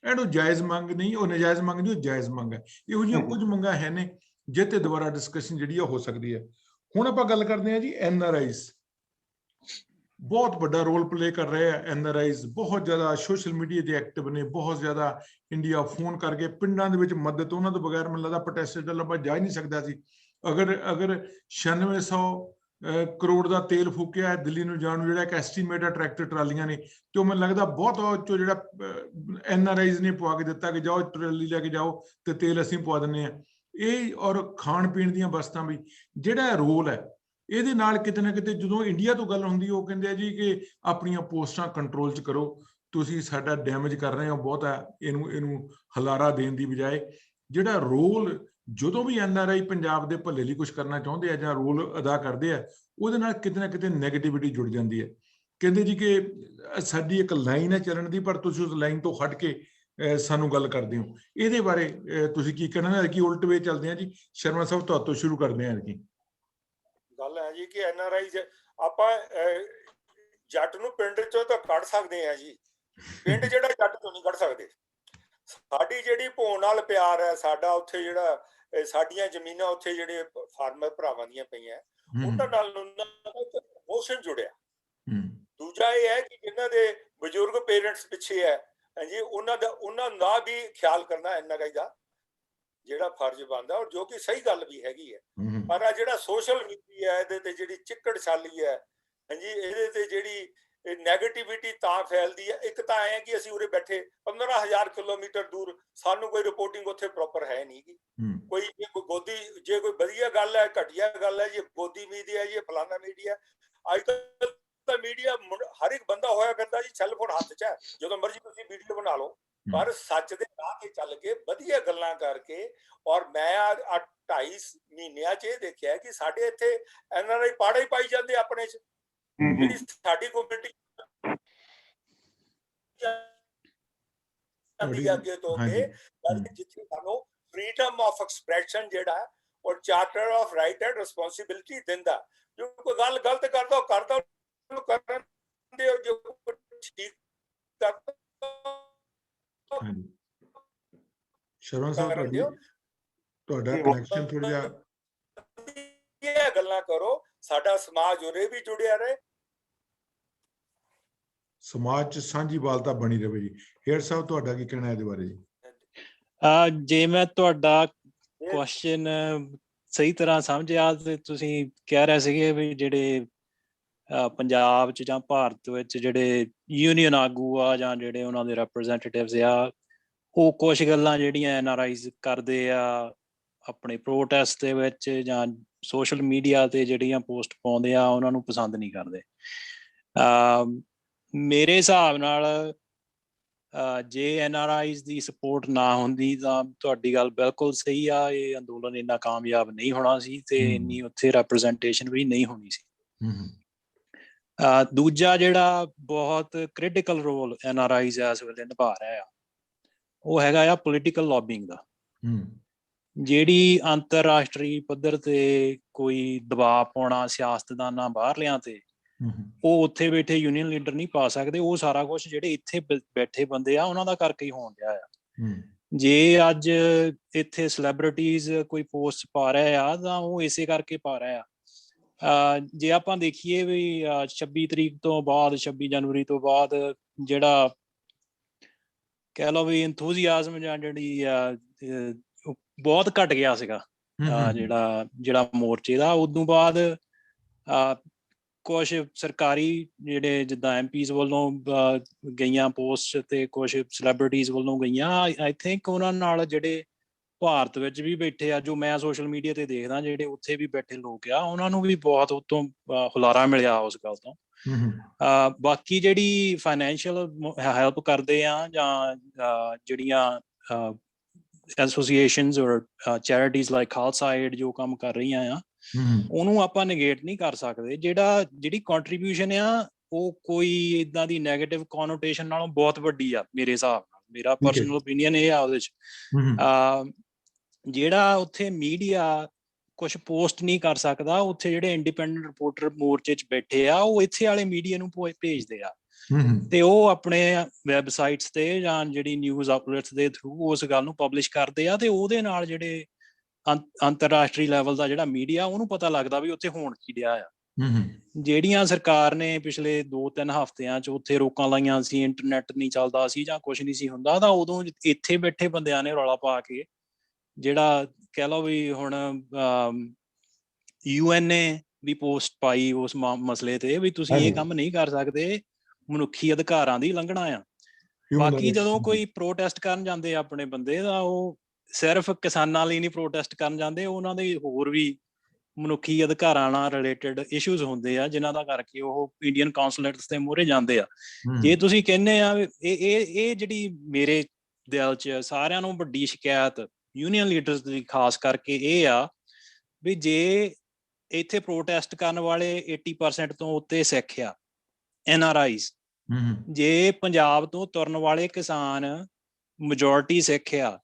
ਇਹਨੂੰ ਜਾਇਜ਼ ਮੰਗ ਨਹੀਂ, ਉਹ ਨਜਾਇਜ਼ ਮੰਗ ਨਹੀਂ, ਉਹ ਜਾਇਜ਼ ਮੰਗ ਹੈ। ਇਹੋ ਜਿਹੀਆਂ ਕੁਝ ਮੰਗਾਂ ਹੈ ਨੇ ਜਿਹ ਤੇ ਦੁਬਾਰਾ ਡਿਸਕਸ਼ਨ ਜਿਹੜੀ ਹੋ ਸਕਦੀ ਹੈ। ਹੁਣ ਆਪਾਂ ਗੱਲ ਕਰਦੇ ਹਾਂ ਜੀ NRIs। ਬਹੁਤ ਵੱਡਾ ਰੋਲ ਪਲੇ ਕਰ ਰਹੇ ਆ NRIs। ਬਹੁਤ ਜ਼ਿਆਦਾ ਸੋਸ਼ਲ ਮੀਡੀਆ ਤੇ ਐਕਟਿਵ ਨੇ, ਬਹੁਤ ਜ਼ਿਆਦਾ ਇੰਡੀਆ ਫੋਨ ਕਰਕੇ ਪਿੰਡਾਂ ਦੇ ਵਿੱਚ ਮਦਦ, ਉਹਨਾਂ ਤੋਂ ਬਗੈਰ ਮੈਨੂੰ ਲੱਗਦਾ ਪ੍ਰੋਟੈਸਟ ਦਾ ਲੰਬਾ ਜਾ ਹੀ ਨਹੀਂ ਸਕਦਾ ਸੀ। ਅਗਰ 9600 ਕਰੋੜ ਦਾ ਤੇਲ ਫੂਕਿਆ ਦਿੱਲੀ ਨੂੰ ਜਾਣ ਨੂੰ, ਜਿਹੜਾ ਇੱਕ ਐਸਟੀਮੇਟ ਹੈ ਟਰੈਕਟਰ ਟਰਾਲੀਆਂ ਨੇ, ਤੇ ਉਹ ਮੈਨੂੰ ਲੱਗਦਾ ਬਹੁਤ ਚੋਂ ਜਿਹੜਾ NRIs ਨੇ ਪਵਾ ਕੇ ਦਿੱਤਾ ਕਿ ਜਾਓ ਟਰਾਲੀ ਲੈ ਕੇ ਜਾਓ ਤੇ ਤੇਲ ਅਸੀਂ ਪਵਾ ਦਿੰਦੇ ਹਾਂ। ਇਹ ਔਰ ਖਾਣ ਪੀਣ ਦੀਆਂ ਵਸਤਾਂ ਵੀ ਜਿਹੜਾ ਰੋਲ ਹੈ, ਇਹਦੇ ਨਾਲ ਕਿਤੇ ਨਾ ਕਿਤੇ ਜਦੋਂ ਇੰਡੀਆ ਤੋਂ ਗੱਲ ਹੁੰਦੀ, ਉਹ ਕਹਿੰਦੇ ਆ ਜੀ ਕਿ ਆਪਣੀਆਂ ਪੋਸਟਾਂ ਕੰਟਰੋਲ 'ਚ ਕਰੋ, ਤੁਸੀਂ ਸਾਡਾ ਡੈਮੇਜ ਕਰ ਰਹੇ ਹੋ ਬਹੁਤ ਹੈ। ਇਹਨੂੰ ਹਲਾਰਾ ਦੇਣ ਦੀ ਬਜਾਏ ਜਿਹੜਾ ਰੋਲ, ਜਦੋਂ ਵੀ NRI ਪੰਜਾਬ ਦੇ ਭਲੇ ਲਈ ਕੁਝ ਕਰਨਾ ਚਾਹੁੰਦੇ ਆ ਜਾਂ ਰੋਲ ਅਦਾ ਕਰਦੇ ਆ, ਉਹਦੇ ਨਾਲ ਕਿਤੇ ਨਾ ਕਿਤੇ ਨੈਗੇਟਿਵਿਟੀ ਜੁੜ ਜਾਂਦੀ ਹੈ। ਕਹਿੰਦੇ ਜੀ ਕਿ ਸਾਡੀ ਇੱਕ ਲਾਈਨ ਹੈ ਚੱਲਣ ਦੀ, ਪਰ ਤੁਸੀਂ ਉਸ ਲਾਈਨ ਤੋਂ ਹਟ ਕੇ ਸਾਨੂੰ ਗੱਲ ਕਰਦੇ ਹੋ। ਇਹਦੇ ਬਾਰੇ ਤੁਸੀਂ ਕੀ ਕਹਿਣਾ ਹੈ? ਕਿ ਉਲਟ ਵੇ ਚੱਲਦੇ ਆ ਜੀ। ਸ਼ਰਮਾ ਸਾਹਿਬ, ਤੁਹਾਡੇ ਤੋਂ ਸ਼ੁਰੂ ਕਰਦੇ ਹਾਂ। ਕੀ ਗੱਲ ਹੈ ਜੀ ਕਿ NRI ਆਪਾਂ ਜੱਟ ਨੂੰ ਪਿੰਡ ਚੋਂ ਤਾਂ ਕੱਢ ਸਕਦੇ ਆ ਜੀ, ਪਿੰਡ ਜਿਹੜਾ ਜੱਟ ਤੋਂ ਨਹੀਂ ਕੱਢ ਸਕਦੇ। ਸਾਡੀ ਜਿਹੜੀ ਭੋਂ ਨਾਲ ਪਿਆਰ ਹੈ, ਸਾਡਾ ਉੱਥੇ ਜਿਹੜਾ ਸਾਡੀਆਂ ਜ਼ਮੀਨਾਂ ਉੱਥੇ ਜਿਹੜੇ ਫਾਰਮਰ ਭਰਾਵਾਂ ਦੀਆਂ ਪਈਆਂ, ਉਹਨਾਂ ਨਾਲ ਇਮੋਸ਼ਨ ਜੁੜਿਆ। ਦੂਜਾ ਇਹ ਹੈ ਕਿ ਜਿਨ੍ਹਾਂ ਦੇ ਬਜ਼ੁਰਗ ਪੇਰੈਂਟਸ ਪਿੱਛੇ ਹੈ ਜੀ, ਉਹਨਾਂ ਦਾ ਵੀ ਖਿਆਲ ਕਰਨਾ NRI ਦਾ। ਜਿਹੜਾ ਫਰਜ਼ ਬਣਦਾ ਔਰ ਜੋ ਕਿ ਸਹੀ ਗੱਲ ਵੀ ਹੈਗੀ ਹੈ। ਹਮ, ਪਰ ਆ ਜਿਹੜਾ ਸੋਸ਼ਲ ਮੀਡੀਆ ਇਹਦੇ ਤੇ ਜਿਹੜੀ ਚਿੱਕੜ ਛਾਲੀ ਹੈ ਹਾਂਜੀ, ਇਹਦੇ ਤੇ ਜਿਹੜੀ ਨੈਗੇਟਿਵਿਟੀ ਤਾਂ ਫੈਲਦੀ ਹੈ। ਇੱਕ ਤਾਂ ਐ ਕਿ ਅਸੀਂ ਉਰੇ ਬੈਠੇ 15,000 ਕਿਲੋਮੀਟਰ ਦੂਰ, ਸਾਨੂੰ ਕੋਈ ਰਿਪੋਰਟਿੰਗ ਉੱਥੇ ਪ੍ਰੋਪਰ ਹੈ ਨਹੀਂ ਗੀ। ਹਮ, ਕੋਈ ਜੇ ਕੋਈ ਵਧੀਆ ਗੱਲ ਹੈ, ਘਟੀਆ ਗੱਲ ਹੈ, ਜੇ ਗੋਦੀ ਮੀਡੀਆ, ਜੇ ਫਲਾਨਾ ਮੀਡੀਆ। ਅੱਜ ਕੱਲ੍ਹ ਤਾਂ ਮੀਡੀਆ ਹਰ ਇੱਕ ਬੰਦਾ ਹੋਇਆ ਫਿਰਦਾ ਜੀ, ਸੈੱਲ ਫੋਨ ਹੱਥ 'ਚ ਹੈ, ਜਦੋਂ ਮਰਜ਼ੀ ਤੁਸੀਂ ਵੀਡੀਓ ਬਣਾ ਲਓ। ਪਰ ਸੱਚ ਦੇ ਰਾਹ ਤੇ ਚੱਲ ਕੇ ਵਧੀਆ ਗੱਲਾਂ ਕਰਕੇ, ਔਰ ਮੈਂ ਆ 2.5 ਮਹੀਨਿਆਂ 'ਚ ਇਹ ਦੇਖਿਆ ਕਿ ਸਾਡੇ ਇੱਥੇ NRI ਪਾੜੇ ਹੀ ਪਾਈ ਜਾਂਦੇ ਆਪਣੇ 'ਚ। ਜਿਹੜੀ ਸਾਡੀ ਕਮਿਊਨਿਟੀ ਅੱਗੇ ਤੋਂ ਅੱਗੇ, ਜਿੱਥੇ ਸਾਨੂੰ ਫ੍ਰੀडम ਆਫ ਐਕਸਪ੍ਰੈਸ਼ਨ ਜਿਹੜਾ ਔਰ charter of right and responsibility ਦਿੰਦਾ। ਜੋ ਕੋਈ ਗੱਲ ਗਲਤ ਕਰਦਾ ਉਹ ਕਰਦਾ, ਉਹਨੂੰ ਕਰਨ ਦਿਓ, ਜੋ ਠੀਕ ਕਰਦਾ ਸ਼ਰਮਾ ਸਾਹਿਬ ਤੁਹਾਡਾ ਕਨੈਕਸ਼ਨ ਥੋੜਾ ਜਿਹਾ, ਇਹ ਗੱਲਾਂ ਕਰੋ, ਸਾਡਾ ਸਮਾਜ ਉਰੇ ਵੀ ਜੁੜਿਆ ਰਹੇ, ਸਮਾਜ 'ਚ ਸਾਂਝੀਵਾਲਤਾ ਬਣੀ ਰਹੇ ਜੀ। ਹੇਅਰ ਸਾਹਿਬ ਤੁਹਾਡਾ ਕੀ ਕਹਿਣਾ ਇਹਦੇ ਬਾਰੇ ਜੀ? ਜੇ ਮੈਂ ਤੁਹਾਡਾ ਕੁਐਸਚਨ ਸਹੀ ਤਰ੍ਹਾਂ ਸਮਝਿਆ ਤੇ ਤੁਸੀਂ ਕਹਿ ਰਹੇ ਸੀਗੇ ਵੀ ਜਿਹੜੇ ਪੰਜਾਬ 'ਚ ਜਾਂ ਭਾਰਤ ਵਿੱਚ ਜਿਹੜੇ ਯੂਨੀਅਨ ਆਗੂ ਆ ਜਾਂ ਜਿਹੜੇ ਉਹਨਾਂ ਦੇ ਰੈਪਰੈਜ਼ੈਂਟੇਟਿਵਸ ਆ, ਉਹ ਕੁਛ ਗੱਲਾਂ ਜਿਹੜੀਆਂ NRIs ਕਰਦੇ ਆ ਆਪਣੇ ਪ੍ਰੋਟੈਸਟ ਦੇ ਵਿੱਚ ਜਾਂ ਸੋਸ਼ਲ ਮੀਡੀਆ ਤੇ ਜਿਹੜੀਆਂ ਪੋਸਟ ਪਾਉਂਦੇ ਆ, ਉਹਨਾਂ ਨੂੰ ਪਸੰਦ ਨਹੀਂ ਕਰਦੇ। ਮੇਰੇ ਹਿਸਾਬ ਨਾਲ ਜੇ NRIs ਦੀ ਸਪੋਰਟ ਨਾ ਹੁੰਦੀ ਤਾਂ ਤੁਹਾਡੀ ਗੱਲ ਬਿਲਕੁਲ ਸਹੀ ਆ, ਇਹ ਅੰਦੋਲਨ ਇੰਨਾ ਕਾਮਯਾਬ ਨਹੀਂ ਹੋਣਾ ਸੀ ਤੇ ਇੰਨੀ ਉੱਥੇ ਰੈਪਰੈਜ਼ੈਂਟੇਸ਼ਨ ਵੀ ਨਹੀਂ ਹੋਣੀ ਸੀ। ਦੂਜਾ ਜਿਹੜਾ ਬਹੁਤ ਕ੍ਰਿਟੀਕਲ ਰੋਲ NRIs ਇਸ ਵੇਲੇ ਨਿਭਾ ਰਿਹਾ ਆ, ਉਹ ਹੈਗਾ ਆ ਪੋਲੀਟੀਕਲ ਲੌਬਿੰਗ ਦਾ। ਜਿਹੜੀ ਅੰਤਰਰਾਸ਼ਟਰੀ ਪੱਧਰ ਤੇ ਕੋਈ ਦਬਾਅ ਪਾਉਣਾ ਸਿਆਸਤਦਾਨਾਂ ਬਾਹਰਲਿਆਂ ਤੇ, ਉਹ ਉੱਥੇ ਬੈਠੇ ਯੂਨੀਅਨ ਲੀਡਰ ਨਹੀਂ ਪਾ ਸਕਦੇ। ਉਹ ਸਾਰਾ ਕੁਛ ਜਿਹੜੇ ਇੱਥੇ ਬੈਠੇ ਬੰਦੇ ਆ ਉਹਨਾਂ ਦਾ ਕਰਕੇ ਹੀ ਹੋਣ ਡਿਆ ਆ। ਜੇ ਅੱਜ ਇੱਥੇ ਸੈਲੇਬ੍ਰਿਟੀਜ਼ ਕੋਈ ਪੋਸਟ ਪਾ ਰਹੇ ਆ ਤਾਂ ਉਹ ਇਸੇ ਕਰਕੇ ਪਾ ਰਹੇ ਆ। ਜੇ ਆਪਾਂ ਦੇਖੀਏ ਵੀ 26 ਤਰੀਕ ਤੋਂ ਬਾਅਦ, 26 ਜਨਵਰੀ ਤੋਂ ਬਾਅਦ ਜਿਹੜਾ ਕਹਿ ਲਓ ਵੀ ਇੰਥੂਜ਼ੀਆਜ਼ਮ ਜਾਂ ਜਿਹੜੀ ਬਹੁਤ ਘਟ ਗਿਆ ਸੀਗਾ ਜਿਹੜਾ ਮੋਰਚੇ ਦਾ। ਉਦੋਂ ਬਾਅਦ ਕੁਛ ਸਰਕਾਰੀ ਜਿਹੜੇ ਜਿੱਦਾਂ MPs ਵੱਲੋਂ ਗਈਆਂ ਪੋਸਟ ਤੇ ਕੁਛ ਸੈਲੇਬ੍ਰਿਟੀਜ਼ ਵੱਲੋਂ ਗਈਆਂ। ਆਈ ਥਿੰਕ ਉਹਨਾਂ ਨਾਲ ਜਿਹੜੇ ਭਾਰਤ ਵਿੱਚ ਵੀ ਬੈਠੇ ਆ, ਜੋ ਮੈਂ ਸੋਸ਼ਲ ਮੀਡੀਆ ਤੇ ਦੇਖਦਾ, ਜਿਹੜੇ ਉੱਥੇ ਵੀ ਬੈਠੇ ਲੋਕ ਆ, ਉਹਨਾਂ ਨੂੰ ਵੀ ਬਹੁਤ ਉਤੋਂ ਹੁਲਾਰਾ ਮਿਲਿਆ ਉਸ ਗੱਲ ਤੋਂ। ਬਾਕੀ ਜਿਹੜੀ ਫਾਈਨੈਂਸ਼ੀਅਲ ਹੈਲਪ ਕਰਦੇ ਆ ਜਾਂ ਜਿਹੜੀਆਂ ਐਸੋਸੀਏਸ਼ਨਸ ਔਰ ਚੈਰਿਟੀਜ਼ ਲਾਈਕ ਖਾਲਸਾ ਏਡ ਜੋ ਕੰਮ ਕਰ ਰਹੀਆਂ ਆ, ਉਹਨੂੰ ਆਪਾਂ ਨੇਗੇਟ ਨਹੀਂ ਕਰ ਸਕਦੇ। ਜਿਹੜੀ ਕੰਟਰੀਬਿਊਸ਼ਨ ਆ ਉਹ ਕੋਈ ਏਦਾਂ ਦੀ ਨੈਗੇਟਿਵ ਕੋਨੋਟੇਸ਼ਨ ਨਾਲੋਂ ਬਹੁਤ ਵੱਡੀ ਆ ਮੇਰੇ ਹਿਸਾਬ ਨਾਲ। ਮੇਰਾ ਪਰਸਨਲ ਓਪੀਨੀਅਨ ਇਹ ਆ ਉਹਦੇ 'ਚ। ਜਿਹੜਾ ਉੱਥੇ ਮੀਡੀਆ ਕੁਛ ਪੋਸਟ ਨਹੀਂ ਕਰ ਸਕਦਾ, ਉੱਥੇ ਜਿਹੜੇ ਇੰਡੀਪੈਂਡੈਂਟ ਰਿਪੋਰਟਰ ਮੋਰਚੇ 'ਚ ਬੈਠੇ ਆ, ਉਹ ਇੱਥੇ ਵਾਲੇ ਮੀਡੀਆ ਨੂੰ ਭੇਜਦੇ ਆ ਤੇ ਉਹ ਆਪਣੇ ਵੈਬਸਾਈਟਸ ਤੇ ਜਾਂ ਜਿਹੜੀ ਨਿਊਜ਼ ਆਊਟਲੈਟਸ ਦੇ ਥਰੂ ਉਸ ਗੱਲ ਨੂੰ ਪਬਲਿਸ਼ ਕਰਦੇ ਆ। ਤੇ ਉਹਦੇ ਨਾਲ ਜਿਹੜੇ ਅੰਤਰਰਾਸ਼ਟਰੀ ਲੈਵਲ ਦਾ ਜਿਹੜਾ ਮੀਡੀਆ, ਉਹਨੂੰ ਪਤਾ ਲੱਗਦਾ ਵੀ ਉੱਥੇ ਹੋਣ ਕੀ ਡਿਆ ਆ। ਜਿਹੜੀਆਂ ਸਰਕਾਰ ਨੇ ਪਿਛਲੇ 2-3 ਹਫ਼ਤਿਆਂ 'ਚ ਉੱਥੇ ਰੋਕਾਂ ਲਾਈਆਂ ਸੀ, ਇੰਟਰਨੈਟ ਨਹੀਂ ਚੱਲਦਾ ਸੀ ਜਾਂ ਕੁਛ ਨਹੀਂ ਸੀ ਹੁੰਦਾ, ਤਾਂ ਉਦੋਂ ਇੱਥੇ ਬੈਠੇ ਬੰਦਿਆਂ ਨੇ ਰੌਲਾ ਪਾ ਕੇ ਜਿਹੜਾ ਕਹਿ ਲਓ ਵੀ ਹੁਣ UN ਨੇ ਵੀ ਪੋਸਟ ਪਾਈ ਉਸ ਮਸਲੇ ਤੇ ਵੀ ਤੁਸੀਂ ਇਹ ਕੰਮ ਨਹੀਂ ਕਰ ਸਕਦੇ, ਮਨੁੱਖੀ ਅਧਿਕਾਰਾਂ ਦੀ ਉਲੰਘਣਾ ਆ। ਬਾਕੀ ਜਦੋਂ ਕੋਈ ਪ੍ਰੋਟੈਸਟ ਕਰਨ ਜਾਂਦੇ ਆਪਣੇ ਬੰਦੇ, ਤਾਂ ਉਹ ਸਿਰਫ ਕਿਸਾਨਾਂ ਲਈ ਨਹੀਂ ਪ੍ਰੋਟੈਸਟ ਕਰਨ ਜਾਂਦੇ, ਉਹਨਾਂ ਦੇ ਹੋਰ ਵੀ ਮਨੁੱਖੀ ਅਧਿਕਾਰਾਂ ਨਾਲ ਰਿਲੇਟਡ ਇਸ਼ੂਜ਼ ਹੁੰਦੇ ਆ, ਜਿਨ੍ਹਾਂ ਦਾ ਕਰਕੇ ਉਹ ਇੰਡੀਅਨ ਕੌਂਸੂਲੇਟਸ ਦੇ ਮੂਹਰੇ ਜਾਂਦੇ ਆ। ਜੇ ਤੁਸੀਂ ਕਹਿੰਦੇ ਆ ਇਹ ਜਿਹੜੀ ਮੇਰੇ ਦਿਲ 'ਚ ਸਾਰਿਆਂ ਨੂੰ ਵੱਡੀ ਸ਼ਿਕਾਇਤ ਯੂਨੀਅਨ ਲੀਡਰਸ ਦੀ ਖਾਸ ਕਰਕੇ ਇਹ ਆ ਵੀ ਜੇ ਇੱਥੇ ਪ੍ਰੋਟੈਸਟ ਕਰਨ ਵਾਲੇ 80% ਤੋਂ ਉੱਤੇ ਸਿੱਖ ਆ NRIs, ਜੇ ਪੰਜਾਬ ਤੋਂ ਤੁਰਨ ਵਾਲੇ ਕਿਸਾਨ ਮੈਜੋਰਿਟੀ ਸਿੱਖ ਆ,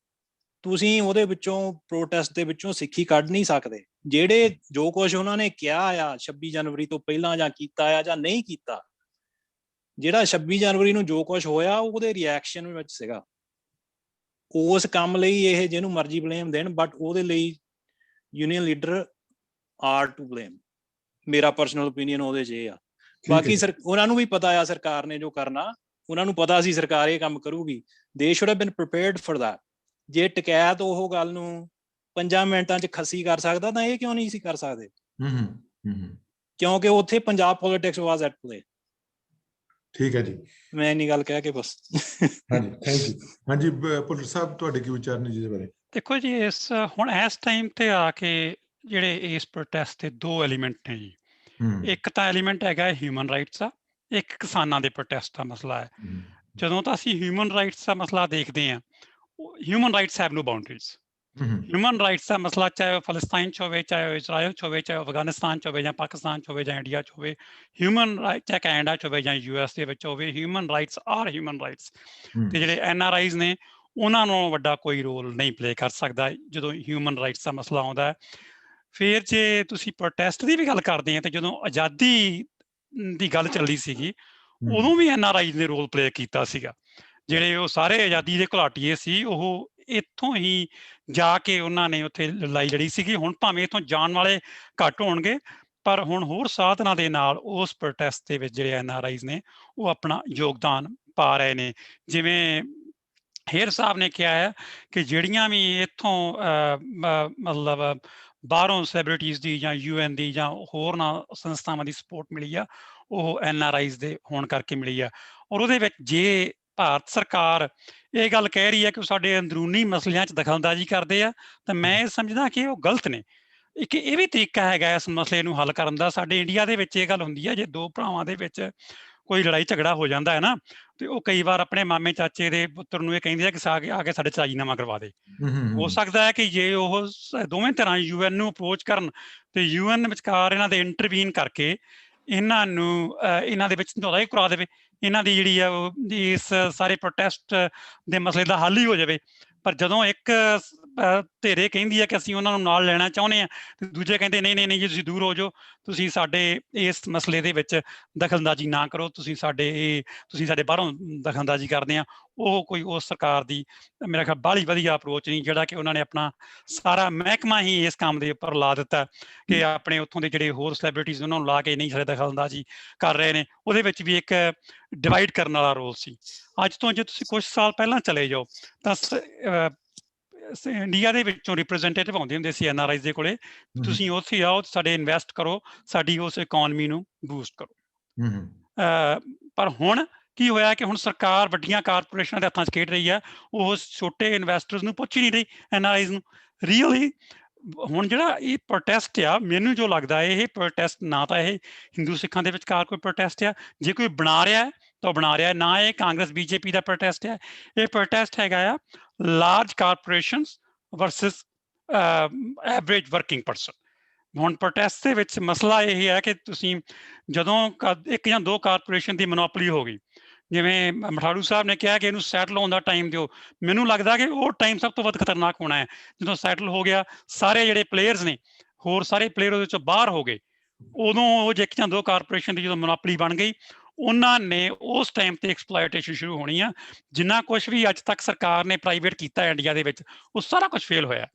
ਤੁਸੀਂ ਉਹਦੇ ਵਿੱਚੋਂ ਪ੍ਰੋਟੈਸਟ ਦੇ ਵਿੱਚੋਂ ਸਿੱਖੀ ਕੱਢ ਨਹੀਂ ਸਕਦੇ। ਜਿਹੜੇ ਜੋ ਕੁਛ ਉਹਨਾਂ ਨੇ ਕਿਹਾ ਆ 26 ਜਨਵਰੀ ਤੋਂ ਪਹਿਲਾਂ ਜਾਂ ਕੀਤਾ ਆ ਜਾਂ ਨਹੀਂ ਕੀਤਾ, ਜਿਹੜਾ 26 ਜਨਵਰੀ ਨੂੰ ਜੋ ਕੁਛ ਹੋਇਆ ਉਹਦੇ ਰਿਐਕਸ਼ਨ ਵਿੱਚ ਸੀਗਾ। ਉਸ ਕੰਮ ਲਈ ਇਹ ਜਿਹਨੂੰ ਮਰਜ਼ੀ ਬਲੇਮ ਦੇਣ, ਬਟ ਉਹਦੇ ਲਈ union leader are to blame. ਮੇਰਾ ਪਰਸਨਲ ਓਪੀਨੀਅਨ ਉਹਦੇ 'ਚ ਇਹ ਆ। ਬਾਕੀ ਉਹਨਾਂ ਨੂੰ ਵੀ ਪਤਾ ਆ ਸਰਕਾਰ ਨੇ ਜੋ ਕਰਨਾ, ਉਹਨਾਂ ਨੂੰ ਪਤਾ ਸੀ ਸਰਕਾਰ ਇਹ ਕੰਮ ਕਰੂਗੀ। ਦੇ should have been prepared for that. ਜੇ ਟਕੈਤ ਉਹ ਗੱਲ ਨੂੰ 5 ਮਿੰਟਾਂ 'ਚ ਖੱਸੀ ਕਰ ਸਕਦਾ ਤਾਂ ਇਹ ਕਿਉਂ ਨਹੀਂ ਸੀ ਕਰ ਸਕਦੇ? ਕਿਉਂਕਿ ਉੱਥੇ Punjab politics was at play. ਠੀਕ ਹੈ ਜੀ, ਮੈਂ ਇੰਨੀ ਗੱਲ ਕਹਿ ਕੇ ਬਸ। ਹਾਂਜੀ, ਥੈਂਕ ਯੂ। ਹਾਂਜੀ ਭੁੱਲਰ ਸਾਹਿਬ, ਤੁਹਾਡੇ ਕੀ ਵਿਚਾਰ ਨੇ ਜੀ ਇਹਦੇ ਬਾਰੇ? ਦੇਖੋ ਜੀ, ਹੁਣ ਇਸ ਟਾਈਮ ਤੇ ਆ ਕੇ ਜਿਹੜੇ ਇਸ ਪ੍ਰੋਟੈਸਟ ਦੇ ਦੋ ਐਲੀਮੈਂਟ ਨੇ ਜੀ। ਇੱਕ ਤਾਂ ਐਲੀਮੈਂਟ ਹੈਗਾ ਹਿਊਮਨ ਰਾਈਟਸ ਦਾ, ਇੱਕ ਕਿਸਾਨਾਂ ਦੇ ਪ੍ਰੋਟੈਸਟ ਦਾ ਮਸਲਾ ਹੈ। ਜਦੋਂ ਤਾਂ ਅਸੀਂ ਹਿਊਮਨ ਰਾਈਟਸ ਦਾ ਮਸਲਾ ਦੇਖਦੇ ਹਾਂ, human rights have no boundaries. Human rights ਦਾ ਮਸਲਾ ਚਾਹੇ ਉਹ ਫਲਸਤੀਨ 'ਚ ਹੋਵੇ, ਚਾਹੇ ਉਹ ਇਜ਼ਰਾਈਲ 'ਚ ਹੋਵੇ, ਚਾਹੇ ਉਹ ਅਫਗਾਨਿਸਤਾਨ 'ਚ ਹੋਵੇ, ਜਾਂ ਪਾਕਿਸਤਾਨ 'ਚ ਹੋਵੇ, ਜਾਂ ਇੰਡੀਆ 'ਚ ਹੋਵੇ, ਹਿਊਮਨ ਰਾਈਟ ਚਾਹੇ ਕੈਨੇਡਾ 'ਚ ਹੋਵੇ ਜਾਂ US ਦੇ ਵਿੱਚ ਹੋਵੇ, human rights are human rights. ਤੇ ਜਿਹੜੇ NRIs ਨੇ, ਉਹਨਾਂ ਨੂੰ ਵੱਡਾ ਕੋਈ ਰੋਲ ਨਹੀਂ ਪਲੇ ਕਰ ਸਕਦਾ ਜਦੋਂ ਹਿਊਮਨ ਰਾਈਟਸ ਦਾ ਮਸਲਾ ਆਉਂਦਾ ਹੈ। ਫਿਰ ਜੇ ਤੁਸੀਂ ਪ੍ਰੋਟੈਸਟ ਦੀ ਵੀ ਗੱਲ ਕਰਦੇ ਆ, ਤੇ ਜਦੋਂ ਆਜ਼ਾਦੀ ਦੀ ਗੱਲ ਚੱਲੀ ਸੀਗੀ, ਉਦੋਂ ਵੀ NRIs ਨੇ ਰੋਲ ਪਲੇ ਕੀਤਾ ਸੀਗਾ। ਜਿਹੜੇ ਉਹ ਸਾਰੇ ਆਜ਼ਾਦੀ ਦੇ ਘੁਲਾਟੀਏ ਸੀ, ਉਹ ਇੱਥੋਂ ਹੀ ਜਾ ਕੇ ਉਹਨਾਂ ਨੇ ਉੱਥੇ ਲੜਾਈ ਲੜੀ ਸੀਗੀ। ਹੁਣ ਭਾਵੇਂ ਇੱਥੋਂ ਜਾਣ ਵਾਲੇ ਘੱਟ ਹੋਣਗੇ, ਪਰ ਹੁਣ ਹੋਰ ਸਾਧਨਾਂ ਦੇ ਨਾਲ ਉਸ ਪ੍ਰੋਟੈਸਟ ਦੇ ਵਿੱਚ ਜਿਹੜੇ NRIs ਨੇ ਉਹ ਆਪਣਾ ਯੋਗਦਾਨ ਪਾ ਰਹੇ ਨੇ। ਜਿਵੇਂ ਹੇਰ ਸਾਹਿਬ ਨੇ ਕਿਹਾ ਹੈ ਕਿ ਜਿਹੜੀਆਂ ਵੀ ਇੱਥੋਂ ਮਤਲਬ ਬਾਹਰੋਂ ਸੈਲੀਬ੍ਰਿਟੀਜ਼ ਦੀ ਜਾਂ UN ਦੀ ਜਾਂ ਹੋਰਨਾਂ ਸੰਸਥਾਵਾਂ ਦੀ ਸਪੋਰਟ ਮਿਲੀ ਆ, ਉਹ NRIs ਦੇ ਹੋਣ ਕਰਕੇ ਮਿਲੀ ਆ। ਔਰ ਉਹਦੇ ਵਿੱਚ ਜੇ ਭਾਰਤ ਸਰਕਾਰ ਇਹ ਗੱਲ ਕਹਿ ਰਹੀ ਹੈ ਕਿ ਉਹ ਸਾਡੇ ਅੰਦਰੂਨੀ ਮਸਲਿਆਂ 'ਚ ਦਖਲਅੰਦਾਜ਼ੀ ਕਰਦੇ ਆ, ਤਾਂ ਮੈਂ ਇਹ ਸਮਝਦਾ ਕਿ ਉਹ ਗਲਤ ਨੇ। ਇੱਕ ਇਹ ਵੀ ਤਰੀਕਾ ਹੈਗਾ ਇਸ ਮਸਲੇ ਨੂੰ ਹੱਲ ਕਰਨ ਦਾ। ਸਾਡੇ ਇੰਡੀਆ ਦੇ ਵਿੱਚ ਇਹ ਗੱਲ ਹੁੰਦੀ ਹੈ, ਜੇ ਦੋ ਭਰਾਵਾਂ ਦੇ ਵਿੱਚ ਕੋਈ ਲੜਾਈ ਝਗੜਾ ਹੋ ਜਾਂਦਾ ਹੈ ਨਾ, ਤੇ ਉਹ ਕਈ ਵਾਰ ਆਪਣੇ ਮਾਮੇ ਚਾਚੇ ਦੇ ਪੁੱਤਰ ਨੂੰ ਇਹ ਕਹਿੰਦੇ ਆ ਕਿ ਆ ਕੇ ਸਾਡੇ ਰਾਜੀਨਾਮਾ ਕਰਵਾ ਦੇ। ਹੋ ਸਕਦਾ ਹੈ ਕਿ ਜੇ ਉਹ ਦੋਵੇਂ ਧਿਰਾਂ UN ਨੂੰ ਅਪਰੋਚ ਕਰਨ ਤੇ UN ਵਿਚਕਾਰ ਇਹਨਾਂ ਦੇ ਇੰਟਰਵੀਨ ਕਰਕੇ ਇਹਨਾਂ ਨੂੰ ਇਹਨਾਂ ਦੇ ਵਿੱਚ ਸਮਝੌਤਾ ਹੀ ਕਰਾ ਦੇਵੇ, ਇਹਨਾਂ ਦੀ ਜਿਹੜੀ ਆ ਉਹ ਇਸ ਸਾਰੇ ਪ੍ਰੋਟੈਸਟ ਦੇ ਮਸਲੇ ਦਾ ਹੱਲ ਹੀ ਹੋ ਜਾਵੇ। ਪਰ ਜਦੋਂ ਇੱਕ ਧਿਰੇ ਕਹਿੰਦੀ ਹੈ ਕਿ ਅਸੀਂ ਉਹਨਾਂ ਨੂੰ ਨਾਲ ਲੈਣਾ ਚਾਹੁੰਦੇ ਹਾਂ, ਤੇ ਦੂਜੇ ਕਹਿੰਦੇ ਨਹੀਂ ਨਹੀਂ ਨਹੀਂ ਜੀ, ਤੁਸੀਂ ਦੂਰ ਹੋ ਜਾਓ, ਤੁਸੀਂ ਸਾਡੇ ਇਸ ਮਸਲੇ ਦੇ ਵਿੱਚ ਦਖਲਅੰਦਾਜ਼ੀ ਨਾ ਕਰੋ, ਤੁਸੀਂ ਸਾਡੇ ਬਾਹਰੋਂ ਦਖਲਅੰਦਾਜ਼ੀ ਕਰਦੇ ਆ, ਉਹ ਕੋਈ ਉਸ ਸਰਕਾਰ ਦੀ ਮੇਰਾ ਖਿਆਲ ਬਾਹਲੀ ਵਧੀਆ ਅਪਰੋਚ ਨਹੀਂ, ਜਿਹੜਾ ਕਿ ਉਹਨਾਂ ਨੇ ਆਪਣਾ ਸਾਰਾ ਮਹਿਕਮਾ ਹੀ ਇਸ ਕੰਮ ਦੇ ਉੱਪਰ ਲਾ ਦਿੱਤਾ ਕਿ ਆਪਣੇ ਉੱਥੋਂ ਦੇ ਜਿਹੜੇ ਹੋਰ ਸੈਲੀਬ੍ਰਿਟੀਜ਼ ਉਹਨਾਂ ਨੂੰ ਲਾ ਕੇ ਨਹੀਂ ਸਾਡੇ ਦਖਲਅੰਦਾਜ਼ੀ ਕਰ ਰਹੇ ਨੇ। ਉਹਦੇ ਵਿੱਚ ਵੀ ਇੱਕ ਡਿਵਾਈਡ ਕਰਨ ਵਾਲਾ ਰੋਲ ਸੀ। ਅੱਜ ਤੋਂ ਜੇ ਤੁਸੀਂ ਕੁਝ ਸਾਲ ਪਹਿਲਾਂ ਚਲੇ ਜਾਓ ਤਾਂ ਇੰਡੀਆ ਦੇ ਵਿੱਚੋਂ ਰਿਪਰੈਜ਼ੈਂਟੇਟਿਵ ਆਉਂਦੇ ਹੁੰਦੇ ਸੀ NRIs ਦੇ ਕੋਲੇ, ਤੁਸੀਂ ਉੱਥੇ ਆਓ, ਸਾਡੇ ਇਨਵੈਸਟ ਕਰੋ, ਸਾਡੀ ਉਸ ਇਕਨੋਮੀ ਨੂੰ ਬੂਸਟ ਕਰੋ। ਪਰ ਹੁਣ ਕੀ ਹੋਇਆ ਕਿ ਹੁਣ ਸਰਕਾਰ ਵੱਡੀਆਂ ਕਾਰਪੋਰੇਸ਼ਨਾਂ ਦੇ ਹੱਥਾਂ 'ਚ ਖੇਡ ਰਹੀ ਹੈ, ਉਹ ਛੋਟੇ ਇਨਵੈਸਟਰਸ ਨੂੰ ਪੁੱਛ ਹੀ ਨਹੀਂ ਰਹੀ, NRIs ਨੂੰ। ਰੀਅਲੀ ਹੁਣ ਜਿਹੜਾ ਇਹ ਪ੍ਰੋਟੈਸਟ ਆ, ਮੈਨੂੰ ਜੋ ਲੱਗਦਾ ਇਹ ਪ੍ਰੋਟੈਸਟ ਨਾ ਤਾਂ ਇਹ ਹਿੰਦੂ ਸਿੱਖਾਂ ਦੇ ਵਿਚਕਾਰ ਕੋਈ ਪ੍ਰੋਟੈਸਟ ਆ, ਜੇ ਕੋਈ ਬਣਾ ਰਿਹਾ ਤਾਂ ਬਣਾ ਰਿਹਾ, ਨਾ ਇਹ ਕਾਂਗਰਸ BJP ਦਾ ਪ੍ਰੋਟੈਸਟ ਹੈ। ਇਹ ਪ੍ਰੋਟੈਸਟ ਹੈਗਾ ਆ large corporations versus average working person. ਹੁਣ ਪ੍ਰੋਟੈਸਟ ਦੇ ਵਿੱਚ ਮਸਲਾ ਇਹ ਹੈ ਕਿ ਤੁਸੀਂ ਜਦੋਂ ਇੱਕ ਜਾਂ ਦੋ ਕਾਰਪੋਰੇਸ਼ਨ ਦੀ ਮੋਨੋਪੋਲੀ ਹੋ ਗਈ, ਜਿਵੇਂ ਮਠਾੜੂ ਸਾਹਿਬ ਨੇ ਕਿਹਾ ਕਿ ਇਹਨੂੰ ਸੈਟਲ ਹੋਣ ਦਾ ਟਾਈਮ ਦਿਓ, ਮੈਨੂੰ ਲੱਗਦਾ ਕਿ ਉਹ ਟਾਈਮ ਸਭ ਤੋਂ ਵੱਧ ਖਤਰਨਾਕ ਹੋਣਾ ਹੈ। ਜਦੋਂ ਸੈਟਲ ਹੋ ਗਿਆ, ਸਾਰੇ ਜਿਹੜੇ ਪਲੇਅਰਸ ਨੇ, ਹੋਰ ਸਾਰੇ ਪਲੇਅਰ ਉਹਦੇ ਚੋਂ ਬਾਹਰ ਹੋ ਗਏ, ਉਦੋਂ ਉਹ ਇੱਕ ਜਾਂ ਦੋ ਕਾਰਪੋਰੇਸ਼ਨ ਦੀ ਜਦੋਂ ਮੋਨੋਪੋਲੀ ਬਣ ਗਈ, ਉਹਨਾਂ ਨੇ ਉਸ ਟਾਈਮ ਤੇ ਐਕਸਪਲੋਇਟੇਸ਼ਨ ਸ਼ੁਰੂ ਹੋਣੀ ਆ। ਜਿੰਨਾ ਕੁਝ ਵੀ ਅੱਜ ਤੱਕ ਸਰਕਾਰ ਨੇ ਪ੍ਰਾਈਵੇਟ ਕੀਤਾ ਇੰਡੀਆ ਦੇ ਵਿੱਚ, ਉਹ ਸਾਰਾ ਕੁਝ ਫੇਲ ਹੋਇਆ।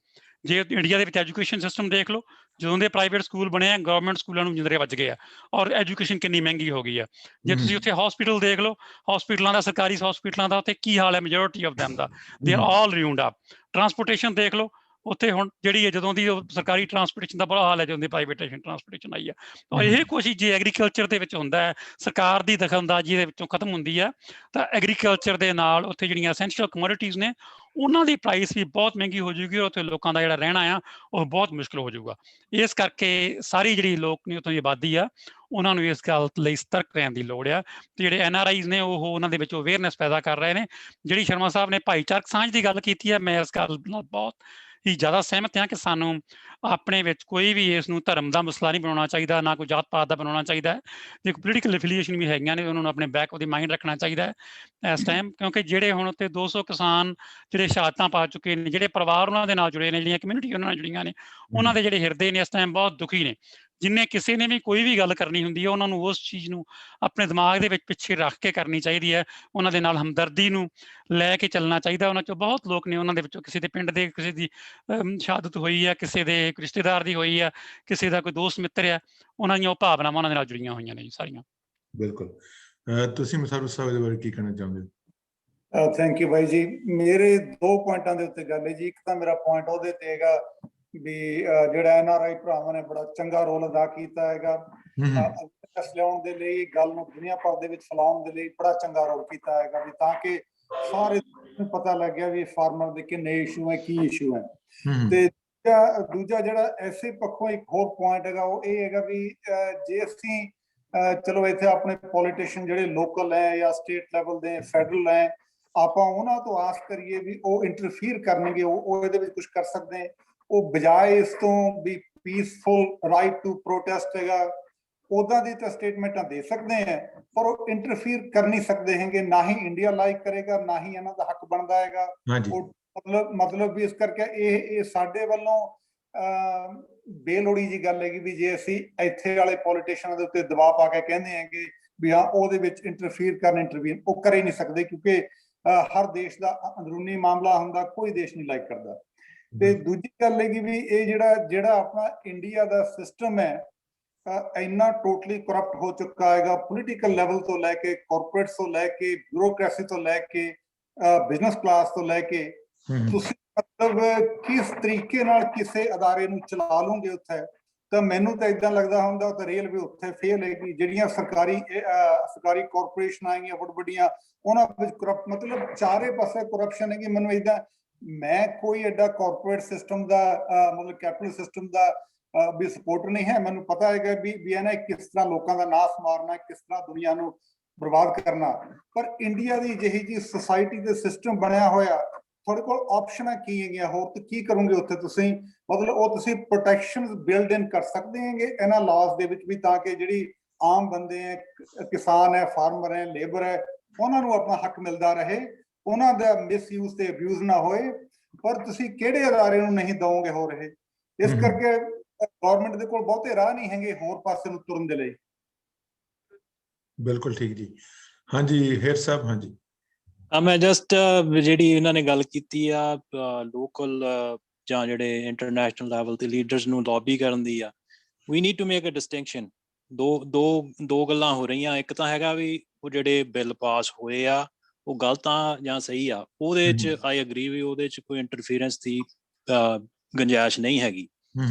ਜੇ ਇੰਡੀਆ ਦੇ ਵਿੱਚ ਐਜੂਕੇਸ਼ਨ ਸਿਸਟਮ ਦੇਖ ਲਓ, ਜਦੋਂ ਦੇ ਪ੍ਰਾਈਵੇਟ ਸਕੂਲ ਬਣੇ ਆ, ਗਵਰਨਮੈਂਟ ਸਕੂਲਾਂ ਨੂੰ ਜਿੰਦਰੇ ਵੱਜ ਗਏ ਆ, ਔਰ ਐਜੂਕੇਸ਼ਨ ਕਿੰਨੀ ਮਹਿੰਗੀ ਹੋ ਗਈ ਆ। ਜੇ ਤੁਸੀਂ ਉੱਥੇ ਹਸਪੀਟਲ ਦੇਖ ਲਓ, ਹਸਪੀਟਲਾਂ ਦਾ, ਸਰਕਾਰੀ ਹਸਪੀਟਲਾਂ ਦਾ ਉੱਥੇ ਕੀ ਹਾਲ ਹੈ, ਮੈਜੋਰਿਟੀ ਆਫ ਦੈਮ ਦਾ they are all ruined up. Transportation ਦੇਖ ਲਓ, ਉੱਥੇ ਹੁਣ ਜਿਹੜੀ ਹੈ, ਜਦੋਂ ਦੀ ਸਰਕਾਰੀ ਟਰਾਂਸਪੋਰਟੇਸ਼ਨ ਦਾ ਬੁਰਾ ਹਾਲ ਹੈ, ਜਦੋਂ ਦੀ ਪ੍ਰਾਈਵੇਟੇਸ਼ਨ ਟਰਾਂਸਪੋਰਟੇਸ਼ਨ ਆਈ ਹੈ। ਤਾਂ ਇਹ ਕੋਸ਼ਿਸ਼ ਜੇ ਐਗਰੀਕਲਚਰ ਦੇ ਵਿੱਚ ਹੁੰਦਾ ਹੈ, ਸਰਕਾਰ ਦੀ ਦਖਲਅੰਦਾਜ਼ੀ ਦੇ ਵਿੱਚੋਂ ਖਤਮ ਹੁੰਦੀ ਹੈ, ਤਾਂ ਐਗਰੀਕਲਚਰ ਦੇ ਨਾਲ ਉੱਥੇ ਜਿਹੜੀਆਂ ਐਸੈਂਸ਼ੀਅਲ ਕਮੋਡਿਟੀਜ਼ ਨੇ, ਉਹਨਾਂ ਦੀ ਪ੍ਰਾਈਸ ਵੀ ਬਹੁਤ ਮਹਿੰਗੀ ਹੋ ਜਾਊਗੀ, ਔਰ ਉੱਥੇ ਲੋਕਾਂ ਦਾ ਜਿਹੜਾ ਰਹਿਣਾ ਆ ਉਹ ਬਹੁਤ ਮੁਸ਼ਕਿਲ ਹੋ ਜਾਊਗਾ। ਇਸ ਕਰਕੇ ਸਾਰੀ ਜਿਹੜੀ ਲੋਕ ਨੇ ਉੱਥੋਂ ਦੀ ਆਬਾਦੀ ਆ, ਉਹਨਾਂ ਨੂੰ ਇਸ ਗੱਲ ਲਈ ਸਤਰਕ ਰਹਿਣ ਦੀ ਲੋੜ ਆ। ਤੇ ਜਿਹੜੇ NRIs ਨੇ ਉਹ ਉਹਨਾਂ ਦੇ ਵਿੱਚ ਅਵੇਅਰਨੈਸ ਪੈਦਾ ਕਰ ਰਹੇ ਨੇ। ਜਿਹੜੀ ਸ਼ਰਮਾ ਸਾਹਿਬ ਨੇ ਭਾਈਚਾਰਕ ਸਾਂਝ ਦੀ ਗੱਲ ਕੀਤੀ ਹੈ, ਮੈਂ ਇਸ ਗੱਲ ਨਾਲ ਬਹੁਤ ਹੀ ਜ਼ਿਆਦਾ ਸਹਿਮਤ ਹਾਂ ਕਿ ਸਾਨੂੰ ਆਪਣੇ ਵਿੱਚ ਕੋਈ ਵੀ ਇਸ ਨੂੰ ਧਰਮ ਦਾ ਮਸਲਾ ਨਹੀਂ ਬਣਾਉਣਾ ਚਾਹੀਦਾ, ਨਾ ਕੋਈ ਜਾਤ ਪਾਤ ਦਾ ਬਣਾਉਣਾ ਚਾਹੀਦਾ ਹੈ। ਜੇ ਕੋਈ ਪੋਲੀਟੀਕਲ ਐਫੀਲੀਏਸ਼ਨ ਵੀ ਹੈਗੀਆਂ ਨੇ, ਉਹਨਾਂ ਨੂੰ ਆਪਣੇ ਬੈਕ ਆਫ ਦੀ ਮਾਈਂਡ ਰੱਖਣਾ ਚਾਹੀਦਾ ਹੈ ਇਸ ਟਾਈਮ, ਕਿਉਂਕਿ ਜਿਹੜੇ ਹੁਣ ਉੱਤੇ 200 ਕਿਸਾਨ ਜਿਹੜੇ ਸ਼ਹਾਦਤਾਂ ਪਾ ਚੁੱਕੇ ਨੇ, ਜਿਹੜੇ ਪਰਿਵਾਰ ਉਹਨਾਂ ਦੇ ਨਾਲ ਜੁੜੇ ਨੇ, ਜਿਹੜੀਆਂ ਕਮਿਊਨਿਟੀ ਉਹਨਾਂ ਨਾਲ ਜੁੜੀਆਂ ਨੇ, ਉਹਨਾਂ ਦੇ ਜਿਹੜੇ ਹਿਰਦੇ ਨੇ ਇਸ ਟਾਈਮ ਬਹੁਤ ਦੁਖੀ ਨੇ। ਜਿੰਨੇ ਕਿਸੇ ਨੇ ਵੀ ਕੋਈ ਵੀ ਗੱਲ ਕਰਨੀ ਹੁੰਦੀ ਹੈ, ਉਹਨਾਂ ਨੂੰ ਉਸ ਚੀਜ਼ ਨੂੰ ਆਪਣੇ ਦਿਮਾਗ ਦੇ ਵਿੱਚ ਪਿੱਛੇ ਰੱਖ ਕੇ ਕਰਨੀ ਚਾਹੀਦੀ ਹੈ। ਉਹਨਾਂ ਦੇ ਨਾਲ ਹਮਦਰਦੀ ਨੂੰ ਲੈ ਕੇ ਚੱਲਣਾ ਚਾਹੀਦਾ। ਉਹਨਾਂ 'ਚੋਂ ਬਹੁਤ ਲੋਕ ਨੇ, ਉਹਨਾਂ ਦੇ ਵਿੱਚੋਂ ਕਿਸੇ ਦੇ ਪਿੰਡ ਦੇ ਕਿਸੇ ਦੀ ਸ਼ਹਾਦਤ ਹੋਈ ਹੈ, ਕਿਸੇ ਦੇ ਰਿਸ਼ਤੇਦਾਰ ਦੀ ਹੋਈ ਹੈ, ਕਿਸੇ ਦਾ ਕੋਈ ਦੋਸਤ ਮਿੱਤਰ ਹੈ, ਉਹਨਾਂ ਦੀਆਂ ਉਹ ਭਾਵਨਾਵਾਂ ਉਹਨਾਂ ਦੇ ਨਾਲ ਜੁੜੀਆਂ ਹੋਈਆਂ ਨੇ ਜੀ ਸਾਰੀਆਂ। ਬਿਲਕੁਲ। ਤੁਸੀਂ ਮਠਾੜੂ ਸਾਹਿਬ ਦੇ ਬਾਰੇ ਕੀ ਕਹਿਣਾ ਚਾਹੁੰਦੇ ਹੋ? ਥੈਂਕ ਯੂ ਬਾਈ ਜੀ। ਮੇਰੇ 2 ਪੁਆਇੰਟਾਂ ਦੇ ਉੱਤੇ ਗੱਲ ਹੈ ਜੀ। ਇੱਕ ਤਾਂ ਮੇਰਾ ਪੁਆਇੰਟ ਉਹਦੇ ਤੇ ਹੈਗਾ ਵੀ ਜਿਹੜਾ NRI ਭਰਾਵਾਂ ਨੇ ਬੜਾ ਚੰਗਾ ਰੋਲ ਅਦਾ ਕੀਤਾ ਹੈਗਾ ਲਿਆਉਣ ਦੇ ਲਈ, ਗੱਲ ਨੂੰ ਦੁਨੀਆ ਭਰ ਦੇ ਵਿੱਚ ਫੈਲਾਉਣ ਦੇ ਲਈ ਬੜਾ ਚੰਗਾ ਰੋਲ ਕੀਤਾ ਹੈਗਾ, ਵੀ ਤਾਂ ਕਿ ਸਾਰੇ ਨੂੰ ਪਤਾ ਲੱਗ ਗਿਆ ਵੀ ਫਾਰਮਰ ਦੇ ਕਿੰਨੇ ਇਸ਼ੂ ਹੈ, ਕੀ ਇਸ਼ੂ ਹੈ। ਤੇ ਦੂਜਾ ਜਿਹੜਾ ਐਸੇ ਪੱਖੋਂ ਇੱਕ ਹੋਰ ਪੁਆਇੰਟ ਹੈਗਾ ਉਹ ਇਹ ਹੈਗਾ ਵੀ ਜੇ ਅਸੀਂ ਚਲੋ ਇੱਥੇ ਆਪਣੇ ਪੋਲੀਟੀਸ਼ੀਅਨ ਜਿਹੜੇ ਲੋਕਲ ਹੈ ਜਾਂ ਸਟੇਟ ਲੈਵਲ ਦੇ, ਫੈਡਰਲ ਹੈ, ਆਪਾਂ ਉਹਨਾਂ ਤੋਂ ਆਸ ਕਰੀਏ ਵੀ ਉਹ ਇੰਟਰਫੀਅਰ ਕਰਨਗੇ, ਉਹ ਇਹਦੇ ਵਿੱਚ ਕੁਝ ਕਰ ਸਕਦੇ, ਉਹ ਬਜਾਏ ਇਸ ਤੋਂ ਵੀ ਪੀਸਫੁਲ ਰਾਈਟ ਟੂ ਪ੍ਰੋਟੈਸਟ ਹੈਗਾ, ਉਦਾਂ ਦੀ ਤਾਂ ਸਟੇਟਮੈਂਟਾਂ ਦੇ ਸਕਦੇ ਹੈ, ਪਰ ਉਹ ਇੰਟਰਫੀਅਰ ਕਰ ਨਹੀਂ ਸਕਦੇ ਹੈਗੇ। ਨਾ ਹੀ ਇੰਡੀਆ ਲਾਈਕ ਕਰੇਗਾ, ਨਾ ਹੀ ਇਹਨਾਂ ਦਾ ਹੱਕ ਬਣਦਾ ਹੈਗਾ। ਮਤਲਬ ਵੀ ਇਸ ਕਰਕੇ ਇਹ ਸਾਡੇ ਵੱਲੋਂ ਬੇਲੋੜੀ ਜੀ ਗੱਲ ਹੈਗੀ ਵੀ ਜੇ ਅਸੀਂ ਇੱਥੇ ਵਾਲੇ ਪੋਲੀਟੀਸ਼ੀਅਨਾਂ ਦੇ ਉੱਤੇ ਦਬਾਅ ਪਾ ਕੇ ਕਹਿੰਦੇ ਹੈਗੇ ਵੀ ਹਾਂ ਉਹਦੇ ਵਿੱਚ ਇੰਟਰਵੀਨ ਉਹ ਕਰ ਹੀ ਨਹੀਂ ਸਕਦੇ, ਕਿਉਂਕਿ ਹਰ ਦੇਸ਼ ਦਾ ਅੰਦਰੂਨੀ ਮਾਮਲਾ ਹੁੰਦਾ, ਕੋਈ ਦੇਸ਼ ਨਹੀਂ ਲਾਈਕ ਕਰਦਾ। ਤੇ ਦੂਜੀ ਗੱਲ ਹੈਗੀ ਵੀ ਇਹ ਜਿਹੜਾ ਆਪਣਾ ਇੰਡੀਆ ਦਾ ਸਿਸਟਮ ਹੈ ਇੰਨਾ ਟੋਟਲੀ ਕਰਪਟ ਹੋ ਚੁੱਕਾ ਹੈਗਾ, ਪੋਲੀਟੀਕਲ ਲੈਵਲ ਤੋਂ ਲੈ ਕੇ, ਕਾਰਪੋਰੇਟਸ ਤੋਂ ਲੈ ਕੇ, ਬਿਊਰੋਕ੍ਰੇਸੀ ਤੋਂ ਲੈ ਕੇ, ਬਿਜ਼ਨਸ ਕਲਾਸ ਤੋਂ ਲੈ ਕੇ, ਤੁਸੀਂ ਮਤਲਬ ਕਿਸ ਤਰੀਕੇ ਨਾਲ ਕਿਸੇ ਅਦਾਰੇ ਨੂੰ ਚਲਾ ਲਓਗੇ ਉੱਥੇ, ਤਾਂ ਮੈਨੂੰ ਤਾਂ ਇਦਾਂ ਲੱਗਦਾ ਹੁੰਦਾ ਤਾਂ ਰੇਲਵੇ ਉੱਥੇ ਫੇਲ ਹੈਗੀ। ਜਿਹੜੀਆਂ ਸਰਕਾਰੀ ਕਾਰਪੋਰੇਸ਼ਨ ਆਈਆਂ ਵੱਡੀਆਂ, ਉਹਨਾਂ ਵਿੱਚ ਕਰਪਟ ਮਤਲਬ ਚਾਰੇ ਪਾਸੇ ਕਰਪਸ਼ਨ ਹੈਗੀ। ਮੈਨੂੰ ਇਦਾਂ, ਮੈਂ ਕੋਈ ਐਡਾ ਕਾਰਪੋਰੇਟ ਸਿਸਟਮ ਦਾ ਮਤਲਬ ਕੈਪੀਟਲ ਸਿਸਟਮ ਦਾ ਵੀ ਸਪੋਰਟਰ ਨਹੀਂ ਹੈ। ਮੈਨੂੰ ਪਤਾ ਹੈਗਾ ਵੀ ਇਹਨੇ ਕਿਸ ਤਰ੍ਹਾਂ ਲੋਕਾਂ ਦਾ ਨਾਸ ਮਾਰਨਾ, ਕਿਸ ਤਰ੍ਹਾਂ ਦੁਨੀਆ ਨੂੰ ਬਰਬਾਦ ਕਰਨਾ। ਪਰ ਇੰਡੀਆ ਦੀ ਜਿਹੀ ਜੀ ਸੋਸਾਇਟੀ ਦੇ ਸਿਸਟਮ ਬਣਿਆ ਹੋਇਆ, ਤੁਹਾਡੇ ਕੋਲ ਆਪਸ਼ਨਾਂ ਕੀ ਹੈਗੀਆਂ ਹੋਰ, ਤੇ ਕੀ ਕਰੋਗੇ ਉੱਥੇ ਤੁਸੀਂ? ਮਤਲਬ ਉਹ ਤੁਸੀਂ ਪ੍ਰੋਟੈਕਸ਼ਨ ਬਿਲਡ ਇਨ ਕਰ ਸਕਦੇ ਹੈਗੇ ਇਹਨਾਂ ਲਾਜ਼ ਦੇ ਵਿੱਚ ਵੀ, ਤਾਂ ਕਿ ਜਿਹੜੀ ਆਮ ਬੰਦੇ ਹੈ, ਕਿਸਾਨ ਹੈ, ਫਾਰਮਰ ਹੈ, ਲੇਬਰ ਹੈ, ਉਹਨਾਂ ਨੂੰ ਆਪਣਾ ਹੱਕ ਮਿਲਦਾ ਰਹੇ, ਉਹਨਾਂ ਦਾ ਮਿਸਯੂਜ਼ ਤੇ ਅਬਿਊਜ਼ ਨਾ ਹੋਏ। ਪਰ ਤੁਸੀਂ ਕਿਹੜੇ ਅਦਾਰੇ ਨੂੰ ਨਹੀਂ ਦਓਗੇ ਹੋ ਰਹੇ। ਇਸ ਕਰਕੇ ਗਵਰਨਮੈਂਟ ਦੇ ਕੋਲ ਬਹੁਤੇ ਰਾਹ ਨਹੀਂ ਹੈਗੇ ਹੋਰ ਪਾਸੇ ਨੂੰ ਤੁਰਨ ਦੇ ਲਈ। ਬਿਲਕੁਲ ਠੀਕ ਜੀ। ਹਾਂਜੀ ਹੇਰ ਸਾਹਿਬ। ਹਾਂਜੀ ਮੈਂ ਜਸਟ ਜਿਹੜੀ ਇਹਨਾਂ ਨੇ ਗੱਲ ਕੀਤੀ ਆ ਲੋਕਲ ਜਾਂ ਜਿਹੜੇ ਇੰਟਰਨੈਸ਼ਨਲ ਲੈਵਲ ਤੇ ਲੀਡਰਸ ਨੂੰ ਲੌਬੀ ਕਰਨ ਦੀ ਆ, we need to make a distinction. ਦੋ ਗੱਲਾਂ ਹੋ ਰਹੀਆਂ। ਇੱਕ ਤਾਂ ਹੈਗਾ ਵੀ ਉਹ ਜਿਹੜੇ ਬਿੱਲ ਪਾਸ ਹੋਏ ਆ ਉਹ ਗਲਤ ਆ ਜਾਂ ਸਹੀ ਆ, ਉਹਦੇ 'ਚ ਆਈ ਅਗਰੀ ਵੀ ਉਹਦੇ 'ਚ ਕੋਈ ਇੰਟਰਫੀਰੈਂਸ ਦੀ ਗੁੰਜਾਇਸ਼ ਨਹੀਂ ਹੈਗੀ।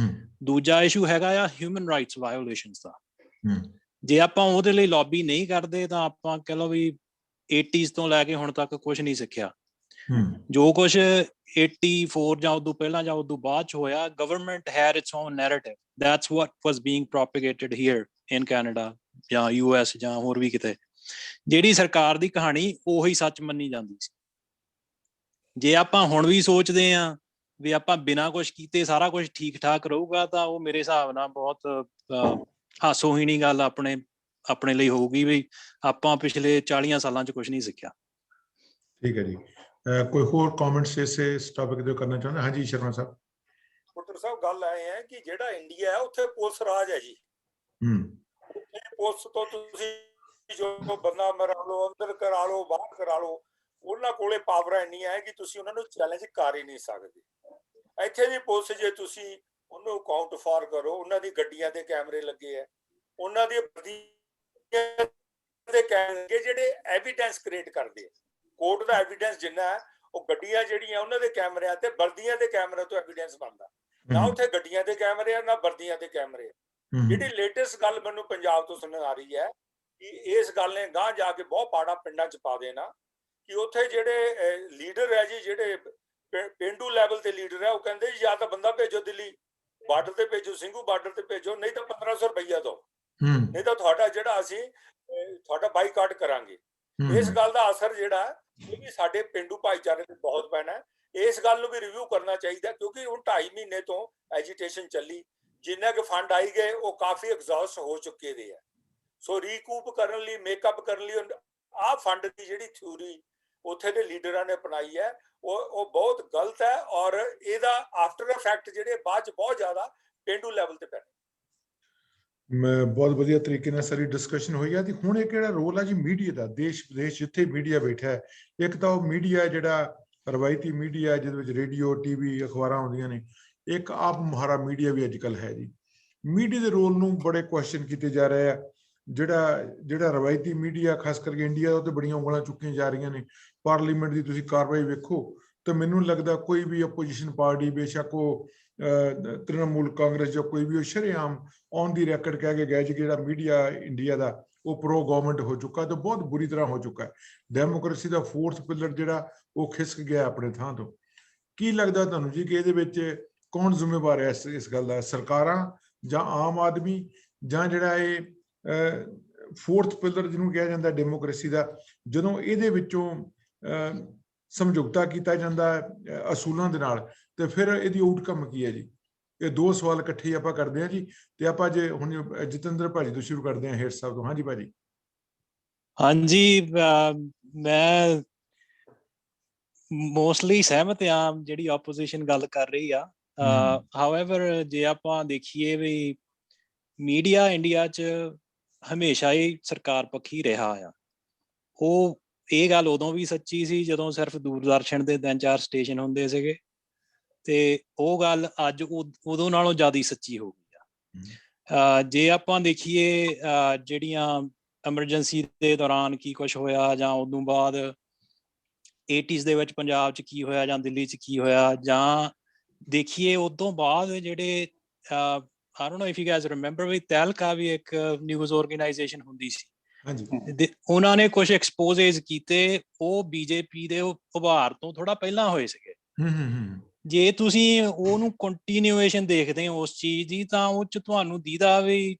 ਦੂਜਾ ਇਸ਼ੂ ਹੈਗਾ ਆ ਹਿਊਮਨ ਰਾਈਟਸ ਵਾਇਓਲੇਸ਼ਨਸ ਦਾ। ਜੇ ਆਪਾਂ ਉਹਦੇ ਲਈ ਲੌਬੀ ਨਹੀਂ ਕਰਦੇ ਤਾਂ ਆਪਾਂ ਕਹਿ ਲਓ ਵੀ 80s ਤੋਂ ਲੈ ਕੇ ਹੁਣ ਤੱਕ ਕੁਝ ਨਹੀਂ ਸਿੱਖਿਆ। ਜੋ ਕੁਝ 84 ਜਾਂ ਉਦੋਂ ਪਹਿਲਾਂ ਜਾਂ ਉਦੋਂ ਬਾਅਦ 'ਚ ਹੋਇਆ, government had its own narrative, that's what was being propagated here in Canada ਜਾਂ US ਜਾਂ ਹੋਰ ਵੀ ਕਿਤੇ। ਜਿਹੜੀ ਸਰਕਾਰ ਦੀ ਕਹਾਣੀ ਉਹੀ ਸੱਚ ਮੰਨੀ ਜਾਂਦੀ ਸੀ। ਜੇ ਆਪਾਂ ਹੁਣ ਵੀ ਸੋਚਦੇ ਹਾਂ ਵੀ ਆਪਾਂ ਬਿਨਾਂ ਕੁਝ ਕੀਤੇ ਸਾਰਾ ਕੁਝ ਠੀਕ ਠਾਕ ਰਹੂਗਾ, ਤਾਂ ਉਹ ਮੇਰੇ ਹਿਸਾਬ ਨਾਲ ਬਹੁਤ ਹਾਸੋਹੀਣੀ ਗੱਲ ਆਪਣੇ ਲਈ ਹੋਊਗੀ ਵੀ ਆਪਾਂ ਪਿਛਲੇ 40 ਸਾਲਾਂ 'ਚ ਕੁਝ ਨਹੀਂ ਸਿੱਖਿਆ। ਠੀਕ ਹੈ ਜੀ। ਕੋਈ ਹੋਰ ਕਮੈਂਟਸ ਇਸ ਟੌਪਿਕ ਤੇ ਕਰਨਾ ਚਾਹੁੰਦੇ? ਹਾਂਜੀ ਸ਼ਰਮਾ ਸਾਹਿਬ। ਪੁੱਤਰ ਸਾਹਿਬ ਗੱਲ ਆਏ ਹੈ ਕਿ ਜਿਹੜਾ ਇੰਡੀਆ ਹੈ ਉੱਥੇ ਪੁਲਿਸ ਰਾਜ ਹੈ ਜੀ। ਪੁਲਿਸ ਤੋਂ ਤੁਸੀਂ ਜੋ ਬੰਦਾ ਮਰਾ ਲਓ, ਅੰਦਰ ਕਰਾ ਲਓ, ਬਾਹਰ ਕਰਾ ਲਓ, ਉਹਨਾਂ ਕੋਲੇ ਪਾਵਰ ਇੰਨੀ ਹੈ ਕਿ ਤੁਸੀਂ ਉਹਨਾਂ ਨੂੰ ਚੈਲੰਜ ਕਰ ਹੀ ਨਹੀਂ ਸਕਦੇ। ਇੱਥੇ ਦੀ ਪੁਲਿਸ ਜੇ ਤੁਸੀਂ ਉਹਨੂੰ ਕਾਊਂਟ ਫਾਰ ਕਰੋ, ਉਹਨਾਂ ਦੀ ਗੱਡੀਆਂ ਦੇ ਕੈਮਰੇ ਲੱਗੇ ਹੈ, ਉਹਨਾਂ ਦੀ ਦੇ ਕੈਮਰੇ ਜਿਹੜੇ ਐਵੀਡੈਂਸ ਕ੍ਰੀਏਟ ਕਰਦੇ ਆ। ਕੋਰਟ ਦਾ ਐਵੀਡੈਂਸ ਜਿੰਨਾ ਹੈ ਉਹ ਗੱਡੀਆਂ ਜਿਹੜੀਆਂ ਉਹਨਾਂ ਦੇ ਕੈਮਰਿਆਂ ਤੇ ਵਰਦੀਆਂ ਦੇ ਕੈਮਰੇ ਤੋਂ ਐਵੀਡੈਂਸ ਬਣਦਾ। ਨਾ ਉੱਥੇ ਗੱਡੀਆਂ ਦੇ ਕੈਮਰੇ ਆ, ਨਾ ਵਰਦੀਆਂ ਦੇ ਕੈਮਰੇ ਆ। ਜਿਹੜੀ ਲੇਟੈਸਟ ਗੱਲ ਮੈਨੂੰ ਪੰਜਾਬ ਤੋਂ ਸੁਣਨ ਆ ਰਹੀ ਹੈ ਕਿ ਇਸ ਗੱਲ ਨੇ ਗਾਂਹ ਜਾ ਕੇ ਬਹੁਤ ਪਾੜਾ ਪਿੰਡਾਂ 'ਚ ਪਾ ਦੇਣਾ ਕਿ ਉੱਥੇ ਜਿਹੜੇ ਲੀਡਰ ਹੈ ਜੀ, ਜਿਹੜੇ ਪੇਂਡੂ ਲੈਵਲ ਤੇ ਲੀਡਰ ਹੈ, ਉਹ ਕਹਿੰਦੇ ਜੀ ਜਾਂ ਤਾਂ ਬੰਦਾ ਭੇਜੋ ਦਿੱਲੀ ਬਾਰਡਰ ਤੇ ਭੇਜੋ, ਸਿੰਘੂ ਬਾਰਡਰ ਤੇ ਭੇਜੋ, ਨਹੀਂ ਤਾਂ 1500 ਰੁਪਈਆ ਦਿਓ, ਨਹੀਂ ਤਾਂ ਤੁਹਾਡਾ ਜਿਹੜਾ ਅਸੀਂ ਤੁਹਾਡਾ ਬਾਈਕਾਟ ਕਰਾਂਗੇ। ਇਸ ਗੱਲ ਦਾ ਅਸਰ ਜਿਹੜਾ ਇਹ ਵੀ ਸਾਡੇ ਪੇਂਡੂ ਭਾਈਚਾਰੇ ਤੇ ਬਹੁਤ ਪੈਣਾ। ਇਸ ਗੱਲ ਨੂੰ ਵੀ ਰਿਵਿਊ ਕਰਨਾ ਚਾਹੀਦਾ, ਕਿਉਂਕਿ ਹੁਣ 2.5 ਮਹੀਨੇ ਤੋਂ ਐਜੀਟੇਸ਼ਨ ਚੱਲੀ, ਜਿੰਨਾ ਕਿ ਫੰਡ ਆਈ ਗਏ ਉਹ ਕਾਫੀ ਐਗਜ਼ੌਸਟ ਹੋ ਚੁੱਕੇ ਦੇ ਆ। ਸੋ ਰੀਕੂਪ ਕਰਨ ਲਈ, ਮੇਕਅਪ ਕਰਨ ਲਈ ਆਹ ਫੰਡ ਦੀ ਜਿਹੜੀ ਥਿਊਰੀ ਉੱਥੇ ਦੇ ਲੀਡਰਾਂ ਨੇ ਅਪਣਾਈ ਹੈ ਉਹ ਬਹੁਤ ਗਲਤ ਹੈ, ਔਰ ਇਹਦਾ ਆਫਟਰ ਇਫੈਕਟ ਜਿਹੜੇ ਬਾਅਦ 'ਚ ਬਹੁਤ ਜ਼ਿਆਦਾ ਪੇਂਡੂ ਲੈਵਲ ਤੇ ਪੈਣੇ। ਮੈਂ ਬਹੁਤ ਵਧੀਆ ਤਰੀਕੇ ਨਾਲ ਸਾਰੀ ਡਿਸਕਸ਼ਨ ਹੋਈ ਆ। ਤੇ ਹੁਣ ਇਹ ਕਿਹੜਾ ਰੋਲ ਆ ਜੀ ਮੀਡੀਆ ਦਾ? ਦੇਸ਼ ਵਿਦੇਸ਼ ਜਿੱਥੇ ਮੀਡੀਆ ਬੈਠਾ ਹੈ, ਇੱਕ ਤਾਂ ਉਹ ਮੀਡੀਆ ਜਿਹੜਾ ਰਵਾਇਤੀ ਮੀਡੀਆ ਜਿਹਦੇ ਵਿੱਚ ਰੇਡੀਓ, TV, ਅਖਬਾਰਾਂ ਆਉਂਦੀਆਂ ਨੇ, ਇੱਕ ਆਪ ਮੁਹਾਰਾ ਮੀਡੀਆ ਵੀ ਅੱਜ ਕੱਲ੍ਹ ਹੈ ਜੀ। ਮੀਡੀਆ ਦੇ ਰੋਲ ਨੂੰ ਬੜੇ ਕੁਐਸਚਨ ਕੀਤੇ ਜਾ ਰਹੇ ਆ। ਜਿਹੜਾ ਰਵਾਇਤੀ ਮੀਡੀਆ ਖਾਸ ਕਰਕੇ ਇੰਡੀਆ ਉਹ ਤੇ ਬੜੀਆਂ ਉਂਗਲਾਂ ਚੁੱਕੀਆਂ ਜਾ ਰਹੀਆਂ ਨੇ। ਪਾਰਲੀਮੈਂਟ ਦੀ ਤੁਸੀਂ ਕਾਰਵਾਈ ਵੇਖੋ ਤਾਂ ਮੈਨੂੰ ਲੱਗਦਾ ਕੋਈ ਵੀ ਆਪੋਜੀਸ਼ਨ ਪਾਰਟੀ, ਬੇਸ਼ੱਕ ਉਹ ਤ੍ਰਿਣਮੂਲ ਕਾਂਗਰਸ ਜਾਂ ਕੋਈ ਵੀ, ਉਹ ਸ਼ਰੇਆਮ ਔਨ ਦੀ ਰੈਕਡ ਕਹਿ ਕੇ ਗਏ ਜਿਹੜਾ ਮੀਡੀਆ ਇੰਡੀਆ ਦਾ ਉਹ ਪ੍ਰੋ ਗਵਰਨਮੈਂਟ ਹੋ ਚੁੱਕਾ ਤੇ ਬਹੁਤ ਬੁਰੀ ਤਰ੍ਹਾਂ ਹੋ ਚੁੱਕਾ ਹੈ। ਡੈਮੋਕ੍ਰੇਸੀ ਦਾ 4th ਪਿਲਰ ਜਿਹੜਾ ਉਹ ਖਿਸਕ ਗਿਆ ਆਪਣੇ ਥਾਂ ਤੋਂ। ਕੀ ਲੱਗਦਾ ਤੁਹਾਨੂੰ ਜੀ ਕਿ ਇਹਦੇ ਵਿੱਚ ਕੌਣ ਜ਼ਿੰਮੇਵਾਰ ਹੈ ਇਸ ਗੱਲ ਦਾ, ਸਰਕਾਰਾਂ ਜਾਂ ਆਮ ਆਦਮੀ, ਜਾਂ ਜਿਹੜਾ ਇਹ 4th ਪਿਲਰ ਜਿਹਨੂੰ ਕਿਹਾ ਜਾਂਦਾ ਡੈਮੋਕ੍ਰੇਸੀ ਦਾ, ਜਦੋਂ ਇਹਦੇ ਵਿੱਚੋਂ ਸਮਝੌਤਾ ਕੀਤਾ ਜਾਂਦਾ ਅਸੂਲਾਂ ਦੇ ਨਾਲ, ਤੇ ਫਿਰ ਇਹਦੀ ਆਊਟਕਮ ਕੀ ਹੈ ਜੀ? ਇਹ ਦੋ ਸਵਾਲ ਇਕੱਠੇ ਹੀ ਆਪਾਂ ਕਰਦੇ ਹਾਂ ਜੀ। ਤੇ ਆਪਾਂ ਜੇ ਹੁਣ ਜਤਿੰਦਰ ਭਾਜੀ ਤੋਂ ਸ਼ੁਰੂ ਕਰਦੇ ਹਾਂ, ਹੇਡ ਸਾਹਿਬ ਤੋਂ। ਹਾਂਜੀ ਭਾਜੀ। ਹਾਂਜੀ, ਮੈਂ ਮੋਸਟਲੀ ਸਹਿਮਤ ਆ ਜਿਹੜੀ ਆਪੋਜੀਸ਼ਨ ਗੱਲ ਕਰ ਰਹੀ ਆ। ਹਾਊਐਵਰ ਜੇ ਆਪਾਂ ਦੇਖੀਏ ਵੀ ਮੀਡੀਆ ਇੰਡੀਆ 'ਚ ਹਮੇਸ਼ਾ ਹੀ ਸਰਕਾਰ ਪੱਖੀ ਰਿਹਾ ਆ। ਉਹ ਇਹ ਗੱਲ ਉਦੋਂ ਵੀ ਸੱਚੀ ਸੀ ਜਦੋਂ ਸਿਰਫ ਦੂਰਦਰਸ਼ਨ ਦੇ 3-4 ਸਟੇਸ਼ਨ ਹੁੰਦੇ ਸੀਗੇ, ਤੇ ਉਹ ਗੱਲ ਅੱਜ ਉਦੋਂ ਨਾਲੋਂ ਜ਼ਿਆਦਾ ਸੱਚੀ ਹੋ ਗਈ ਆ। ਜੇ ਆਪਾਂ ਦੇਖੀਏ ਜਿਹੜੀਆਂ ਐਮਰਜੈਂਸੀ ਦੇ ਦੌਰਾਨ ਕੀ ਕੁਛ ਹੋਇਆ, ਜਾਂ ਉਦੋਂ ਬਾਅਦ 80s ਦੇ ਵਿੱਚ ਪੰਜਾਬ 'ਚ ਕੀ ਹੋਇਆ, ਜਾਂ ਦਿੱਲੀ 'ਚ ਕੀ ਹੋਇਆ, ਜਾਂ ਦੇਖੀਏ ਉਦੋਂ ਬਾਅਦ ਜਿਹੜੇ I don't know if you guys remember ਵੀ ਤਹਿਲਕਾ ਵੀ ਇੱਕ ਨਿਊਜ਼ ਆਰਗੇਨਾਈਜੇਸ਼ਨ ਹੁੰਦੀ ਸੀ। ਉਹਨਾਂ ਨੇ ਕੁਝ ਐਕਸਪੋਜ਼ੇਸ ਕੀਤੇ, ਉਹ ਬੀਜੇਪੀ ਦੇ ਉਭਾਰ ਤੋਂ ਥੋੜਾ ਪਹਿਲਾਂ ਹੋਏ ਸੀਗੇ। ਜੇ ਤੁਸੀਂ ਉਹਨੂੰ ਕੰਟੀਨਿਊਏਸ਼ਨ ਦੇਖਦੇ ਹੋ ਉਸ ਚੀਜ਼ ਦੀ, ਤਾਂ ਉਹ 'ਚ ਤੁਹਾਨੂੰ ਦੀਦਾ ਵੀ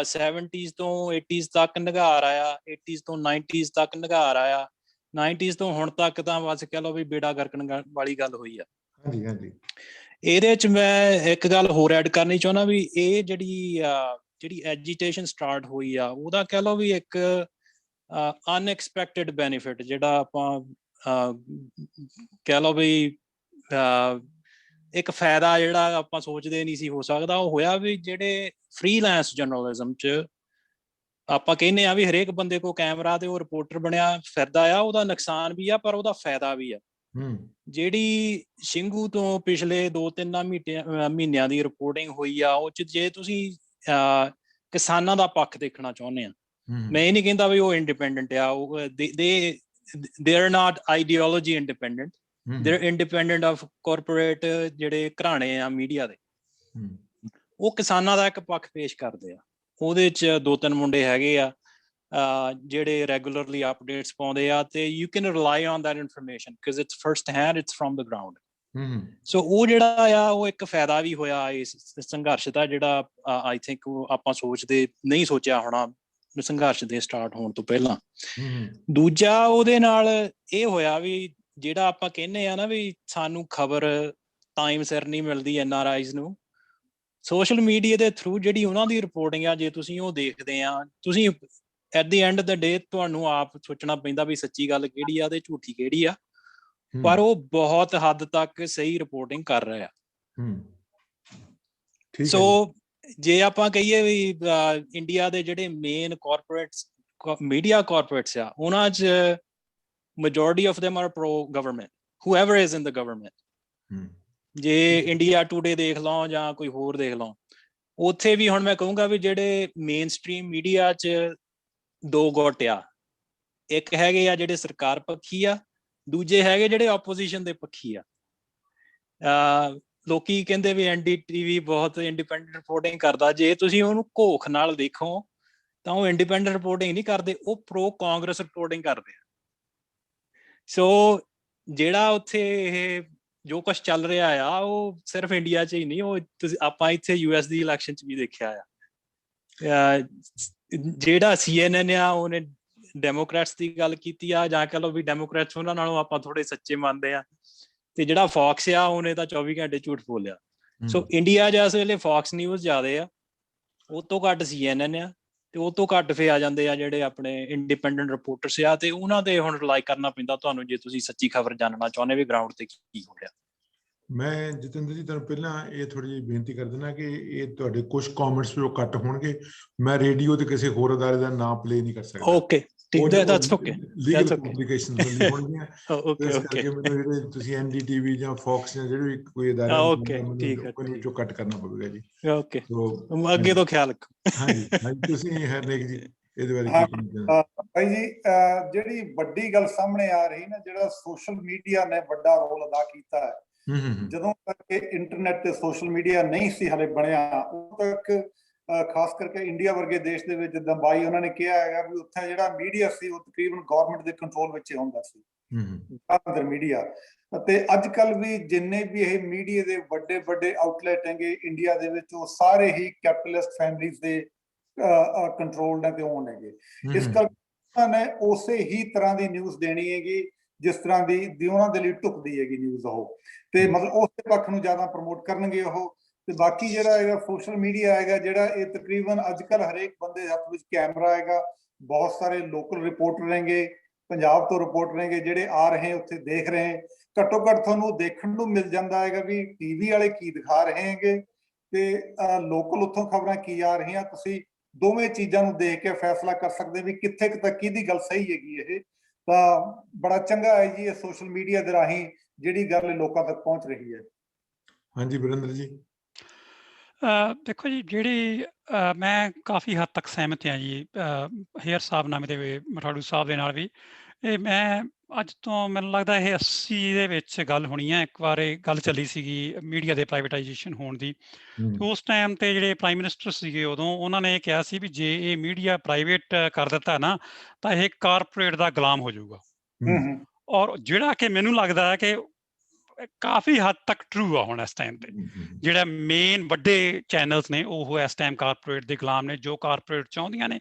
70s ਤੋਂ 80s ਤੱਕ ਨਿਘਾਰ ਆਇਆ, 80s ਤੋਂ 90s ਤੱਕ ਨਿਘਾਰ ਆਇਆ, 90s ਤੋਂ ਹੁਣ ਤੱਕ ਤਾਂ ਬਸ ਕਹਿ ਲਓ ਵੀ ਬੇੜਾ ਗਰਕਣ ਵਾਲੀ ਗੱਲ ਹੋਈ ਆ। ਇਹਦੇ 'ਚ ਮੈਂ ਇੱਕ ਗੱਲ ਹੋਰ ਐਡ ਕਰਨੀ ਚਾਹੁੰਦਾ ਵੀ ਇਹ ਜਿਹੜੀ ਐਜੀਟੇਸ਼ਨ ਸਟਾਰਟ ਹੋਈ ਆ, ਉਹਦਾ ਕਹਿ ਲਓ ਵੀ ਇੱਕ ਅਨਐਕਸਪੈਕਟਡ ਬੈਨੀਫਿਟ, ਜਿਹੜਾ ਆਪਾਂ ਕਹਿ ਲਓ ਵੀ ਇੱਕ ਫਾਇਦਾ ਜਿਹੜਾ ਆਪਾਂ ਸੋਚਦੇ ਨਹੀਂ ਸੀ ਹੋ ਸਕਦਾ, ਉਹ ਹੋਇਆ ਵੀ ਜਿਹੜੇ ਫ੍ਰੀਲਾਂਸ ਜਰਨਲਿਜ਼ਮ 'ਚ ਆਪਾਂ ਕਹਿੰਦੇ ਆ ਵੀ ਹਰੇਕ ਬੰਦੇ ਕੋਲ ਕੈਮਰਾ ਤੇ ਉਹ ਰਿਪੋਰਟਰ ਬਣਿਆ ਫਿਰਦਾ ਆ, ਉਹਦਾ ਨੁਕਸਾਨ ਵੀ ਆ ਪਰ ਉਹਦਾ ਫਾਇਦਾ ਵੀ ਆ। ਜਿਹੜੀ ਸਿੰਘੂ ਤੋਂ ਪਿਛਲੇ 2-3 ਮਹੀਨਿਆਂ ਦੀ ਰਿਪੋਰਟਿੰਗ ਹੋਈ ਆ, ਉਹ 'ਚ ਜੇ ਤੁਸੀਂ ਕਿਸਾਨਾਂ ਦਾ ਪੱਖ ਦੇਖਣਾ ਚਾਹੁੰਦੇ ਆ, ਮੈਂ ਇਹ ਨਹੀਂ ਕਹਿੰਦਾ ਵੀ ਉਹ ਇੰਡੀਪੈਂਡੈਂਟ ਆ, ਉਹ they are not ideology independent, they're independent of corporate ਜਿਹੜੇ ਘਰਾਣੇ ਆ ਮੀਡੀਆ ਦੇ, ਉਹ ਕਿਸਾਨਾਂ ਦਾ ਇੱਕ ਪੱਖ ਪੇਸ਼ ਕਰਦੇ ਆ। ਉਹਦੇ 'ਚ 2-3 ਮੁੰਡੇ ਹੈਗੇ ਆ ਜਿਹੜੇ ਰੈਗੂਲਰਲੀ ਅਪਡੇਟਸ ਪਾਉਂਦੇ ਆ, ਤੇ you can rely on that information because it's first hand, it's from the ground. ਸੋ ਉਹ ਜਿਹੜਾ ਆ ਉਹ ਇੱਕ ਫਾਇਦਾ ਵੀ ਹੋਇਆ ਇਸ ਸੰਘਰਸ਼ ਦਾ, ਜਿਹੜਾ ਆਈ ਥਿੰਕ ਆਪਾਂ ਨਹੀਂ ਸੋਚਿਆ ਹੋਣਾ ਸੰਘਰਸ਼ ਦੇ ਸਟਾਰਟ ਹੋਣ ਤੋਂ ਪਹਿਲਾਂ। ਦੂਜਾ ਉਹਦੇ ਨਾਲ ਇਹ ਹੋਇਆ ਵੀ ਜਿਹੜਾ ਆਪਾਂ ਕਹਿੰਦੇ ਆ ਨਾ ਵੀ ਸਾਨੂੰ ਖਬਰ ਟਾਈਮ ਸਿਰ ਨਹੀਂ ਮਿਲਦੀ NRIs ਨੂੰ, ਸੋਸ਼ਲ ਮੀਡੀਆ ਦੇ ਥਰੂ ਜਿਹੜੀ ਉਹਨਾਂ ਦੀ ਰਿਪੋਰਟਿੰਗ ਆ, ਜੇ ਤੁਸੀਂ ਉਹ ਦੇਖਦੇ ਆ, ਤੁਸੀਂ ਐਟ ਦੀ ਐਂਡ ਦਾ ਡੇ ਤੁਹਾਨੂੰ ਆਪ ਸੋਚਣਾ ਪੈਂਦਾ ਵੀ ਸੱਚੀ ਗੱਲ ਕਿਹੜੀ ਆ ਤੇ ਝੂਠੀ ਕਿਹੜੀ ਆ, ਪਰ ਉਹ ਬਹੁਤ ਹੱਦ ਤੱਕ ਸਹੀ ਰਿਪੋਰਟਿੰਗ ਕਰ ਰਿਹਾ। ਸੋ ਜੇ ਆਪਾਂ ਕਹੀਏ ਵੀ ਇੰਡੀਆ ਦੇ ਜਿਹੜੇ ਮੇਨ ਮੀਡੀਆ ਕਾਰਪੋਰੇਟਸ ਆ, ਉਹਨਾਂ 'ਚ majority of them are pro-government, whoever is in the government. ਜੇ ਇੰਡੀਆ ਟੂਡੇ ਦੇਖ ਲਓ ਜਾਂ ਕੋਈ ਹੋਰ ਦੇਖ ਲਓ, ਉੱਥੇ ਵੀ ਹੁਣ ਮੈਂ ਕਹੂੰਗਾ ਵੀ ਜਿਹੜੇ ਮੇਨ ਸਟ੍ਰੀਮ ਮੀਡੀਆ 'ਚ 2 ਗੁੱਟ ਆ, ਇੱਕ ਹੈਗੇ ਆ ਜਿਹੜੇ ਸਰਕਾਰ ਪੱਖੀ ਆ, ਦੂਜੇ ਹੈਗੇ ਜਿਹੜੇ ਆਪੋਜੀਸ਼ਨ ਦੇ ਪੱਖੀ ਆ। ਲੋਕੀ ਕਹਿੰਦੇ ਵੀ NDTV ਬਹੁਤ ਇੰਡੀਪੈਂਡੈਂਟ ਰਿਪੋਰਟਿੰਗ ਕਰਦਾ, ਜੇ ਤੁਸੀਂ ਉਹਨੂੰ ਘੋਖ ਨਾਲ ਦੇਖੋ ਤਾਂ ਉਹ ਇੰਡੀਪੈਂਡੈਂਟ ਰਿਪੋਰਟਿੰਗ ਨਹੀਂ ਕਰਦੇ, ਉਹ ਪ੍ਰੋ ਕਾਂਗਰਸ ਰਿਪੋਰਟਿੰਗ ਕਰਦੇ ਆ। ਸੋ ਜਿਹੜਾ ਉੱਥੇ ਇਹ ਜੋ ਕੁਛ ਚੱਲ ਰਿਹਾ ਆ, ਉਹ ਸਿਰਫ ਇੰਡੀਆ 'ਚ ਹੀ ਨਹੀਂ, ਉਹ ਆਪਾਂ ਇੱਥੇ US ਦੀ ਇਲੈਕਸ਼ਨ 'ਚ ਵੀ ਦੇਖਿਆ ਆ। ਜਿਹੜਾ CNN ਆ ਉਹਨੇ ਡੈਮੋਕ੍ਰੈਟਸ ਦੀ ਗੱਲ ਕੀਤੀ ਆ, ਜਾਂ ਕਹਿ ਲਓ ਵੀ ਡੈਮੋਕ੍ਰੈਟਸ ਉਹਨਾਂ ਨਾਲੋਂ ਆਪਾਂ ਥੋੜੇ ਸੱਚੇ ਮੰਨਦੇ ਆ, ਤੇ ਜਿਹੜਾ ਫੌਕਸ ਆ ਉਹਨੇ ਤਾਂ 24 ਘੰਟੇ ਝੂਠ ਬੋਲਿਆ। ਸੋ ਇੰਡੀਆ 'ਚ ਇਸ ਵੇਲੇ ਫੌਕਸ ਨਿਊਜ਼ ਜ਼ਿਆਦੇ ਆ, ਉਹ ਤੋਂ ਘੱਟ CNN ਆ, ਤੇ ਉਹ ਤੋਂ ਘੱਟ ਫੇ ਆ ਜਾਂਦੇ ਆ ਜਿਹੜੇ ਆਪਣੇ ਇੰਡੀਪੈਂਡੈਂਟ ਰਿਪੋਰਟਰਸ ਆ, ਤੇ ਉਹਨਾਂ ਤੇ ਹੁਣ ਰਿਲਾਈ ਕਰਨਾ ਪੈਂਦਾ ਤੁਹਾਨੂੰ ਜੇ ਤੁਸੀਂ ਸੱਚੀ ਖਬਰ ਜਾਣਨਾ ਚਾਹੁੰਦੇ ਵੀ ਗਰਾਊਂਡ ਤੇ ਕੀ ਹੋ ਰਿਹਾ। ਮੈਂ ਜਤਿੰਦਰ ਜੀ ਤੁਹਾਨੂੰ ਪਹਿਲਾਂ ਇਹ ਥੋੜੀ ਜਿਹੀ ਬੇਨਤੀ ਕਰ ਦੇਣਾ ਕਿ ਇਹ ਤੁਹਾਡੇ ਕੁਝ ਕਮੈਂਟਸ ਵੀ ਉਹ ਕੱਟ ਹੋਣਗੇ, ਮੈਂ ਰੇਡੀਓ ਤੇ ਕਿਸੇ ਹੋਰ ਅਦਾਰੇ ਦਾ ਨਾਮ ਪਲੇ ਨਹੀਂ ਕਰ ਸਕਦਾ। Okay, that's okay, legal complications ਹੋਣਗੀਆਂ, ਇਸ ਕਰਕੇ ਮੈਨੂੰ ਜਿਹੜੇ ਤੁਸੀਂ NDTV ਜਾਂ ਫੌਕਸ ਜਾਂ ਜਿਹੜੇ ਵੀ ਕੋਈ ਅਦਾਰੇ ਮੈਨੂੰ ਚੋਂ ਕੱਟ ਕਰਨਾ ਪਵੇਗਾ ਜੀ। ਓਕੇ, ਅੱਗੇ ਤੋਂ ਖਿਆਲ ਰੱਖੋ। ਹਾਂਜੀ, ਤੁਸੀਂ ਹਰਨੇਕ ਜੀ ਇਹਦੇ ਬਾਰੇ ਹਾਂ, ਕੀ ਕਹਿਣਾ ਚਾਹੁੰਦੇ? ਭਾਈ ਜੀ ਜਿਹੜੀ ਵੱਡੀ ਗੱਲ ਸਾਹਮਣੇ ਆ ਰਹੀ ਨਾ, ਜਿਹੜਾ ਸੋਸ਼ਲ ਮੀਡੀਆ ਨੇ ਵੱਡਾ ਰੋਲ ਅਦਾ ਕੀਤਾ ਹੈ। ਜਦੋਂ ਤੱਕ ਇੰਟਰਨੈਟ ਤੇ ਸੋਸ਼ਲ ਮੀਡੀਆ ਨਹੀਂ ਸੀ ਹਲੇ ਬਣਿਆ, ਉਦੋਂ ਤੱਕ ਖਾਸ ਕਰਕੇ ਇੰਡੀਆ ਵਰਗੇ ਦੇਸ਼ ਦੇ ਵਿੱਚ, ਜਿੱਦਾਂ ਬਾਈ ਉਹਨਾਂ ਨੇ ਕਿਹਾ ਹੈਗਾ ਵੀ ਉੱਥੇ ਜਿਹੜਾ ਮੀਡੀਆ ਸੀ ਉਹ ਤਕਰੀਬਨ ਗਵਰਨਮੈਂਟ ਦੇ ਕੰਟਰੋਲ ਵਿੱਚ ਹੁੰਦਾ ਸੀ, ਜ਼ਿਆਦਾਤਰ ਮੀਡੀਆ। ਅਤੇ ਅੱਜ ਕੱਲ ਵੀ ਜਿੰਨੇ ਵੀ ਇਹ ਮੀਡੀਆ ਦੇ ਵੱਡੇ ਵੱਡੇ ਆਊਟਲੈਟ ਹੈਗੇ ਇੰਡੀਆ ਦੇ ਵਿੱਚ, ਉਹ ਸਾਰੇ ਹੀ ਕੈਪੀਟਲਿਸਟ ਫੈਮਲੀਜ਼ ਦੇ ਕੰਟਰੋਲ ਨੇ ਤੇ ਓਨ ਹੈਗੇ। ਇਸ ਕਰਕੇ ਉਹਨਾਂ ਨੇ ਉਸੇ ਹੀ ਤਰ੍ਹਾਂ ਦੀ ਨਿਊਜ਼ ਦੇਣੀ ਹੈਗੀ ਜਿਸ ਤਰ੍ਹਾਂ ਦੀ ਉਹਨਾਂ ਦੇ ਲਈ ਢੁਕਦੀ ਹੈਗੀ ਨਿਊਜ਼, ਉਹ ਤੇ ਮਤਲਬ ਉਸੇ ਪੱਖ ਨੂੰ ਜ਼ਿਆਦਾ ਪ੍ਰਮੋਟ ਕਰਨਗੇ ਉਹ। ਤੇ ਬਾਕੀ ਜਿਹੜਾ ਹੈਗਾ ਸੋਸ਼ਲ ਮੀਡੀਆ ਹੈਗਾ, ਜਿਹੜਾ ਇਹ ਤਕਰੀਬਨ ਅੱਜ ਕੱਲ ਹਰੇਕ ਬੰਦੇ ਦੇ ਹੱਥ ਵਿੱਚ ਕੈਮਰਾ ਹੈਗਾ। ਬਹੁਤ ਸਾਰੇ ਲੋਕਲ ਰਿਪੋਰਟਰ ਹੈਗੇ, ਪੰਜਾਬ ਤੋਂ ਰਿਪੋਰਟਰ ਹੈਗੇ ਜਿਹੜੇ ਆ ਰਹੇ ਉੱਥੇ ਦੇਖ ਰਹੇ। ਘੱਟੋ ਘੱਟ ਤੁਹਾਨੂੰ ਦੇਖਣ ਨੂੰ ਮਿਲ ਜਾਂਦਾ ਹੈਗਾ ਵੀ ਟੀਵੀ ਵਾਲੇ ਕੀ ਦਿਖਾ ਰਹੇ ਹੈਗੇ ਤੇ ਲੋਕਲ ਉੱਥੋਂ ਖਬਰਾਂ ਕੀ ਆ ਰਹੀਆਂ। ਤੁਸੀਂ ਦੋਵੇਂ ਚੀਜ਼ਾਂ ਨੂੰ ਦੇਖ ਕੇ ਫੈਸਲਾ ਕਰ ਸਕਦੇ ਵੀ ਕਿੱਥੇ ਤੱਕ ਕਿਹਦੀ ਗੱਲ ਸਹੀ ਹੈਗੀ। ਇਹ ਤਾਂ ਬੜਾ ਚੰਗਾ ਹੈ ਜੀ, ਇਹ ਸੋਸ਼ਲ ਮੀਡੀਆ ਦੇ ਰਾਹੀਂ ਜਿਹੜੀ ਗੱਲ ਲੋਕਾਂ ਤੱਕ ਪਹੁੰਚ ਰਹੀ ਹੈ। ਹਾਂਜੀ ਵਰਿੰਦਰ ਜੀ। ਦੇਖੋ ਜੀ, ਜਿਹੜੀ ਮੈਂ ਕਾਫੀ ਹੱਦ ਤੱਕ ਸਹਿਮਤ ਹਾਂ ਜੀ ਹੇਅਰ ਸਾਹਿਬ ਨਾਮ ਦੇ ਮਠਾੜੂ ਸਾਹਿਬ ਦੇ ਨਾਲ ਵੀ। ਇਹ ਮੈਂ ਅੱਜ ਤੋਂ ਮੈਨੂੰ ਲੱਗਦਾ ਇਹ 80 ਦੇ ਵਿੱਚ ਗੱਲ ਹੋਣੀ ਹੈ। ਇੱਕ ਵਾਰ ਇਹ ਗੱਲ ਚੱਲੀ ਸੀਗੀ ਮੀਡੀਆ ਦੇ ਪ੍ਰਾਈਵੇਟਾਈਜੇਸ਼ਨ ਹੋਣ ਦੀ। ਉਸ ਟਾਈਮ ਤੇ ਜਿਹੜੇ ਪ੍ਰਾਈਮ ਮਿਨਿਸਟਰ ਸੀਗੇ ਉਦੋਂ, ਉਹਨਾਂ ਨੇ ਇਹ ਕਿਹਾ ਸੀ ਵੀ ਜੇ ਇਹ ਮੀਡੀਆ ਪ੍ਰਾਈਵੇਟ ਕਰ ਦਿੱਤਾ ਨਾ ਤਾਂ ਇਹ ਕਾਰਪੋਰੇਟ ਦਾ ਗੁਲਾਮ ਹੋ ਜਾਊਗਾ। ਔਰ ਜਿਹੜਾ ਕਿ ਮੈਨੂੰ ਲੱਗਦਾ ਹੈ ਕਿ ਕਾਫੀ ਹੱਦ ਤੱਕ ਟਰੂ ਆ ਹੁਣ ਇਸ ਟਾਈਮ ਤੇ। ਜਿਹੜਾ ਮੇਨ ਵੱਡੇ ਚੈਨਲਸ ਨੇ ਉਹ ਇਸ ਟਾਈਮ ਕਾਰਪੋਰੇਟ ਦੇ ਗੁਲਾਮ ਨੇ। ਜੋ ਕਾਰਪੋਰੇਟ ਚਾਹੁੰਦੀਆਂ ਨੇ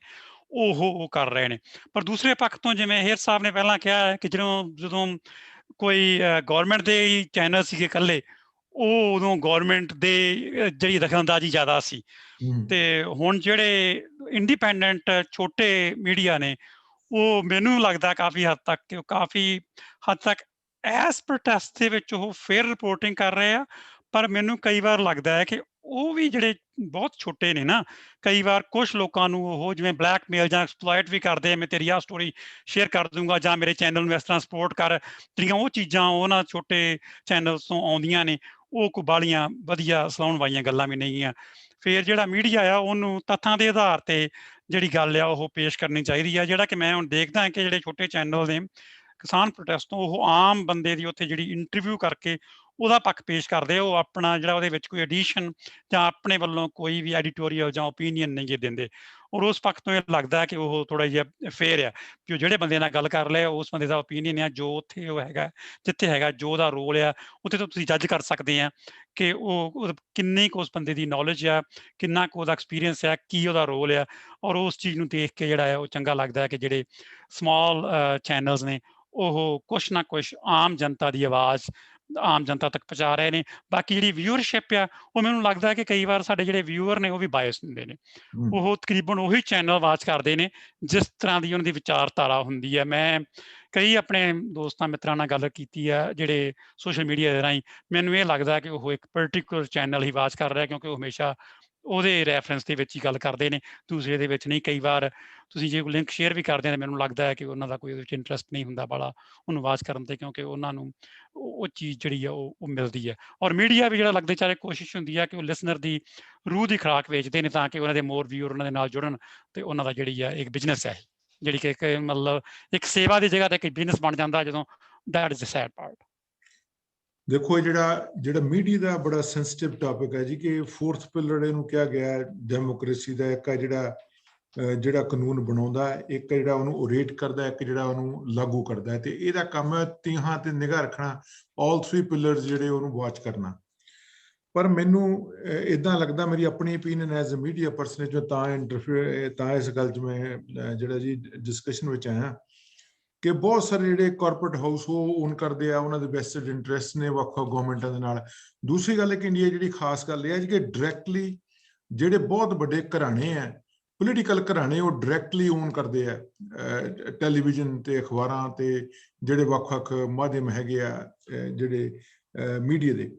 ਉਹ ਕਰ ਰਹੇ ਨੇ। ਪਰ ਦੂਸਰੇ ਪੱਖ ਤੋਂ ਜਿਵੇਂ ਹੇਅਰ ਸਾਹਿਬ ਨੇ ਪਹਿਲਾਂ ਕਿਹਾ ਹੈ ਕਿ ਜਦੋਂ ਕੋਈ ਗੌਰਮੈਂਟ ਦੇ ਹੀ ਚੈਨਲ ਸੀਗੇ ਇਕੱਲੇ, ਉਹ ਉਦੋਂ ਗੌਰਮੈਂਟ ਦੇ ਜਿਹੜੀ ਦਖਲਅੰਦਾਜ਼ੀ ਜ਼ਿਆਦਾ ਸੀ। ਤੇ ਹੁਣ ਜਿਹੜੇ ਇੰਡੀਪੈਂਡੈਂਟ ਛੋਟੇ ਮੀਡੀਆ ਨੇ, ਉਹ ਮੈਨੂੰ ਲੱਗਦਾ ਕਾਫੀ ਹੱਦ ਤੱਕ ਇਸ ਪ੍ਰੋਟੈਸਟ ਦੇ ਵਿੱਚ ਉਹ ਫੇਅਰ ਰਿਪੋਰਟਿੰਗ ਕਰ ਰਹੇ ਆ। ਪਰ ਮੈਨੂੰ ਕਈ ਵਾਰ ਲੱਗਦਾ ਹੈ ਕਿ ਉਹ ਵੀ ਜਿਹੜੇ ਬਹੁਤ ਛੋਟੇ ਨੇ ਨਾ, ਕਈ ਵਾਰ ਕੁਝ ਲੋਕਾਂ ਨੂੰ ਉਹ ਜਿਵੇਂ ਬਲੈਕਮੇਲ ਜਾਂ ਐਕਸਪਲੋਇਟ ਵੀ ਕਰਦੇ ਆ। ਮੈਂ ਤੇਰੀ ਆਹ ਸਟੋਰੀ ਸ਼ੇਅਰ ਕਰ ਦੂੰਗਾ ਜਾਂ ਮੇਰੇ ਚੈਨਲ ਨੂੰ ਇਸ ਤਰ੍ਹਾਂ ਸਪੋਰਟ ਕਰ। ਜਿਹੜੀਆਂ ਉਹ ਚੀਜ਼ਾਂ ਉਹਨਾਂ ਛੋਟੇ ਚੈਨਲਸ ਤੋਂ ਆਉਂਦੀਆਂ ਨੇ, ਉਹ ਕੋਈ ਬਾਹਲੀਆਂ ਵਧੀਆ ਸਲਾਉਣ ਵਾਲੀਆਂ ਗੱਲਾਂ ਵੀ ਨਹੀਂ ਆ। ਫਿਰ ਜਿਹੜਾ ਮੀਡੀਆ ਆ ਉਹਨੂੰ ਤੱਥਾਂ ਦੇ ਆਧਾਰ ਤੇ ਜਿਹੜੀ ਗੱਲ ਆ ਉਹ ਪੇਸ਼ ਕਰਨੀ ਚਾਹੀਦੀ ਆ। ਜਿਹੜਾ ਕਿ ਮੈਂ ਹੁਣ ਦੇਖਦਾ ਕਿ ਜਿਹੜੇ ਛੋਟੇ ਚੈਨਲ ਨੇ ਕਿਸਾਨ ਪ੍ਰੋਟੈਸਟ ਤੋਂ, ਉਹ ਆਮ ਬੰਦੇ ਦੀ ਉੱਥੇ ਜਿਹੜੀ ਇੰਟਰਵਿਊ ਕਰਕੇ ਉਹਦਾ ਪੱਖ ਪੇਸ਼ ਕਰਦੇ। ਉਹ ਆਪਣਾ ਜਿਹੜਾ ਉਹਦੇ ਵਿੱਚ ਕੋਈ ਐਡੀਸ਼ਨ ਜਾਂ ਆਪਣੇ ਵੱਲੋਂ ਕੋਈ ਵੀ ਐਡੀਟੋਰੀਅਲ ਜਾਂ ਓਪੀਨੀਅਨ ਨਹੀਂ ਦਿੰਦੇ। ਔਰ ਉਸ ਪੱਖ ਤੋਂ ਇਹ ਲੱਗਦਾ ਕਿ ਉਹ ਥੋੜਾ ਜਿਹਾ ਫੇਅਰ ਆ ਕਿ ਉਹ ਜਿਹੜੇ ਬੰਦੇ ਨਾਲ ਗੱਲ ਕਰ ਲਏ ਉਸ ਬੰਦੇ ਦਾ ਓਪੀਨੀਅਨ ਆ, ਜੋ ਉੱਥੇ ਉਹ ਹੈਗਾ, ਜਿੱਥੇ ਹੈਗਾ, ਜੋ ਉਹਦਾ ਰੋਲ ਆ, ਉੱਥੇ ਤੋਂ ਤੁਸੀਂ ਜੱਜ ਕਰ ਸਕਦੇ ਆ ਕਿ ਉਹ ਕਿੰਨੀ ਕੁ ਉਸ ਬੰਦੇ ਦੀ ਨੌਲੇਜ ਆ, ਕਿੰਨਾ ਕੁ ਉਹਦਾ ਐਕਸਪੀਰੀਅੰਸ ਆ, ਕੀ ਉਹਦਾ ਰੋਲ ਆ। ਔਰ ਉਸ ਚੀਜ਼ ਨੂੰ ਦੇਖ ਕੇ ਜਿਹੜਾ ਹੈ ਉਹ ਚੰਗਾ ਲੱਗਦਾ ਹੈ ਕਿ ਜਿਹੜੇ ਸਮਾਲ ਚੈਨਲਸ ਨੇ ਉਹ ਕੁਛ ਨਾ ਕੁਛ ਆਮ ਜਨਤਾ ਦੀ ਆਵਾਜ਼ ਆਮ ਜਨਤਾ ਤੱਕ ਪਹੁੰਚਾ ਰਹੇ ਨੇ। ਬਾਕੀ ਜਿਹੜੀ ਵਿਊਅਰਸ਼ਿਪ ਆ, ਉਹ ਮੈਨੂੰ ਲੱਗਦਾ ਕਿ ਕਈ ਵਾਰ ਸਾਡੇ ਜਿਹੜੇ ਵਿਊਅਰ ਨੇ ਉਹ ਵੀ ਬਾਇਸ ਹੁੰਦੇ ਨੇ। ਉਹ ਤਕਰੀਬਨ ਉਹੀ ਚੈਨਲ ਵਾਚ ਕਰਦੇ ਨੇ ਜਿਸ ਤਰ੍ਹਾਂ ਦੀ ਉਹਨਾਂ ਦੀ ਵਿਚਾਰਧਾਰਾ ਹੁੰਦੀ ਹੈ। ਮੈਂ ਕਈ ਆਪਣੇ ਦੋਸਤਾਂ ਮਿੱਤਰਾਂ ਨਾਲ ਗੱਲ ਕੀਤੀ ਆ ਜਿਹੜੇ ਸੋਸ਼ਲ ਮੀਡੀਆ ਦੇ ਰਾਹੀਂ। ਮੈਨੂੰ ਇਹ ਲੱਗਦਾ ਕਿ ਉਹ ਇੱਕ ਪਰਟੀਕੂਲਰ ਚੈਨਲ ਹੀ ਵਾਚ ਕਰ ਰਿਹਾ, ਕਿਉਂਕਿ ਉਹ ਹਮੇਸ਼ਾ ਉਹਦੇ ਰੈਫਰੈਂਸ ਦੇ ਵਿੱਚ ਹੀ ਗੱਲ ਕਰਦੇ ਨੇ, ਦੂਸਰੇ ਦੇ ਵਿੱਚ ਨਹੀਂ। ਕਈ ਵਾਰ ਤੁਸੀਂ ਜੇ ਕੋਈ ਲਿੰਕ ਸ਼ੇਅਰ ਵੀ ਕਰਦੇ ਨੇ, ਮੈਨੂੰ ਲੱਗਦਾ ਹੈ ਕਿ ਉਹਨਾਂ ਦਾ ਕੋਈ ਉਹਦੇ ਵਿੱਚ ਇੰਟਰਸਟ ਨਹੀਂ ਹੁੰਦਾ ਬਾਲਾ ਉਹਨੂੰ ਵਾਚ ਕਰਨ ਤੇ, ਕਿਉਂਕਿ ਉਹਨਾਂ ਨੂੰ ਉਹ ਚੀਜ਼ ਜਿਹੜੀ ਆ ਉਹ ਮਿਲਦੀ ਹੈ। ਔਰ ਮੀਡੀਆ ਵੀ ਜਿਹੜਾ ਲੱਗਦਾ ਚਾਹੇ ਕੋਸ਼ਿਸ਼ ਹੁੰਦੀ ਹੈ ਕਿ ਉਹ ਲਿਸਨਰ ਦੀ ਰੂਹ ਦੀ ਖੁਰਾਕ ਵੇਚਦੇ ਨੇ ਤਾਂ ਕਿ ਉਹਨਾਂ ਦੇ ਮੋਰ ਵਿਊਅਰ ਉਹਨਾਂ ਦੇ ਨਾਲ ਜੁੜਨ ਤੇ ਉਹਨਾਂ ਦਾ ਜਿਹੜੀ ਆ ਇੱਕ ਬਿਜ਼ਨਸ ਹੈ, ਜਿਹੜੀ ਕਿ ਮਤਲਬ ਇੱਕ ਸੇਵਾ ਦੀ ਜਗ੍ਹਾ ਤੇ ਇੱਕ ਬਿਜ਼ਨਸ ਬਣ ਜਾਂਦਾ ਜਦੋਂ। That is the sad part. ਦੇਖੋ ਜਿਹੜਾ ਮੀਡੀਆ ਦਾ ਬੜਾ ਸੈਂਸਿਟਿਵ ਟਾਪਿਕ ਹੈ ਜੀ, ਕਿ ਫੋਰਥ ਪਿਲਰ ਇਹਨੂੰ ਕਿਹਾ ਗਿਆ ਡੈਮੋਕ੍ਰੇਸੀ ਦਾ। ਇੱਕ ਹੈ ਜਿਹੜਾ ਕਾਨੂੰਨ ਬਣਾਉਂਦਾ, ਇੱਕ ਜਿਹੜਾ ਉਹਨੂੰ ਓਰੇਟ ਕਰਦਾ, ਇੱਕ ਜਿਹੜਾ ਉਹਨੂੰ ਲਾਗੂ ਕਰਦਾ ਹੈ। ਤੇ ਇਹਦਾ ਕੰਮ ਹੈ ਤੀਹਾਂ ਤੇ ਨਿਗਾਹ ਰੱਖਣਾ, ਆਲ 3 ਪਿਲਰਸ ਜਿਹੜੇ ਉਹਨੂੰ ਵਾਚ ਕਰਨਾ। ਪਰ ਮੈਨੂੰ ਇਦਾਂ ਲੱਗਦਾ, ਮੇਰੀ ਆਪਣੀ opinion as a media person, ਜੋ ਤਾਂ ਇਸ ਗੱਲ 'ਚ ਮੈਂ ਜਿਹੜਾ ਜੀ ਡਿਸਕਸ਼ਨ ਵਿੱਚ ਆਇਆ ਕਿ ਬਹੁਤ ਸਾਰੇ ਜਿਹੜੇ ਕਾਰਪੋਰੇਟ ਹਾਊਸ ਉਹ ਓਨ ਕਰਦੇ ਆ, ਉਹਨਾਂ ਦੇ ਵੈਸਟਡ ਇੰਟਰਸਟ ਨੇ ਵੱਖ-ਵੱਖ ਗਵਰਨਮੈਂਟਾਂ ਦੇ ਨਾਲ। ਦੂਸਰੀ ਗੱਲ ਇੱਕ ਇੰਡੀਆ ਜਿਹੜੀ ਖਾਸ ਗੱਲ ਇਹ ਹੈ ਕਿ ਡਾਇਰੈਕਟਲੀ ਜਿਹੜੇ ਬਹੁਤ ਵੱਡੇ ਘਰਾਣੇ ਆ, ਪੋਲੀਟੀਕਲ ਘਰਾਣੇ, ਉਹ ਡਾਇਰੈਕਟਲੀ ਓਨ ਕਰਦੇ ਆ ਟੈਲੀਵਿਜ਼ਨ ਤੇ ਅਖਬਾਰਾਂ ਤੇ ਜਿਹੜੇ ਵੱਖ-ਵੱਖ ਮਾਧਿਅਮ ਹੈਗੇ ਆ ਜਿਹੜੇ ਮੀਡੀਆ ਦੇ।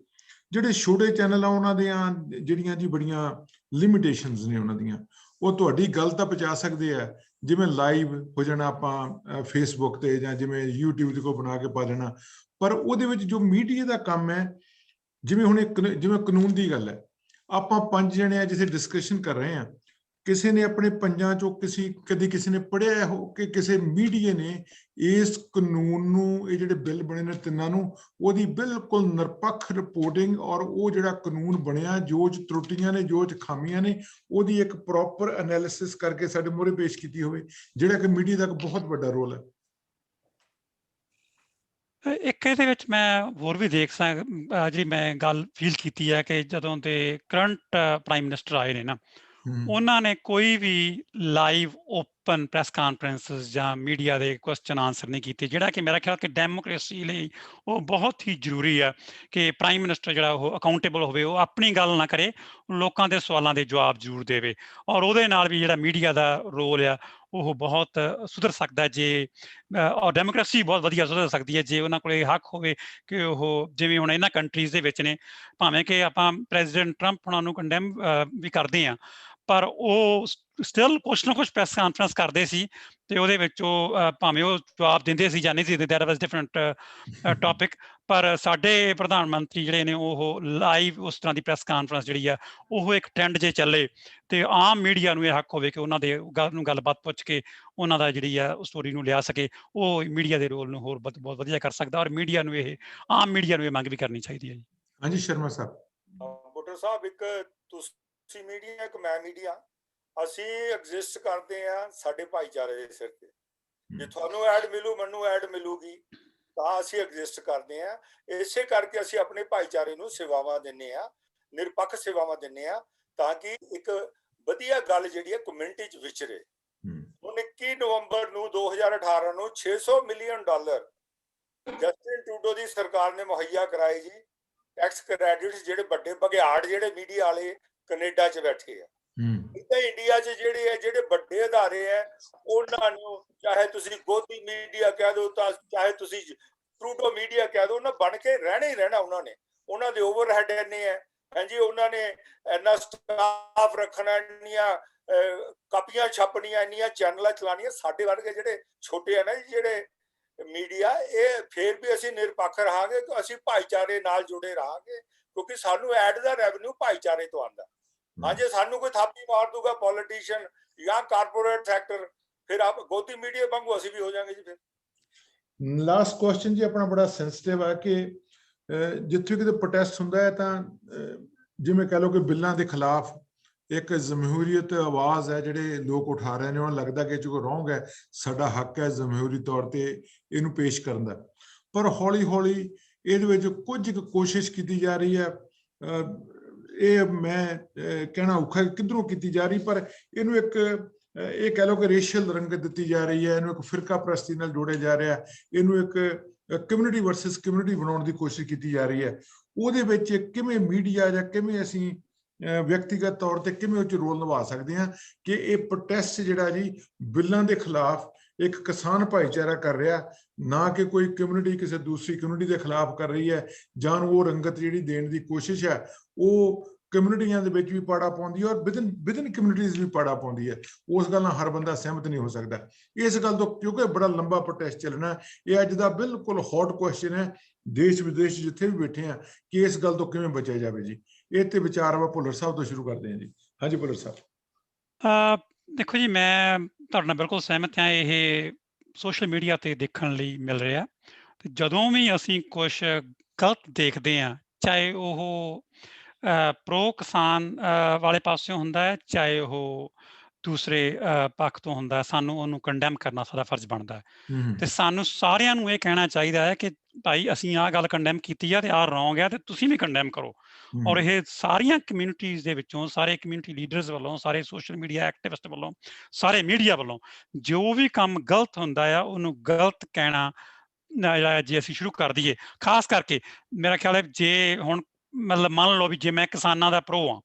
ਜਿਹੜੇ ਛੋਟੇ ਚੈਨਲ ਆ ਉਹਨਾਂ ਦੀਆਂ ਜਿਹੜੀਆਂ ਜੀ ਬੜੀਆਂ ਲਿਮਿਟੇਸ਼ਨਸ ਨੇ ਉਹਨਾਂ ਦੀਆਂ। ਉਹ ਤੁਹਾਡੀ ਗੱਲ ਤਾਂ ਪਹੁੰਚਾ ਸਕਦੇ ਆ, ਜਿਵੇਂ ਲਾਈਵ ਹੋ ਜਾਣਾ ਆਪਾਂ ਫੇਸਬੁੱਕ ਤੇ ਜਾਂ ਜਿਵੇਂ YouTube ਤੇ ਕੋ ਬਣਾ ਕੇ ਪਾ ਦੇਣਾ। ਪਰ ਉਹਦੇ ਵਿੱਚ ਜੋ ਮੀਡੀਆ ਦਾ ਕੰਮ ਹੈ, ਜਿਵੇਂ ਹੁਣ ਜਿਵੇਂ ਕਾਨੂੰਨ ਦੀ ਗੱਲ ਹੈ, ਆਪਾਂ 5 ਜਣੇ ਆ ਜਿੱਥੇ ਡਿਸਕਸ਼ਨ ਕਰ ਰਹੇ ਹਾਂ ਕਿਸੇ ਨੇ ਆਪਣੇ ਪੰਜਾਂ ਚੋਂ ਕਦੀ ਕਿਸੇ ਨੇ ਪੜ੍ਹਿਆ ਹੋ ਕਿ ਕਿਸੇ ਮੀਡੀਆ ਨੇ ਇਸ ਕਾਨੂੰਨ ਨੂੰ, ਇਹ ਜਿਹੜੇ ਬਿੱਲ ਬਣੇ ਨੇ ਤਿੰਨਾਂ ਨੂੰ, ਉਹਦੀ ਬਿਲਕੁਲ ਨਿਰਪੱਖ ਰਿਪੋਰਟਿੰਗ ਔਰ ਉਹ ਜਿਹੜਾ ਕਾਨੂੰਨ ਬਣਿਆ, ਜੋ ਤਰੁੱਟੀਆਂ ਨੇ, ਜੋ ਖਾਮੀਆਂ ਨੇ, ਉਹਦੀ ਇੱਕ ਪ੍ਰੋਪਰ ਐਨਾਲਿਸਿਸ ਕਰਕੇ ਸਾਡੇ ਮੂਹਰੇ ਪੇਸ਼ ਕੀਤੀ ਹੋਵੇ, ਜਿਹੜਾ ਕਿ ਮੀਡੀਆ ਦਾ ਇੱਕ ਬਹੁਤ ਵੱਡਾ ਰੋਲ ਹੈ? ਇੱਕ ਇਹਦੇ ਵਿੱਚ ਮੈਂ ਹੋਰ ਵੀ ਦੇਖ ਜਿਹੜੀ ਮੈਂ ਗੱਲ ਫੀਲ ਕੀਤੀ ਹੈ ਕਿ ਜਦੋਂ ਦੇ ਕਰੰਟ ਪ੍ਰਾਈਮ ਮਿਨਿਸਟਰ ਆਏ ਨੇ ਨਾ, ਉਹਨਾਂ ਨੇ ਕੋਈ ਵੀ ਲਾਈਵ ਓਪਨ ਪ੍ਰੈਸ ਕਾਨਫਰੰਸਿਸ ਜਾਂ ਮੀਡੀਆ ਦੇ ਕੁਐਸਚਨ ਆਨਸਰ ਨਹੀਂ ਕੀਤੇ, ਜਿਹੜਾ ਕਿ ਮੇਰਾ ਖਿਆਲ ਕਿ ਡੈਮੋਕ੍ਰੇਸੀ ਲਈ ਉਹ ਬਹੁਤ ਹੀ ਜ਼ਰੂਰੀ ਹੈ ਕਿ ਪ੍ਰਾਈਮ ਮਿਨਿਸਟਰ ਜਿਹੜਾ ਉਹ ਅਕਾਊਂਟੇਬਲ ਹੋਵੇ, ਉਹ ਆਪਣੀ ਗੱਲ ਨਾ ਕਰੇ, ਲੋਕਾਂ ਦੇ ਸਵਾਲਾਂ ਦੇ ਜਵਾਬ ਜ਼ਰੂਰ ਦੇਵੇ। ਔਰ ਉਹਦੇ ਨਾਲ ਵੀ ਜਿਹੜਾ ਮੀਡੀਆ ਦਾ ਰੋਲ ਆ ਉਹ ਬਹੁਤ ਸੁਧਰ ਸਕਦਾ ਜੇ, ਔਰ ਡੈਮੋਕ੍ਰੇਸੀ ਬਹੁਤ ਵਧੀਆ ਸੁਧਰ ਸਕਦੀ ਹੈ ਜੇ ਉਹਨਾਂ ਕੋਲ ਇਹ ਹੱਕ ਹੋਵੇ ਕਿ ਉਹ, ਜਿਵੇਂ ਹੁਣ ਇਹਨਾਂ ਕੰਟਰੀਜ਼ ਦੇ ਵਿੱਚ ਨੇ, ਭਾਵੇਂ ਕਿ ਆਪਾਂ ਪ੍ਰੈਜ਼ੀਡੈਂਟ ਟਰੰਪ ਉਹਨਾਂ ਨੂੰ ਕੰਡੈਮ ਵੀ ਕਰਦੇ ਹਾਂ, ਪਰ ਉਹ ਸਟਿਲ ਕੁਛ ਨਾ ਕੁਛ ਪ੍ਰੈਸ ਕਾਨਫਰੰਸ ਕਰਦੇ ਸੀ ਤੇ ਉਹਦੇ ਵਿੱਚ ਉਹ ਭਾਵੇਂ ਉਹ ਜਵਾਬ ਦਿੰਦੇ ਸੀ ਜਾਂ ਨਹੀਂ ਸੀ, ਦੈਟ ਵਾਜ਼ ਡਿਫਰੈਂਟ ਟੌਪਿਕ, ਪਰ ਸਾਡੇ ਪ੍ਰਧਾਨ ਮੰਤਰੀ ਜਿਹੜੇ ਨੇ ਉਹ ਲਾਈਵ ਉਸ ਤਰ੍ਹਾਂ ਦੀ ਪ੍ਰੈਸ ਕਾਨਫਰੰਸ ਜਿਹੜੀ ਆ ਉਹ ਇੱਕ ਟ੍ਰੈਂਡ ਜੇ ਚੱਲੇ ਤੇ ਆਮ ਮੀਡੀਆ ਨੂੰ ਇਹ ਹੱਕ ਹੋਵੇ ਕਿ ਉਹਨਾਂ ਦੇ ਗੱਲ ਨੂੰ ਗੱਲਬਾਤ ਪੁੱਛ ਕੇ ਉਹਨਾਂ ਦਾ ਜਿਹੜੀ ਆ ਸਟੋਰੀ ਨੂੰ ਲਿਆ ਸਕੇ। ਉਹ ਮੀਡੀਆ ਦੇ ਰੋਲ ਨੂੰ ਹੋਰ ਬਹੁਤ ਵਧੀਆ ਕਰ ਸਕਦਾ, ਔਰ ਮੀਡੀਆ ਨੂੰ ਇਹ, ਆਮ ਮੀਡੀਆ ਨੂੰ ਇਹ ਮੰਗ ਵੀ ਕਰਨੀ ਚਾਹੀਦੀ ਹੈ ਜੀ। ਹਾਂਜੀ ਸ਼ਰਮਾ ਸਾਹਿਬ। ਬੁੱਟਰ ਸਾਹਿਬ, ਇੱਕ ਤੁਸੀਂ ਮੀਡੀਆ, ਇੱਕ ਮੈਂ ਮੀਡੀਆ, ਅਸੀਂ ਐਗਜ਼ਿਸਟ ਕਰਦੇ ਆ ਸਾਡੇ ਭਾਈਚਾਰੇ ਦੇ ਸਿਰ ਤੇ। ਜੇ ਤੁਹਾਨੂੰ ਐਡ ਮਿਲੂ, ਮੈਨੂੰ ਐਡ ਮਿਲੂਗੀ, ਤਾਂ ਅਸੀਂ ਐਗਜ਼ਿਸਟ ਕਰਦੇ ਆ। ਇਸੇ ਕਰਕੇ ਅਸੀਂ ਆਪਣੇ ਭਾਈਚਾਰੇ ਨੂੰ ਸੇਵਾਵਾਂ ਦਿੰਦੇ ਆ, ਨਿਰਪੱਖ ਸੇਵਾਵਾਂ ਦਿੰਦੇ ਆ, ਤਾਂ ਕਿ ਇੱਕ ਵਧੀਆ ਗੱਲ ਜਿਹੜੀ ਹੈ ਕਮਿਊਨਿਟੀ 'ਚ ਵਿਚਰੇ। ਹੁਣ 21 ਨਵੰਬਰ ਨੂੰ 2018 ਨੂੰ $600 ਮਿਲੀਅਨ ਜਸਟਿਨ ਟਰੂਡੋ ਦੀ ਸਰਕਾਰ ਨੇ ਮੁਹੱਈਆ ਕਰਾਏ ਜੀ, ਟੈਕਸ ਕ੍ਰੈਡਿਟਸ, ਜਿਹੜੇ ਵੱਡੇ ਬਘਿਆੜ ਜਿਹੜੇ ਮੀਡੀਆ ਵਾਲੇ ਕੈਨੇਡਾ 'ਚ ਬੈਠੇ ਆ। ਇੱਦਾਂ ਇੰਡੀਆ 'ਚ ਜਿਹੜੇ ਵੱਡੇ ਅਦਾਰੇ ਹੈ, ਉਹਨਾਂ ਨੂੰ ਚਾਹੇ ਤੁਸੀਂ ਗੋਦੀ ਮੀਡੀਆ ਕਹਿ ਦਿਓ, ਤਾਂ ਚਾਹੇ ਤੁਸੀਂ ਟਰੂਡੋ ਮੀਡੀਆ ਕਹਿ ਦਿਓ, ਉਹਨਾਂ ਬਣ ਕੇ ਰਹਿਣਾ ਹੀ ਰਹਿਣਾ। ਉਹਨਾਂ ਦੇ ਓਵਰਹੈਡ ਇੰਨੇ ਹੈ, ਹਾਂਜੀ, ਉਹਨਾਂ ਨੇ ਇੰਨਾ ਸਟਾਫ ਰੱਖਣਾ, ਇੰਨੀਆਂ ਕਾਪੀਆਂ ਛਾਪਣੀਆਂ, ਇੰਨੀਆਂ ਚੈਨਲਾਂ ਚਲਾਉਣੀਆਂ। ਸਾਡੇ ਵਰਗੇ ਜਿਹੜੇ ਛੋਟੇ ਆ ਨਾ ਜੀ, ਜਿਹੜੇ ਮੀਡੀਆ, ਇਹ ਫੇਰ ਵੀ ਅਸੀਂ ਨਿਰਪੱਖ ਰਹਾਂਗੇ, ਅਸੀਂ ਭਾਈਚਾਰੇ ਨਾਲ ਜੁੜੇ ਰਹਾਂਗੇ, ਕਿਉਂਕਿ ਸਾਨੂੰ ਐਡ ਦਾ ਰੈਵਨਿਊ ਭਾਈਚਾਰੇ ਤੋਂ ਆਉਂਦਾ। ਹਾਂ, ਜੇ ਸਾਨੂੰ ਕੋਈ ਥਾਪੀ ਮਾਰ ਦੂਗਾ ਪੋਲੀਟੀਸ਼ੀਅਨ ਜਾਂ ਕਾਰਪੋਰੇਟ ਸੈਕਟਰ, ਫਿਰ ਆਪ ਗੋਦੀ ਮੀਡੀਆ ਵਾਂਗੂ ਅਸੀਂ ਵੀ ਹੋ ਜਾਵਾਂਗੇ ਜੀ। ਫਿਰ ਲਾਸਟ ਕੁਐਸਚਨ ਜੀ ਆਪਣਾ ਬੜਾ ਸੈਂਸਿਟਿਵ ਹੈ ਕਿ ਜਿੱਥੇ ਕਿਤੇ ਪ੍ਰੋਟੈਸਟ ਹੁੰਦਾ ਹੈ ਤਾਂ ਜਿਵੇਂ ਕਹਿ ਲਓ ਕਿ ਬਿੱਲਾਂ ਦੇ ਖਿਲਾਫ ਇੱਕ ਜਮਹੂਰੀਅਤ ਆਵਾਜ਼ ਹੈ, ਜਿਹੜੇ ਲੋਕ ਉਠਾ ਰਹੇ ਨੇ, ਉਹਨਾਂ ਨੂੰ ਲੱਗਦਾ ਕਿ ਜੋ ਰੋਂਗ ਹੈ, ਸਾਡਾ ਹੱਕ ਹੈ ਜਮਹੂਰੀ ਤੌਰ ਤੇ ਇਹਨੂੰ ਪੇਸ਼ ਕਰਨ ਦਾ। ਪਰ ਹੌਲੀ ਹੌਲੀ ਇਹਦੇ ਵਿੱਚ ਕੁਝ ਕੋਸ਼ਿਸ਼ ਕੀਤੀ ਜਾ ਰਹੀ ਹੈ, ਇਹ ਮੈਂ ਕਹਿਣਾ ਔਖਾ ਕਿੱਧਰੋਂ ਕੀਤੀ ਜਾ ਰਹੀ, ਪਰ ਇਹਨੂੰ ਇੱਕ ਇਹ ਕਹਿ ਲਓ ਕਿ ਰੇਸ਼ੀਅਲ ਰੰਗਤ ਦਿੱਤੀ ਜਾ ਰਹੀ ਹੈ, ਇਹਨੂੰ ਇੱਕ ਫਿਰਕਾ ਪ੍ਰਸਤੀ ਨਾਲ ਜੋੜਿਆ ਜਾ ਰਿਹਾ, ਇਹਨੂੰ ਇੱਕ ਕਮਿਊਨਿਟੀ ਵਰਸਸ ਕਮਿਊਨਿਟੀ ਬਣਾਉਣ ਦੀ ਕੋਸ਼ਿਸ਼ ਕੀਤੀ ਜਾ ਰਹੀ ਹੈ। ਉਹਦੇ ਵਿੱਚ ਕਿਵੇਂ ਮੀਡੀਆ ਜਾਂ ਕਿਵੇਂ ਅਸੀਂ ਵਿਅਕਤੀਗਤ ਤੌਰ ਤੇ ਕਿਵੇਂ ਉਹ 'ਚ ਰੋਲ ਨਿਭਾ ਸਕਦੇ ਹਾਂ ਕਿ ਇਹ ਪ੍ਰੋਟੈਸਟ ਜਿਹੜਾ ਜੀ ਬਿੱਲਾਂ ਦੇ ਖਿਲਾਫ ਇੱਕ ਕਿਸਾਨ ਭਾਈਚਾਰਾ ਕਰ ਰਿਹਾ, ਨਾ ਕਿ ਕੋਈ ਕਮਿਊਨਿਟੀ ਕਿਸੇ ਦੂਸਰੀ ਕਮਿਊਨਿਟੀ ਦੇ ਖਿਲਾਫ ਕਰ ਰਹੀ ਹੈ, ਜਾਂ ਉਹ ਰੰਗਤ ਜਿਹੜੀ ਦੇਣ ਦੀ ਕੋਸ਼ਿਸ਼ ਹੈ ਉਹ ਕਮਿਊਨਿਟੀਆਂ ਦੇ ਵਿੱਚ ਵੀ ਪਾੜਾ ਪਾਉਂਦੀ ਹੈ ਔਰ ਵਿਦਨ ਕਮਿਊਨਿਟੀਜ਼ ਵੀ ਪਾੜਾ ਪਾਉਂਦੀ ਹੈ। ਉਸ ਗੱਲ ਨਾਲ ਹਰ ਬੰਦਾ ਸਹਿਮਤ ਨਹੀਂ ਹੋ ਸਕਦਾ ਇਸ ਗੱਲ ਤੋਂ, ਕਿਉਂਕਿ ਬੜਾ ਲੰਬਾ ਪ੍ਰੋਟੈਸਟ ਚੱਲਣਾ। ਇਹ ਅੱਜ ਦਾ ਬਿਲਕੁਲ ਹੌਟ ਕੁਐਸਚਨ ਹੈ, ਦੇਸ਼ ਵਿਦੇਸ਼ ਜਿੱਥੇ ਵੀ ਬੈਠੇ ਆ, ਕਿ ਇਸ ਗੱਲ ਤੋਂ ਕਿਵੇਂ ਬਚਿਆ ਜਾਵੇ ਜੀ। ਇਹ ਤੇ ਵਿਚਾਰ ਵਾ ਭੁੱਲਰ ਸਾਹਿਬ ਤੋਂ ਸ਼ੁਰੂ ਕਰਦੇ ਹਾਂ ਜੀ। ਹਾਂਜੀ ਭੁੱਲਰ ਸਾਹਿਬ। ਦੇਖੋ ਜੀ, ਮੈਂ ਤੁਹਾਡੇ ਨਾਲ ਬਿਲਕੁਲ ਸਹਿਮਤ ਹਾਂ। ਇਹ ਸੋਸ਼ਲ ਮੀਡੀਆ ਤੇ ਦੇਖਣ ਲਈ ਮਿਲ ਰਿਹਾ, ਤੇ ਜਦੋਂ ਵੀ ਅਸੀਂ ਕੁਛ ਗਲਤ ਦੇਖਦੇ ਹਾਂ, ਚਾਹੇ ਉਹ ਪ੍ਰੋ ਕਿਸਾਨ ਵਾਲੇ ਪਾਸਿਓਂ ਹੁੰਦਾ ਹੈ, ਚਾਹੇ ਉਹ ਦੂਸਰੇ ਪੱਖ ਤੋਂ ਹੁੰਦਾ, ਸਾਨੂੰ ਉਹਨੂੰ ਕੰਡੈਮ ਕਰਨਾ ਸਾਡਾ ਫਰਜ਼ ਬਣਦਾ ਹੈ। ਤੇ ਸਾਨੂੰ ਸਾਰਿਆਂ ਨੂੰ ਇਹ ਕਹਿਣਾ ਚਾਹੀਦਾ ਹੈ ਕਿ ਭਾਈ ਅਸੀਂ ਆਹ ਗੱਲ ਕੰਡੈਮ ਕੀਤੀ ਆ ਤੇ ਆਹ ਰੋਂਗ ਹੈ, ਤੇ ਤੁਸੀਂ ਵੀ ਕੰਡੈਮ ਕਰੋ। ਔਰ ਇਹ ਸਾਰੀਆਂ ਕਮਿਊਨਿਟੀਜ਼ ਦੇ ਵਿੱਚੋਂ, ਸਾਰੇ ਕਮਿਊਨਿਟੀ ਲੀਡਰਸ ਵੱਲੋਂ, ਸਾਰੇ ਸੋਸ਼ਲ ਮੀਡੀਆ ਐਕਟਿਵਿਸਟ ਵੱਲੋਂ, ਸਾਰੇ ਮੀਡੀਆ ਵੱਲੋਂ ਜੋ ਵੀ ਕੰਮ ਗਲਤ ਹੁੰਦਾ ਆ ਉਹਨੂੰ ਗਲਤ ਕਹਿਣਾ ਜੇ ਅਸੀਂ ਸ਼ੁਰੂ ਕਰ ਦਈਏ। ਖਾਸ ਕਰਕੇ ਮੇਰਾ ਖਿਆਲ ਹੈ, ਜੇ ਹੁਣ ਮਤਲਬ ਮੰਨ ਲਓ ਵੀ ਜੇ ਮੈਂ ਕਿਸਾਨਾਂ ਦਾ ਪ੍ਰੋ ਹਾਂ,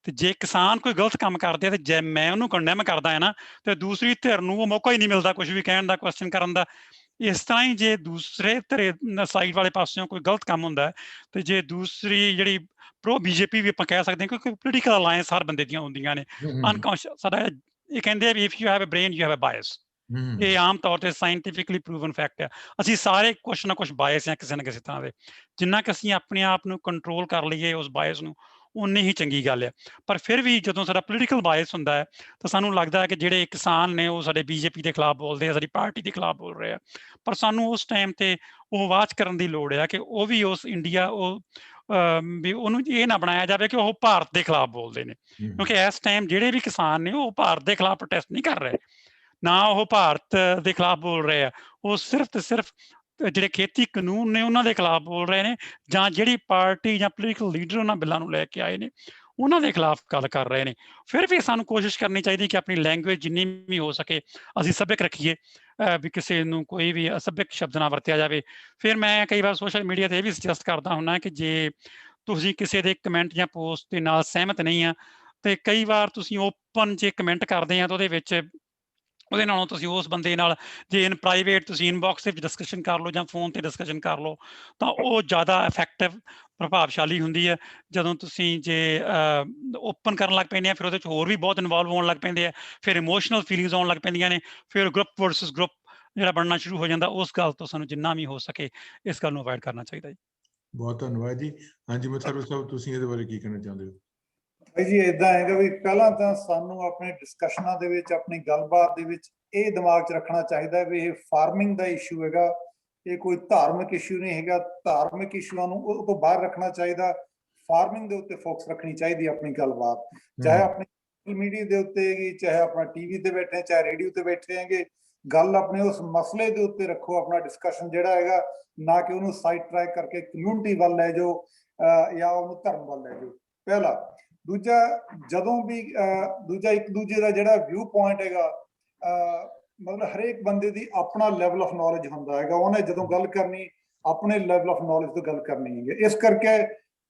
ਤੇ ਜੇ ਕਿਸਾਨ ਕੋਈ ਗਲਤ ਕੰਮ ਕਰਦੇ ਆ ਤੇ ਜੇ ਮੈਂ ਉਹਨੂੰ ਕੰਡੈਮ ਕਰਦਾ ਹੈ ਨਾ, ਤੇ ਦੂਸਰੀ ਧਿਰ ਨੂੰ ਉਹ ਮੌਕਾ ਹੀ ਨਹੀਂ ਮਿਲਦਾ ਕੁਝ ਵੀ ਕਹਿਣ ਦਾ, ਕੁਐਸਚਨ ਕਰਨ ਦਾ। ਇਸ ਤਰ੍ਹਾਂ ਹੀ ਜੇ ਦੂਸਰੇ ਧਿਰੇ ਸਾਈਡ ਵਾਲੇ ਪਾਸਿਓਂ ਕੋਈ ਗਲਤ ਕੰਮ ਹੁੰਦਾ ਹੈ, ਤੇ ਜੇ ਦੂਸਰੀ ਜਿਹੜੀ ਪ੍ਰੋ ਬੀਜੇਪੀ ਵੀ ਆਪਾਂ ਕਹਿ ਸਕਦੇ ਹਾਂ, ਕਿਉਂਕਿ ਪੋਲੀਟੀਕਲ ਅਲਾਇੰਸ ਹਰ ਬੰਦੇ ਦੀਆਂ ਹੁੰਦੀਆਂ ਨੇ। ਅਨਕੌਂਸ਼ੀਅਸ ਸਾਡਾ ਇਹ ਕਹਿੰਦੇ ਆ ਵੀ if you have a brain you have a bias. ਇਹ ਆਮ ਤੌਰ ਤੇ ਸਾਇੰਟੀਫਿਕਲੀ ਪ੍ਰੂਵਨ ਫੈਕਟ ਆ। ਅਸੀਂ ਸਾਰੇ ਕੁਛ ਨਾ ਕੁਛ ਬਾਇਸ ਆ ਕਿਸੇ ਨਾ ਕਿਸੇ ਤਰ੍ਹਾਂ ਦੇ। ਜਿੰਨਾ ਕਿ ਅਸੀਂ ਆਪਣੇ ਆਪ ਨੂੰ ਕੰਟਰੋਲ ਕਰ ਲਈਏ ਉਸ ਬਾਇਸ ਨੂੰ, ਉਨੀ ਹੀ ਚੰਗੀ ਗੱਲ ਹੈ। ਪਰ ਫਿਰ ਵੀ ਜਦੋਂ ਸਾਡਾ ਪੋਲੀਟੀਕਲ ਬਾਇਸ ਹੁੰਦਾ ਹੈ ਤਾਂ ਸਾਨੂੰ ਲੱਗਦਾ ਹੈ ਕਿ ਜਿਹੜੇ ਕਿਸਾਨ ਨੇ ਉਹ ਸਾਡੇ ਬੀਜੇਪੀ ਦੇ ਖਿਲਾਫ ਬੋਲਦੇ ਆ, ਸਾਡੀ ਪਾਰਟੀ ਦੇ ਖਿਲਾਫ ਬੋਲ ਰਹੇ ਆ। ਪਰ ਸਾਨੂੰ ਉਸ ਟਾਈਮ ਤੇ ਉਹ ਆਵਾਜ਼ ਕਰਨ ਦੀ ਲੋੜ ਹੈ ਕਿ ਉਹ ਵੀ ਉਸ ਇੰਡੀਆ ਉਹ ਵੀ ਉਹਨੂੰ ਇਹ ਨਾ ਬਣਾਇਆ ਜਾਵੇ ਕਿ ਉਹ ਭਾਰਤ ਦੇ ਖਿਲਾਫ ਬੋਲਦੇ ਨੇ, ਕਿਉਂਕਿ ਇਸ ਟਾਈਮ ਜਿਹੜੇ ਵੀ ਕਿਸਾਨ ਨੇ ਉਹ ਭਾਰਤ ਦੇ ਖਿਲਾਫ ਪ੍ਰੋਟੈਸਟ ਨਹੀਂ ਕਰ ਰਹੇ, ਨਾ ਉਹ ਭਾਰਤ ਦੇ ਖਿਲਾਫ ਬੋਲ ਰਹੇ ਆ, ਉਹ ਸਿਰਫ ਤੇ ਸਿਰਫ ਜਿਹੜੇ ਖੇਤੀ ਕਾਨੂੰਨ ਨੇ ਉਹਨਾਂ ਦੇ ਖਿਲਾਫ ਬੋਲ ਰਹੇ ਨੇ, ਜਾਂ ਜਿਹੜੀ ਪਾਰਟੀ ਜਾਂ ਪੋਲੀਟੀਕਲ ਲੀਡਰ ਉਹਨਾਂ ਬਿੱਲਾਂ ਨੂੰ ਲੈ ਕੇ ਆਏ ਨੇ ਉਹਨਾਂ ਦੇ ਖਿਲਾਫ ਗੱਲ ਕਰ ਰਹੇ ਨੇ। ਫਿਰ ਵੀ ਸਾਨੂੰ ਕੋਸ਼ਿਸ਼ ਕਰਨੀ ਚਾਹੀਦੀ ਕਿ ਆਪਣੀ ਲੈਂਗੁਏਜ ਜਿੰਨੀ ਵੀ ਹੋ ਸਕੇ ਅਸੀਂ ਸੱਭਿਅਕ ਰੱਖੀਏ, ਵੀ ਕਿਸੇ ਨੂੰ ਕੋਈ ਵੀ ਅਸੱਭਿਅਕ ਸ਼ਬਦ ਨਾ ਵਰਤਿਆ ਜਾਵੇ। ਫਿਰ ਮੈਂ ਕਈ ਵਾਰ ਸੋਸ਼ਲ ਮੀਡੀਆ ਤੇ ਇਹ ਵੀ ਸੁਜੈਸਟ ਕਰਦਾ ਹੁੰਦਾ ਕਿ ਜੇ ਤੁਸੀਂ ਕਿਸੇ ਦੇ ਕਮੈਂਟ ਜਾਂ ਪੋਸਟ ਦੇ ਨਾਲ ਸਹਿਮਤ ਨਹੀਂ ਆ ਤੇ ਕਈ ਵਾਰ ਤੁਸੀਂ ਓਪਨ ਜੇ ਕਮੈਂਟ ਕਰਦੇ ਆ ਤਾਂ ਉਹਦੇ ਵਿੱਚ ਉਹਦੇ ਨਾਲੋਂ ਤੁਸੀਂ ਉਸ ਬੰਦੇ ਨਾਲ ਜੇ ਇਨ ਪ੍ਰਾਈਵੇਟ ਤੁਸੀਂ ਇਨਬਾਕਸ ਦੇ ਵਿੱਚ ਡਿਸਕਸ਼ਨ ਕਰ ਲਓ ਜਾਂ ਫੋਨ ਤੇ ਡਿਸਕਸ਼ਨ ਕਰ ਲਓ ਤਾਂ ਉਹ ਜ਼ਿਆਦਾ ਇਫੈਕਟਿਵ ਪ੍ਰਭਾਵਸ਼ਾਲੀ ਹੁੰਦੀ ਹੈ। ਜਦੋਂ ਤੁਸੀਂ ਜੇ ਓਪਨ ਕਰਨ ਲੱਗ ਪੈਂਦੇ ਆ ਫਿਰ ਉਹਦੇ 'ਚ ਹੋਰ ਵੀ ਬਹੁਤ ਇਨਵੋਲਵ ਹੋਣ ਲੱਗ ਪੈਂਦੇ ਆ, ਫਿਰ ਇਮੋਸ਼ਨਲ ਫੀਲਿੰਗਸ ਆਉਣ ਲੱਗ ਪੈਂਦੀਆਂ ਨੇ, ਫਿਰ ਗਰੁੱਪ ਵਰਸਸ ਗਰੁੱਪ ਜਿਹੜਾ ਬਣਨਾ ਸ਼ੁਰੂ ਹੋ ਜਾਂਦਾ। ਉਸ ਗੱਲ ਤੋਂ ਸਾਨੂੰ ਜਿੰਨਾ ਵੀ ਹੋ ਸਕੇ ਇਸ ਗੱਲ ਨੂੰ ਅਵੋਇਡ ਕਰਨਾ ਚਾਹੀਦਾ ਜੀ। ਬਹੁਤ ਧੰਨਵਾਦ ਜੀ। ਹਾਂਜੀ ਮਥੁਰ ਸਾਹਿਬ, ਤੁਸੀਂ ਇਹਦੇ ਬਾਰੇ ਕੀ ਕਹਿਣਾ ਚਾਹੁੰਦੇ ਹੋ? ਜੀ ਏਦਾਂ ਹੈਗਾ ਵੀ ਪਹਿਲਾਂ ਤਾਂ ਸਾਨੂੰ ਆਪਣੇ ਡਿਸਕਸ਼ਨਾਂ ਦੇ ਵਿੱਚ, ਆਪਣੀ ਗੱਲਬਾਤ ਦੇ ਵਿੱਚ ਇਹ ਦਿਮਾਗ 'ਚ ਰੱਖਣਾ ਚਾਹੀਦਾ ਵੀ ਇਹ ਫਾਰਮਿੰਗ ਦਾ ਇਸ਼ੂ ਹੈਗਾ, ਇਹ ਕੋਈ ਧਾਰਮਿਕ ਇਸ਼ੂ ਨਹੀਂ ਹੈਗਾ। ਧਾਰਮਿਕ ਇਸ਼ੂਆਂ ਨੂੰ ਉਹ ਤੋਂ ਬਾਹਰ ਰੱਖਣਾ ਚਾਹੀਦਾ, ਫਾਰਮਿੰਗ ਦੇ ਉੱਤੇ ਫੋਕਸ ਰੱਖਣੀ ਚਾਹੀਦੀ ਆਪਣੀ ਗੱਲਬਾਤ, ਚਾਹੇ ਆਪਣੀ ਸੋਸ਼ਲ ਮੀਡੀਆ ਦੇ ਉੱਤੇ ਹੈਗੀ, ਚਾਹੇ ਆਪਣਾ ਟੀਵੀ ਤੇ ਬੈਠੇ, ਚਾਹੇ ਰੇਡੀਓ ਤੇ ਬੈਠੇ ਹੈਗੇ। ਗੱਲ ਆਪਣੇ ਉਸ ਮਸਲੇ ਦੇ ਉੱਤੇ ਰੱਖੋ ਆਪਣਾ ਡਿਸਕਸ਼ਨ ਜਿਹੜਾ ਹੈਗਾ, ਨਾ ਕਿ ਉਹਨੂੰ ਸਾਈਡ ਟਰੈਕ ਕਰਕੇ ਕਮਿਊਨਿਟੀ ਵੱਲ ਲੈ ਜਾਓ ਜਾਂ ਉਹਨੂੰ ਧਰਮ ਵੱਲ ਲੈ ਜਾਓ, ਪਹਿਲਾ। ਦੂਜਾ, ਜਦੋਂ ਵੀ ਦੂਜਾ ਇੱਕ ਦੂਜੇ ਦਾ ਜਿਹੜਾ ਵਿਊ ਪੁਆਇੰਟ ਹੈਗਾ, ਮਤਲਬ ਹਰੇਕ ਬੰਦੇ ਦੀ ਆਪਣਾ ਲੈਵਲ ਆਫ ਨੌਲੇਜ ਹੁੰਦਾ ਹੈਗਾ, ਉਹਨੇ ਜਦੋਂ ਗੱਲ ਕਰਨੀ ਆਪਣੇ ਲੈਵਲ ਆਫ ਨੌਲੇਜ ਤੋਂ ਗੱਲ ਕਰਨੀ ਹੈਗੀ। ਇਸ ਕਰਕੇ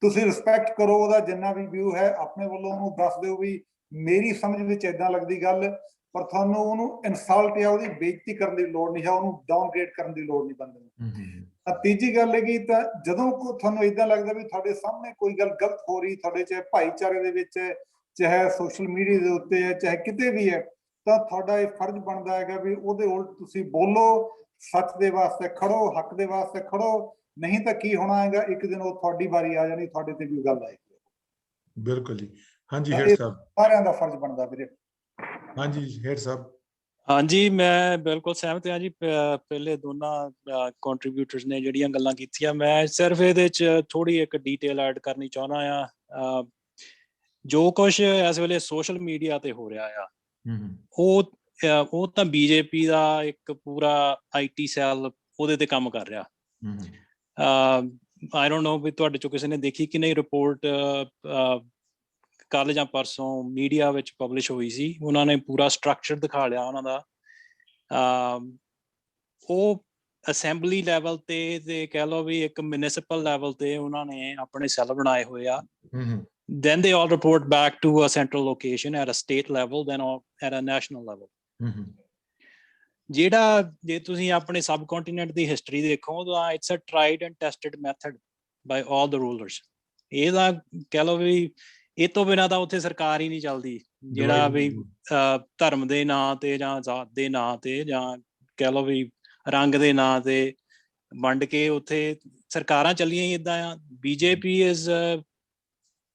ਤੁਸੀਂ ਰਿਸਪੈਕਟ ਕਰੋ ਉਹਦਾ, ਜਿੰਨਾ ਵੀ ਵਿਊ ਹੈ ਆਪਣੇ ਵੱਲੋਂ ਉਹਨੂੰ ਦੱਸ ਦਿਓ ਵੀ ਮੇਰੀ ਸਮਝ ਵਿੱਚ ਏਦਾਂ ਲੱਗਦੀ ਗੱਲ, ਪਰ ਤੁਹਾਨੂੰ ਉਹਨੂੰ ਇਨਸਲਟ ਜਾਂ ਉਹਦੀ ਬੇਇੱਜ਼ਤੀ ਕਰਨ ਦੀ ਲੋੜ ਨਹੀਂ ਹੈ, ਉਹਨੂੰ ਡਾਊਨਗ੍ਰੇਡ ਕਰਨ ਦੀ ਲੋੜ ਨਹੀਂ ਬੰਦੇ ਨੂੰ। ਤੀਜੀ ਗੱਲ ਹੈਗੀ, ਤਾਂ ਜਦੋਂ ਤੁਹਾਨੂੰ ਏਦਾਂ ਲੱਗਦਾ ਵੀ ਤੁਹਾਡੇ ਸਾਹਮਣੇ ਕੋਈ ਗੱਲ ਗਲਤ ਹੋ ਰਹੀ, ਤੁਹਾਡੇ ਚਾਹੇ ਭਾਈਚਾਰੇ ਦੇ ਵਿੱਚ, ਚਾਹੇ ਸੋਸ਼ਲ ਮੀਡੀਆ ਦੇ ਉੱਤੇ ਹੈ, ਚਾਹੇ ਕਿਤੇ ਵੀ ਹੈ, ਤਾਂ ਤੁਹਾਡਾ ਇਹ ਫਰਜ਼ ਬਣਦਾ ਹੈਗਾ ਵੀ ਉਹਦੇ ਉਲਟ ਤੁਸੀਂ ਬੋਲੋ, ਸੱਚ ਦੇ ਵਾਸਤੇ ਖੜੋ, ਹੱਕ ਦੇ ਵਾਸਤੇ ਖੜੋ। ਨਹੀਂ ਤਾਂ ਕੀ ਹੋਣਾ ਹੈਗਾ, ਇੱਕ ਦਿਨ ਉਹ ਤੁਹਾਡੀ ਵਾਰੀ ਆ ਜਾਣੀ, ਤੁਹਾਡੇ ਤੇ ਵੀ ਗੱਲ ਆਏਗੀ। ਬਿਲਕੁਲ ਜੀ। ਹਾਂਜੀ ਹੇਡ ਸਾਹਿਬ। ਸਾਰਿਆਂ ਦਾ ਫਰਜ਼ ਬਣਦਾ ਵੀਰੇ। ਹਾਂਜੀ ਹੇਡ ਸਾਹਿਬ। ਹਾਂਜੀ, ਮੈਂ ਬਿਲਕੁਲ ਸਹਿਮਤ ਹਾਂ ਜੀ। ਪਹਿਲੇ ਦੋਨਾਂ ਕੰਟਰੀਬਿਊਟਰਸ ਨੇ ਜਿਹੜੀਆਂ ਗੱਲਾਂ ਕੀਤੀਆਂ, ਮੈਂ ਸਿਰਫ ਇਹਦੇ 'ਚ ਥੋੜੀ ਇੱਕ ਡੀਟੇਲ ਐਡ ਕਰਨੀ ਚਾਹੁੰਦਾ ਆ। ਜੋ ਕੁਛ ਇਸ ਵੇਲੇ ਸੋਸ਼ਲ ਮੀਡੀਆ ਤੇ ਹੋ ਰਿਹਾ ਆ, ਉਹ ਤਾਂ ਬੀਜੇਪੀ ਦਾ ਇੱਕ ਪੂਰਾ IT ਸੈੱਲ ਉਹਦੇ ਤੇ ਕੰਮ ਕਰ ਰਿਹਾ। ਆਈ ਡੋਂਟ ਨੋ ਵੀ ਤੁਹਾਡੇ ਚੋਂ ਕਿਸੇ ਨੇ ਦੇਖੀ ਕਿ ਨਹੀਂ ਰਿਪੋਰਟ, ਕੱਲ ਜਾਂ ਪਰਸੋਂ ਮੀਡੀਆ ਵਿੱਚ ਪਬਲਿਸ਼ ਹੋਈ ਸੀ। ਉਹਨਾਂ ਨੇ ਪੂਰਾ ਸਟਰਕਚਰ ਦਿਖਾ ਲਿਆ ਉਹਨਾਂ ਦਾ। ਉਹ ਅਸੈਂਬਲੀ ਲੈਵਲ ਤੇ ਕਹਿ ਲਓ ਵੀ ਇੱਕ ਮਿਊਨਿਸਪਲ ਲੈਵਲ ਤੇ ਉਹਨਾਂ ਨੇ ਆਪਣੇ ਸੈੱਲ ਬਣਾਏ ਹੋਏ ਆ। Then they all report back to a central location at a state level, then at a national level. ਜਿਹੜਾ ਜੇ ਤੁਸੀਂ ਆਪਣੇ ਸਬ ਕੰਟੀਨੈਂਟ ਦੀ ਹਿਸਟਰੀ ਦੇਖੋ ਤਾਂ it's a tried and tested method by all the rulers. ਇਹਦਾ ਕਹਿ ਲਓ ਵੀ ਇਹ ਤੋਂ ਬਿਨਾਂ ਤਾਂ ਉੱਥੇ ਸਰਕਾਰ ਹੀ ਨਹੀਂ ਚੱਲਦੀ। ਜਿਹੜਾ ਵੀ ਧਰਮ ਦੇ ਨਾਂ ਤੇ ਜਾਂ ਜ਼ਾਤ ਦੇ ਨਾਂ ਤੇ ਜਾਂ ਕਹਿ ਲਓ ਵੀ ਰੰਗ ਦੇ ਨਾਂ ਤੇ ਵੰਡ ਕੇ ਉੱਥੇ ਸਰਕਾਰਾਂ ਚੱਲੀਆਂ ਹੀ ਏਦਾਂ ਆ। BJP is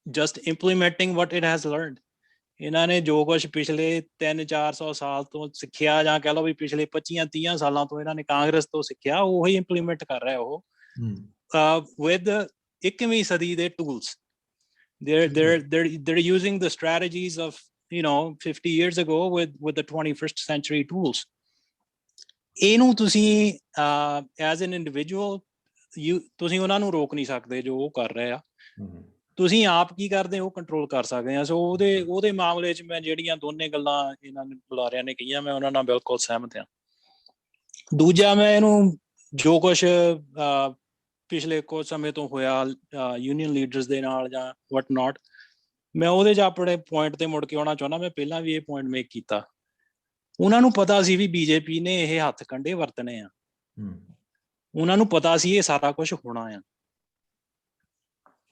just implementing what it has learned. ਇਹਨਾਂ ਨੇ ਜੋ ਕੁਛ ਪਿਛਲੇ 300-400 ਸਾਲ ਤੋਂ ਸਿੱਖਿਆ, ਜਾਂ ਕਹਿ ਲਓ ਵੀ ਪਿਛਲੇ 25-30 ਸਾਲਾਂ ਤੋਂ ਇਹਨਾਂ ਨੇ ਕਾਂਗਰਸ ਤੋਂ ਸਿੱਖਿਆ, ਉਹੀ ਇੰਪਲੀਮੈਂਟ ਕਰ ਰਿਹਾ ਉਹ with 21ਵੀਂ ਸਦੀ ਦੇ tools. They're using the strategies of 50 years ago with the 21st century tools. ਇਹਨੂੰ ਤੁਸੀਂ as an individual ਤੁਸੀਂ ਉਹਨਾਂ ਨੂੰ ਰੋਕ ਨਹੀਂ ਸਕਦੇ ਜੋ ਉਹ ਕਰ ਰਹੇ ਆ। ਤੁਸੀਂ ਆਪ ਕੀ ਕਰਦੇ ਹੋ ਕੰਟਰੋਲ ਕਰ ਸਕਦੇ ਆ। ਸੋ ਉਹਦੇ ਮਾਮਲੇ 'ਚ ਮੈਂ ਜਿਹੜੀਆਂ ਦੋਨੇ ਗੱਲਾਂ ਇਹਨਾਂ ਨੇ ਬੁਲਾਰਿਆਂ ਨੇ ਕਹੀਆਂ, ਮੈਂ ਉਹਨਾਂ ਨਾਲ ਬਿਲਕੁਲ ਸਹਿਮਤ ਹਾਂ। ਦੂਜਾ, ਮੈਂ ਇਹਨੂੰ ਜੋ ਕੁਛ ਪਿਛਲੇ ਕੁਝ ਸਮੇਂ ਤੋਂ ਹੋਇਆ ਯੂਨੀਅਨ ਲੀਡਰਸ ਦੇ ਨਾਲ ਜਾਂ ਵਟ ਨਾਟ, ਮੈਂ ਉਹਦੇ 'ਚ ਆਪਣੇ ਪੁਆਇੰਟ ਤੇ ਮੁੜ ਕੇ ਆਉਣਾ ਚਾਹੁੰਦਾ। ਮੈਂ ਪਹਿਲਾਂ ਵੀ ਇਹ ਪੁਆਇੰਟ ਮੇਕ ਕੀਤਾ। ਉਹਨਾਂ ਨੂੰ ਪਤਾ ਸੀ ਵੀ ਬੀਜੇਪੀ ਨੇ ਇਹ ਹੱਥ ਕੰਡੇ ਵਰਤਣੇ ਆ। ਉਹਨਾਂ ਨੂੰ ਪਤਾ ਸੀ ਇਹ ਸਾਰਾ ਕੁਛ ਹੋਣਾ ਆ।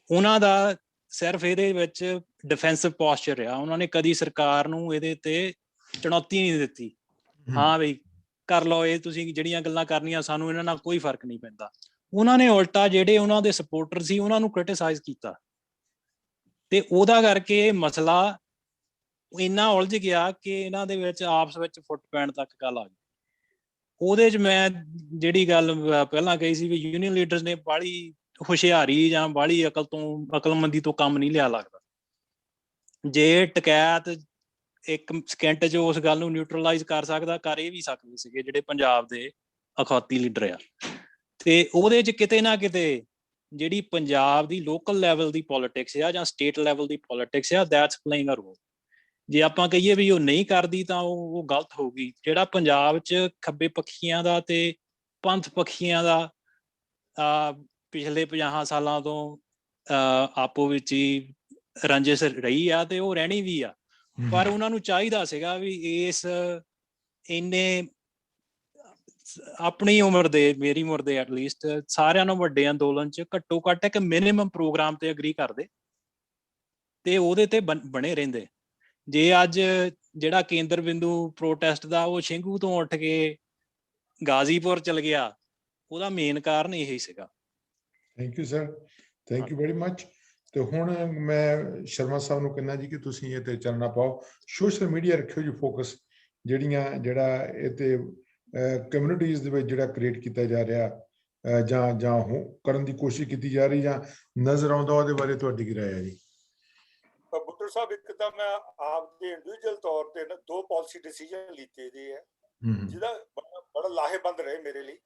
ਉਹਨਾਂ ਦਾ ਸਿਰਫ ਇਹਦੇ ਵਿੱਚ ਡਿਫੈਂਸਿਵ ਪੋਸਚਰ ਰਿਹਾ। ਉਹਨਾਂ ਨੇ ਕਦੀ ਸਰਕਾਰ ਨੂੰ ਇਹਦੇ ਤੇ ਚੁਣੌਤੀ ਨਹੀਂ ਦਿੱਤੀ। ਹਾਂ ਬਈ ਕਰ ਲਓ, ਇਹ ਤੁਸੀਂ ਜਿਹੜੀਆਂ ਗੱਲਾਂ ਕਰਨੀਆਂ, ਸਾਨੂੰ ਇਹਨਾਂ ਨਾਲ ਕੋਈ ਫਰਕ ਨਹੀਂ ਪੈਂਦਾ। ਉਹਨਾਂ ਨੇ ਉਲਟਾ ਜਿਹੜੇ ਉਹਨਾਂ ਦੇ ਸਪੋਰਟਰ ਸੀ ਉਹਨਾਂ ਨੂੰ ਕ੍ਰਿਟਿਸਾਈਜ਼ ਕੀਤਾ। ਤੇ ਉਹਦਾ ਕਰਕੇ ਇਹ ਮਸਲਾ ਇੰਨਾ ਉਲਝ ਗਿਆ ਕਿ ਇਹਨਾਂ ਦੇ ਵਿੱਚ ਆਪਸ ਵਿੱਚ ਫੁੱਟ ਪੈਣ ਤੱਕ ਗੱਲ ਆ ਗਈ। ਉਹਦੇ 'ਚ ਮੈਂ ਜਿਹੜੀ ਗੱਲ ਪਹਿਲਾਂ ਕਹੀ ਸੀ ਵੀ ਯੂਨੀਅਨ ਲੀਡਰਸ ਨੇ ਬਾਹਲੀ ਹੁਸ਼ਿਆਰੀ ਜਾਂ ਬਾਹਲੀ ਅਕਲਮੰਦੀ ਤੋਂ ਕੰਮ ਨਹੀਂ ਲਿਆ ਲੱਗਦਾ। ਜੇ ਟਕੈਤ ਇੱਕ ਸਕਿੰਟ 'ਚ ਉਸ ਗੱਲ ਨੂੰ ਨਿਊਟਰਲਾਈਜ਼ ਕਰ ਸਕਦਾ, ਕਰ ਇਹ ਵੀ ਸਕਦੇ ਸੀਗੇ ਜਿਹੜੇ ਪੰਜਾਬ ਦੇ ਅਖੌਤੀ ਲੀਡਰ ਆ। ਤੇ ਉਹਦੇ 'ਚ ਕਿਤੇ ਨਾ ਕਿਤੇ ਜਿਹੜੀ ਪੰਜਾਬ ਦੀ ਲੋਕਲ ਲੈਵਲ ਦੀ ਪੋਲਿਟਿਕਸ ਆ ਜਾਂ ਸਟੇਟ ਲੈਵਲ ਦੀ ਪੋਲਿਟਿਕਸ ਆ, ਦੈਟਸ ਪਲੇਇੰਗ ਅ ਰੋਲ। ਜੇ ਆਪਾਂ ਕਹੀਏ ਵੀ ਉਹ ਨਹੀਂ ਕਰਦੀ ਤਾਂ ਉਹ ਗਲਤ ਹੋਊਗੀ। ਜਿਹੜਾ ਪੰਜਾਬ 'ਚ ਖੱਬੇ ਪੱਖੀਆਂ ਦਾ ਤੇ ਪੰਥ ਪੱਖੀਆਂ ਦਾ ਪਿਛਲੇ 50 ਸਾਲਾਂ ਤੋਂ ਆਪੋ ਵਿੱਚ ਹੀ ਰੰਜਿਸ਼ ਰਹੀ ਆ ਤੇ ਉਹ ਰਹਿਣੀ ਵੀ ਆ। ਪਰ ਉਹਨਾਂ ਨੂੰ ਚਾਹੀਦਾ ਸੀਗਾ ਵੀ ਇਸ ਇੰਨੇ ਆਪਣੀ ਉਮਰ ਦੇ, ਮੇਰੀ ਉਮਰ ਦੇ ਐਟਲੀਸਟ ਸਾਰਿਆਂ ਨੂੰ ਵੱਡੇ ਅੰਦੋਲਨ 'ਚ ਘੱਟੋ ਘੱਟ ਇੱਕ ਮਿਨੀਮਮ ਪ੍ਰੋਗਰਾਮ ਤੇ ਅਗਰੀ ਕਰਦੇ ਤੇ ਉਹਦੇ ਤੇ ਬਣੇ ਰਹਿੰਦੇ। ਜੇ ਅੱਜ ਜਿਹੜਾ ਕੇਂਦਰ ਬਿੰਦੂ ਪ੍ਰੋਟੈਸਟ ਦਾ ਉਹ ਸਿੰਘੂ ਤੋਂ ਉੱਠ ਕੇ ਗਾਜ਼ੀਪੁਰ ਚਲ ਗਿਆ, ਉਹਦਾ ਮੇਨ ਕਾਰਨ ਇਹੀ ਸੀਗਾ। Thank you sir, thank you very much. ਤੇ ਹੁਣ ਮੈਂ ਸ਼ਰਮਾ ਸਾਹਿਬ ਨੂੰ ਕਹਿੰਦਾ ਜੀ ਕਿ ਤੁਸੀਂ ਇਹ ਤੇ ਚੱਲਣਾ ਪਾਓ, ਸੋਸ਼ਲ ਮੀਡੀਆ ਰੱਖਿਓ ਜੀ ਫੋਕਸ, ਜਿਹੜਾ ਇਹ ਤੇ ਕਮਿਊਨਿਟੀਜ਼ ਦੇ ਵਿੱਚ ਜਿਹੜਾ ਕ੍ਰੀਏਟ ਕੀਤਾ ਜਾ ਰਿਹਾ ਜਾਂ ਕਰਨ ਦੀ ਕੋਸ਼ਿਸ਼ ਕੀਤੀ ਜਾ ਰਹੀ ਜਾਂ ਨਜ਼ਰ ਆਉਂਦਾ, ਉਹਦੇ ਬਾਰੇ ਤੁਹਾਡੀ ਕੀ ਰਾਏ ਹੈ ਜੀ? ਬੁੱਟਰ ਸਾਹਿਬ, ਇੱਕ ਤਾਂ ਮੈਂ ਆਪ ਦੇ ਇੰਡੀਵਿਜੂਅਲ ਤੌਰ ਤੇ ਨਾ 2 ਪਾਲਿਸੀ ਡਿਸੀਜਨ ਲਿੱਤੇ ਦੇ ਹੈ ਜਿਹਦਾ ਬੜਾ ਲਾਹੇਵੰਦ ਰਹੇ ਮੇਰੇ ਲਈ।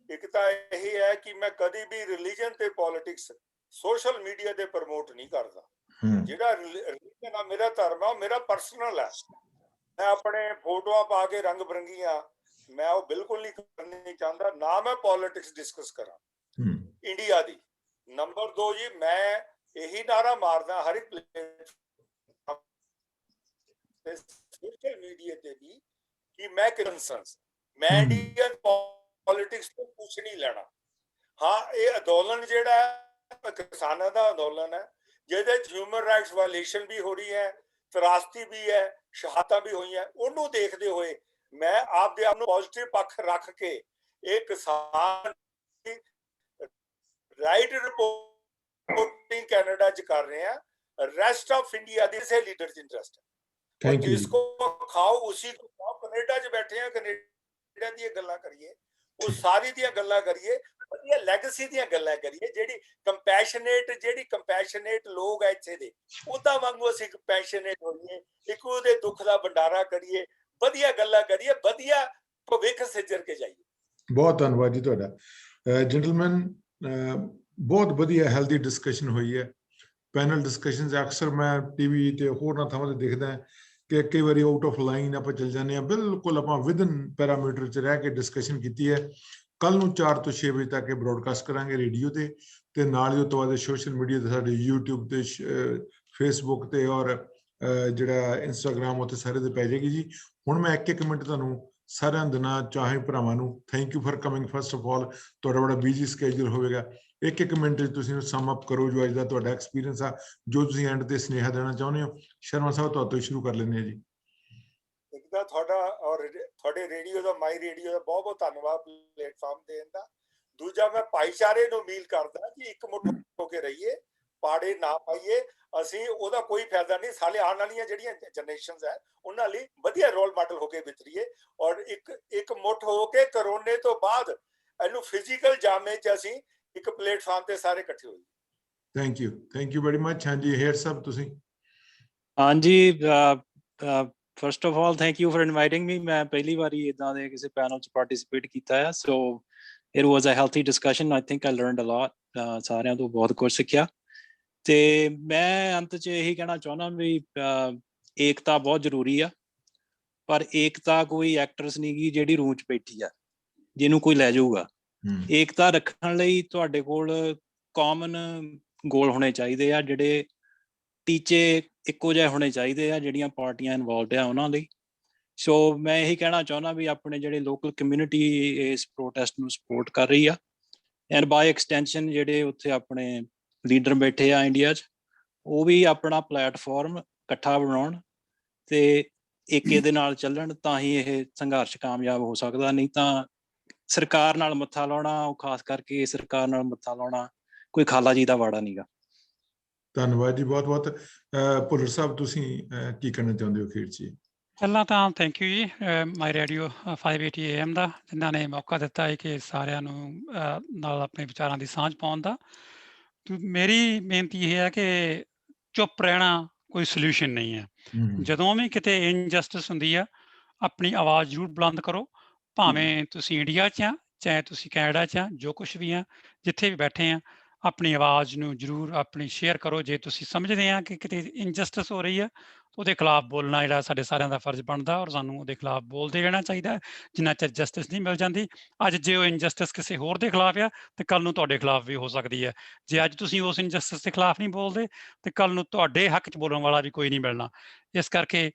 ਇੱਕ ਤਾਂ ਇਹ ਹੈ ਕਿ ਮੈਂ ਕਦੀ ਵੀ ਰਿਲੀਜਨ ਤੇ ਪੋਲਿਟਿਕਸ ਸੋਸ਼ਲ ਮੀਡੀਆ ਤੇ ਪ੍ਰਮੋਟ ਨਹੀਂ ਕਰਦਾ। ਜਿਹੜਾ ਰਿਲੀਜਨ ਆ, ਮੇਰਾ ਧਰਮ ਆ, ਉਹ ਮੇਰਾ ਪਰਸਨਲ ਹੈ। ਮੈਂ ਆਪਣੇ ਫੋਟੋਆਂ ਪਾ ਕੇ ਰੰਗ ਬਰੰਗੀਆਂ ਮੈਂ ਉਹ ਬਿਲਕੁਲ ਨਹੀਂ ਕਰਨੀ ਚਾਹੁੰਦਾ, ਨਾ ਮੈਂ ਪੋਲਿਟਿਕਸ ਡਿਸਕਸ ਕਰਾਂ ਇੰਡੀਆ ਦੀ। ਨੰਬਰ 2 ਜੀ, ਮੈਂ ਇਹੀ ਨਾਰਾ ਮਾਰਦਾ ਹਰ ਇੱਕ ਸੋਸ਼ਲ ਮੀਡੀਆ ਤੇ ਵੀ ਕਿ ਮੈਂ ਮੈਂ ਇੰਡੀਅਨ ਪੋਲਿਟਿਕਸ ਤੋਂ ਕੁਛ ਨਹੀਂ ਲੈਣਾ। ਹਾਂ, ਇਹ ਅੰਦੋਲਨ ਜਿਹੜਾ ਹੈ ਕਿਸਾਨਾਂ ਦਾ ਅੰਦੋਲਨ ਹੈ, ਜਿਹਦੇ ਚ ਹਿਊਮਨ ਰਾਈਟਸ ਵਾਇਲੇਸ਼ਨ ਵੀ ਹੋ ਰਹੀ ਹੈ, ਤਰਾਸਦੀ ਵੀ ਹੈ, ਸ਼ਹਾਦਤਾਂ ਵੀ ਹੋਈਆਂ। ਉਹਨੂੰ ਦੇਖਦੇ ਹੋਏ ਮੈਂ ਆਪਦੇ ਆਪ ਨੂੰ ਪੋਜ਼ਿਟਿਵ ਪੱਖ ਰੱਖ ਕੇ ਇਹ ਕਿਸਾਨ ਰਾਈਟ रिपोर्टिंग कनाडा च कर रहे हैं। रेस्ट ऑफ इंडिया से लीडर्स इंटरेस्ट है, जिसको खाओ उसी को खाओ। कनाडा च बैठे हैं, कनाडा दी गल्लां करिए, वो सारी दी गल्लां करिए, वधिया लेगेसी दी गल्लां करिए। जेडी कंपैशनेट लोग है इत्थे दे, उदा वांगू असीं कंपैशनेट होइए, इक उहदे दुख दा भंडारा करिए, वधिया गल्लां करिए, वधिया भविख सिजर के जाइए। बहुत धन्यवाद जी तुहाडा। जेंटलमैन, बहुत वधिया हैल्दी डिस्कशन हुई है। पैनल डिस्कशन अक्सर मैं टीवी ते होरना थावां ते देखदा कि कई बारी आउट ऑफ लाइन आप चल जाने हैं, बिल्कुल आप विदन पैरामीटर च रह के डिस्कशन की है। कल नूं 4 ਤੋਂ 6 बजे तक ब्रॉडकास्ट करांगे रेडियो ते नाल ही उस तो बाद सोशल मीडिया ते साडे यूट्यूब ते फेसबुक ते और जिहड़ा इंस्टाग्राम उत्ते सारे ते पै जाएगी जी। हुण मैं एक मिनट तुहानूं सारिਆਂ ਦਿਨਾਂ ਚਾਹੇ ਭਰਾਵਾਂ ਨੂੰ thank you for coming. First of all ਤੁਹਾਡਾ ਬੜਾ ਬਿਜੀ ਸਕੇਜੂਲ ਹੋਵੇਗਾ, ਇੱਕ ਮਿੰਟ ਤੁਸੀਂ ਸਮ ਅਪ ਕਰੋ ਜੋ ਅੱਜ ਦਾ ਤੁਹਾਡਾ ਐਕਸਪੀਰੀਅੰਸ ਆ, ਜੋ ਤੁਸੀਂ ਐਂਡ ਤੇ ਸੁਨੇਹਾ ਦੇਣਾ ਚਾਹੁੰਦੇ ਹੋ। ਸ਼ਰਮਾ ਸਾਹਿਬ ਤੁਹਾਡੇ ਤੋਂ ਸ਼ੁਰੂ ਕਰ ਲੈਂਦੇ ਆ ਜੀ। ਇੱਕ ਤਾਂ ਤੁਹਾਡਾ ਔਰ ਤੁਹਾਡੇ ਰੇਡੀਓ ਦਾ, ਮਾਈ ਰੇਡੀਓ ਦਾ ਬਹੁਤ ਬਹੁਤ ਧੰਨਵਾਦ ਪਲੇਟਫਾਰਮ ਦੇਣ ਦਾ। ਦੂਜਾ, ਮੈਂ ਭਾਈਚਾਰੇ ਨੂੰ ਅਪੀਲ ਕਰਦਾ ਕਿ ਇੱਕ ਮੁੱਠ ਹੋ ਕੇ ਰਹੀਏ, ਪਾੜੇ ਨਾ ਪਾਈਏ। ਅਸੀਂ ਉਹਦਾ ਕੋਈ ਫਾਇਦਾ ਨਹੀਂ, ਸਾਡੇ ਆਉਣ ਵਾਲੀਆਂ ਜਿਹੜੀਆਂ ਜਨਰੇਸ਼ਨਸ ਹੈ ਉਹਨਾਂ ਲਈ ਵਧੀਆ ਰੋਲ ਮਾਡਲ ਹੋ ਕੇ ਵਿਤਰੀਏ ਔਰ ਇੱਕ ਮੁੱਠ ਹੋ ਕੇ ਕਰੋਨੇ ਤੋਂ ਬਾਅਦ ਇਹਨੂੰ ਫਿਜ਼ੀਕਲ ਜਾਮੇ 'ਚ ਅਸੀਂ ਇੱਕ ਪਲੇਟਫਾਰਮ ਤੇ ਸਾਰੇ ਇਕੱਠੇ ਹੋਈਏ। Thank you very much. ਹਾਂਜੀ ਹੇਅਰ ਸਾਹਿਬ ਤੁਸੀਂ। ਹਾਂਜੀ, first of all thank you for inviting ਮੀ। ਮੈਂ ਪਹਿਲੀ ਵਾਰੀ ਇਦਾਂ ਦੇ ਕਿਸੇ ਪੈਨਲ 'ਚ ਪਾਰਟਿਸਿਪੇਟ ਕੀਤਾ ਹੈ, so it was a healthy discussion. I think I learned a lot. ਸਾਰਿਆਂ ਤੋਂ ਬਹੁਤ ਕੁਝ ਸਿੱਖਿਆ ਤੇ ਮੈਂ ਅੰਤ 'ਚ ਇਹੀ ਕਹਿਣਾ ਚਾਹੁੰਦਾ ਵੀ ਏਕਤਾ ਬਹੁਤ ਜ਼ਰੂਰੀ ਆ, ਪਰ ਏਕਤਾ ਕੋਈ ਐਕਟਰਸ ਨਹੀਂ ਗੀ ਜਿਹੜੀ ਰੂਮ 'ਚ ਬੈਠੀ ਆ ਜਿਹਨੂੰ ਕੋਈ ਲੈ ਜਾਊਗਾ। ਏਕਤਾ ਰੱਖਣ ਲਈ ਤੁਹਾਡੇ ਕੋਲ ਕਾਮਨ ਗੋਲ ਹੋਣੇ ਚਾਹੀਦੇ ਆ, ਜਿਹੜੇ ਟੀਚੇ ਇੱਕੋ ਜਿਹੇ ਹੋਣੇ ਚਾਹੀਦੇ ਆ ਜਿਹੜੀਆਂ ਪਾਰਟੀਆਂ ਇਨਵੋਲਵਡ ਆ ਉਹਨਾਂ ਲਈ। ਸੋ ਮੈਂ ਇਹੀ ਕਹਿਣਾ ਚਾਹੁੰਦਾ ਵੀ ਆਪਣੇ ਜਿਹੜੇ ਲੋਕਲ ਕਮਿਊਨਿਟੀ ਇਸ ਪ੍ਰੋਟੈਸਟ ਨੂੰ ਸਪੋਰਟ ਕਰ ਰਹੀ ਆ, ਐਂਡ ਬਾਈ ਐਕਸਟੈਂਸ਼ਨ ਜਿਹੜੇ ਉੱਥੇ ਆਪਣੇ ਲੀਡਰ ਬੈਠੇ ਆ ਇੰਡੀਆ 'ਚ, ਉਹ ਵੀ ਆਪਣਾ ਪਲੇਟਫਾਰਮ ਇਕੱਠਾ ਬਣਾਉਣ ਤੇ ਏਕੇ ਦੇ ਨਾਲ ਚੱਲਣ, ਤਾਂ ਹੀ ਇਹ ਸੰਘਰਸ਼ ਕਾਮਯਾਬ ਹੋ ਸਕਦਾ। ਨਹੀਂ ਤਾਂ ਸਰਕਾਰ ਨਾਲ ਮੱਥਾ ਲਾਉਣਾ, ਉਹ ਖਾਸ ਕਰਕੇ ਸਰਕਾਰ ਨਾਲ ਮੱਥਾ ਲਾਉਣਾ ਕੋਈ ਖਾਲਾ ਜੀ ਦਾ ਵਾੜਾ ਨੀਗਾ। ਧੰਨਵਾਦ ਜੀ, ਬਹੁਤ ਬਹੁਤ। ਭੁੱਲਰ ਸਾਹਿਬ, ਤੁਸੀਂ ਕੀ ਕਹਿਣਾ ਚਾਹੁੰਦੇ ਹੋ ਅਖੀਰ 'ਚ ਜੀ? ਪਹਿਲਾਂ ਤਾਂ ਥੈਂਕ ਯੂ ਜੀ ਮਾਈ ਰੇਡੀਓ 580 AM ਦਾ, ਜਿਨ੍ਹਾਂ ਨੇ ਮੌਕਾ ਦਿੱਤਾ ਹੈ ਕਿ ਸਾਰਿਆਂ ਨੂੰ ਨਾਲ ਆਪਣੇ ਵਿਚਾਰਾਂ ਦੀ ਸਾਂਝ ਪਾਉਣ ਦਾ। ਮੇਰੀ ਬੇਨਤੀ ਇਹ ਹੈ ਕਿ ਚੁੱਪ ਰਹਿਣਾ ਕੋਈ ਸੋਲਿਊਸ਼ਨ ਨਹੀਂ ਹੈ। ਜਦੋਂ ਵੀ ਕਿਤੇ ਇਨਜਸਟਿਸ ਹੁੰਦੀ ਆ, ਆਪਣੀ ਆਵਾਜ਼ ਜ਼ਰੂਰ ਬੁਲੰਦ ਕਰੋ, ਭਾਵੇਂ ਤੁਸੀਂ ਇੰਡੀਆ 'ਚ ਆ, ਚਾਹੇ ਤੁਸੀਂ ਕੈਨੇਡਾ 'ਚ ਆ, ਜੋ ਕੁਛ ਵੀ ਆ, ਜਿੱਥੇ ਵੀ ਬੈਠੇ ਆ, ਆਪਣੀ ਆਵਾਜ਼ ਨੂੰ ਜ਼ਰੂਰ ਆਪਣੀ ਸ਼ੇਅਰ ਕਰੋ। ਜੇ ਤੁਸੀਂ ਸਮਝਦੇ ਆ ਕਿ ਕਿਤੇ ਇਨਜਸਟਿਸ ਹੋ ਰਹੀ ਆ, ਉਹਦੇ ਖਿਲਾਫ ਬੋਲਣਾ ਜਿਹੜਾ ਸਾਡੇ ਸਾਰਿਆਂ ਦਾ ਫਰਜ਼ ਬਣਦਾ, ਔਰ ਸਾਨੂੰ ਉਹਦੇ ਖਿਲਾਫ ਬੋਲਦੇ ਰਹਿਣਾ ਚਾਹੀਦਾ ਹੈ ਜਿੰਨਾ ਚਿਰ ਜਸਟਿਸ ਨਹੀਂ ਮਿਲ ਜਾਂਦੀ। ਅੱਜ ਜੇ ਉਹ ਇਨਜਸਟਿਸ ਕਿਸੇ ਹੋਰ ਦੇ ਖਿਲਾਫ ਆ, ਤੇ ਕੱਲ ਨੂੰ ਤੁਹਾਡੇ ਖਿਲਾਫ ਵੀ ਹੋ ਸਕਦੀ ਹੈ। ਜੇ ਅੱਜ ਤੁਸੀਂ ਉਸ ਇਨਜਸਟਿਸ ਦੇ ਖਿਲਾਫ ਨਹੀਂ ਬੋਲਦੇ, ਤੇ ਕੱਲ ਨੂੰ ਤੁਹਾਡੇ ਹੱਕ 'ਚ ਬੋਲਣ ਵਾਲਾ ਵੀ ਕੋਈ ਨਹੀਂ ਮਿਲਣਾ। ਇਸ ਕਰਕੇ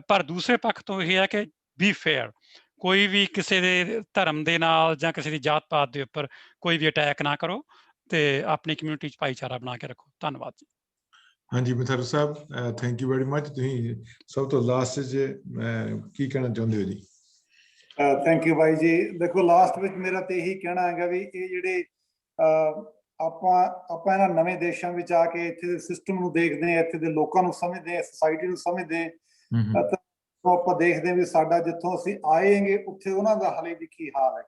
ਪਰ ਦੂਸਰੇ ਪੱਖ ਤੋਂ ਇਹ ਹੈ ਕਿ ਬੀ ਫੇਅਰ, ਕੋਈ ਵੀ ਕਿਸੇ ਦੇ ਧਰਮ ਦੇ ਨਾਲ ਜਾਂ ਕਿਸੇ ਦੀ ਜਾਤ ਪਾਤ ਦੇ ਉੱਪਰ ਕੋਈ ਵੀ ਅਟੈਕ ਨਾ ਕਰੋ, ਤੇ ਆਪਣੀ ਕਮਿਊਨਿਟੀ 'ਚ ਭਾਈਚਾਰਾ ਬਣਾ ਕੇ ਰੱਖੋ। ਧੰਨਵਾਦ ਜੀ। ਹਾਂਜੀ ਮਿੱਥਰ ਸਾਹਿਬ, ਥੈਂਕ ਯੂ ਵੈਰੀ ਮਚ। ਤੁਸੀਂ ਸਭ ਤੋਂ ਲਾਸਟ 'ਚ ਕੀ ਕਹਿਣਾ ਚਾਹੁੰਦੇ ਹੋ ਜੀ? ਥੈਂਕ ਯੂ ਬਾਈ ਜੀ। ਦੇਖੋ, ਲਾਸਟ ਵਿੱਚ ਮੇਰਾ ਤੇ ਇਹੀ ਕਹਿਣਾ ਹੈਗਾ ਵੀ ਇਹ ਜਿਹੜੇ ਆਪਾਂ ਇਹਨਾਂ ਨਵੇਂ ਦੇਸ਼ਾਂ ਵਿੱਚ ਆ ਕੇ ਇੱਥੇ ਦੇ ਸਿਸਟਮ ਨੂੰ ਦੇਖਦੇ ਹਾਂ, ਇੱਥੇ ਦੇ ਲੋਕਾਂ ਨੂੰ ਸਮਝਦੇ ਹਾਂ, ਸੁਸਾਇਟੀ ਨੂੰ ਸਮਝਦੇ ਹਾਂ, ਤਾਂ ਆਪਾਂ ਦੇਖਦੇ ਹਾਂ ਵੀ ਸਾਡਾ ਜਿੱਥੋਂ ਅਸੀਂ ਆਏਗੇ ਉੱਥੇ ਉਹਨਾਂ ਦਾ ਹਾਲੇ ਵੀ ਕੀ ਹਾਲ ਹੈ।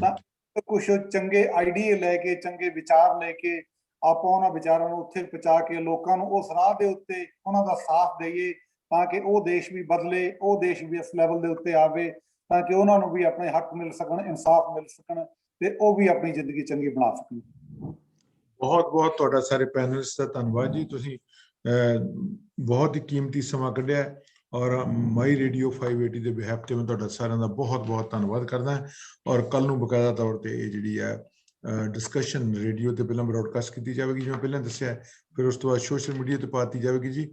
ਤਾਂ ਕੁਛ ਚੰਗੇ ਆਈਡੀਏ ਲੈ ਕੇ, ਚੰਗੇ ਵਿਚਾਰ ਲੈ ਕੇ ਆਪਾਂ ਉਹਨਾਂ ਵਿਚਾਰਾਂ ਨੂੰ ਉੱਥੇ ਪਹੁੰਚਾ ਕੇ ਲੋਕਾਂ ਨੂੰ ਉਸ ਰਾਹ ਦੇ ਉੱਤੇ ਉਹਨਾਂ ਦਾ ਸਾਥ ਦੇਈਏ, ਤਾਂ ਕਿ ਉਹ ਦੇਸ਼ ਵੀ ਬਦਲੇ, ਉਹ ਦੇਸ਼ ਵੀ ਇਸ ਲੈਵਲ ਦੇ ਉੱਤੇ ਆਵੇ, ਤਾਂ ਕਿ ਉਹਨਾਂ ਨੂੰ ਵੀ ਆਪਣੇ ਹੱਕ ਮਿਲ ਸਕਣ, ਇਨਸਾਫ ਮਿਲ ਸਕਣ, ਤੇ ਉਹ ਵੀ ਆਪਣੀ ਜ਼ਿੰਦਗੀ ਚੰਗੀ ਬਣਾ ਸਕਣ। ਬਹੁਤ ਬਹੁਤ ਤੁਹਾਡਾ ਸਾਰੇ ਪੈਨਲਿਸਟ ਦਾ ਧੰਨਵਾਦ ਜੀ। ਤੁਸੀਂ ਬਹੁਤ ਹੀ ਕੀਮਤੀ ਸਮਾਂ ਕੱਢਿਆ, ਔਰ ਮਾਈ ਰੇਡੀਓ 580 ਦੇ ਬਿਹਾਫ ਤੇ ਮੈਂ ਤੁਹਾਡਾ ਸਾਰਿਆਂ ਦਾ ਬਹੁਤ ਬਹੁਤ ਧੰਨਵਾਦ ਕਰਦਾ। ਔਰ ਕੱਲ ਨੂੰ ਬਕਾਇਦਾ ਤੌਰ ਤੇ ਇਹ ਜਿਹੜੀ ਹੈ ਡਿਸਕਸ਼ਨ ਰੇਡੀਓ ਤੇ ਪਹਿਲਾਂ ਬ੍ਰੌਡਕਾਸਟ ਕੀਤੀ ਜਾਵੇਗੀ, ਜਿਵੇਂ ਪਹਿਲਾਂ ਦੱਸਿਆ, ਫਿਰ ਉਸ ਤੋਂ ਬਾਅਦ ਸੋਸ਼ਲ ਮੀਡੀਆ ਤੇ ਪਾਤੀ ਜਾਵੇਗੀ ਜੀ।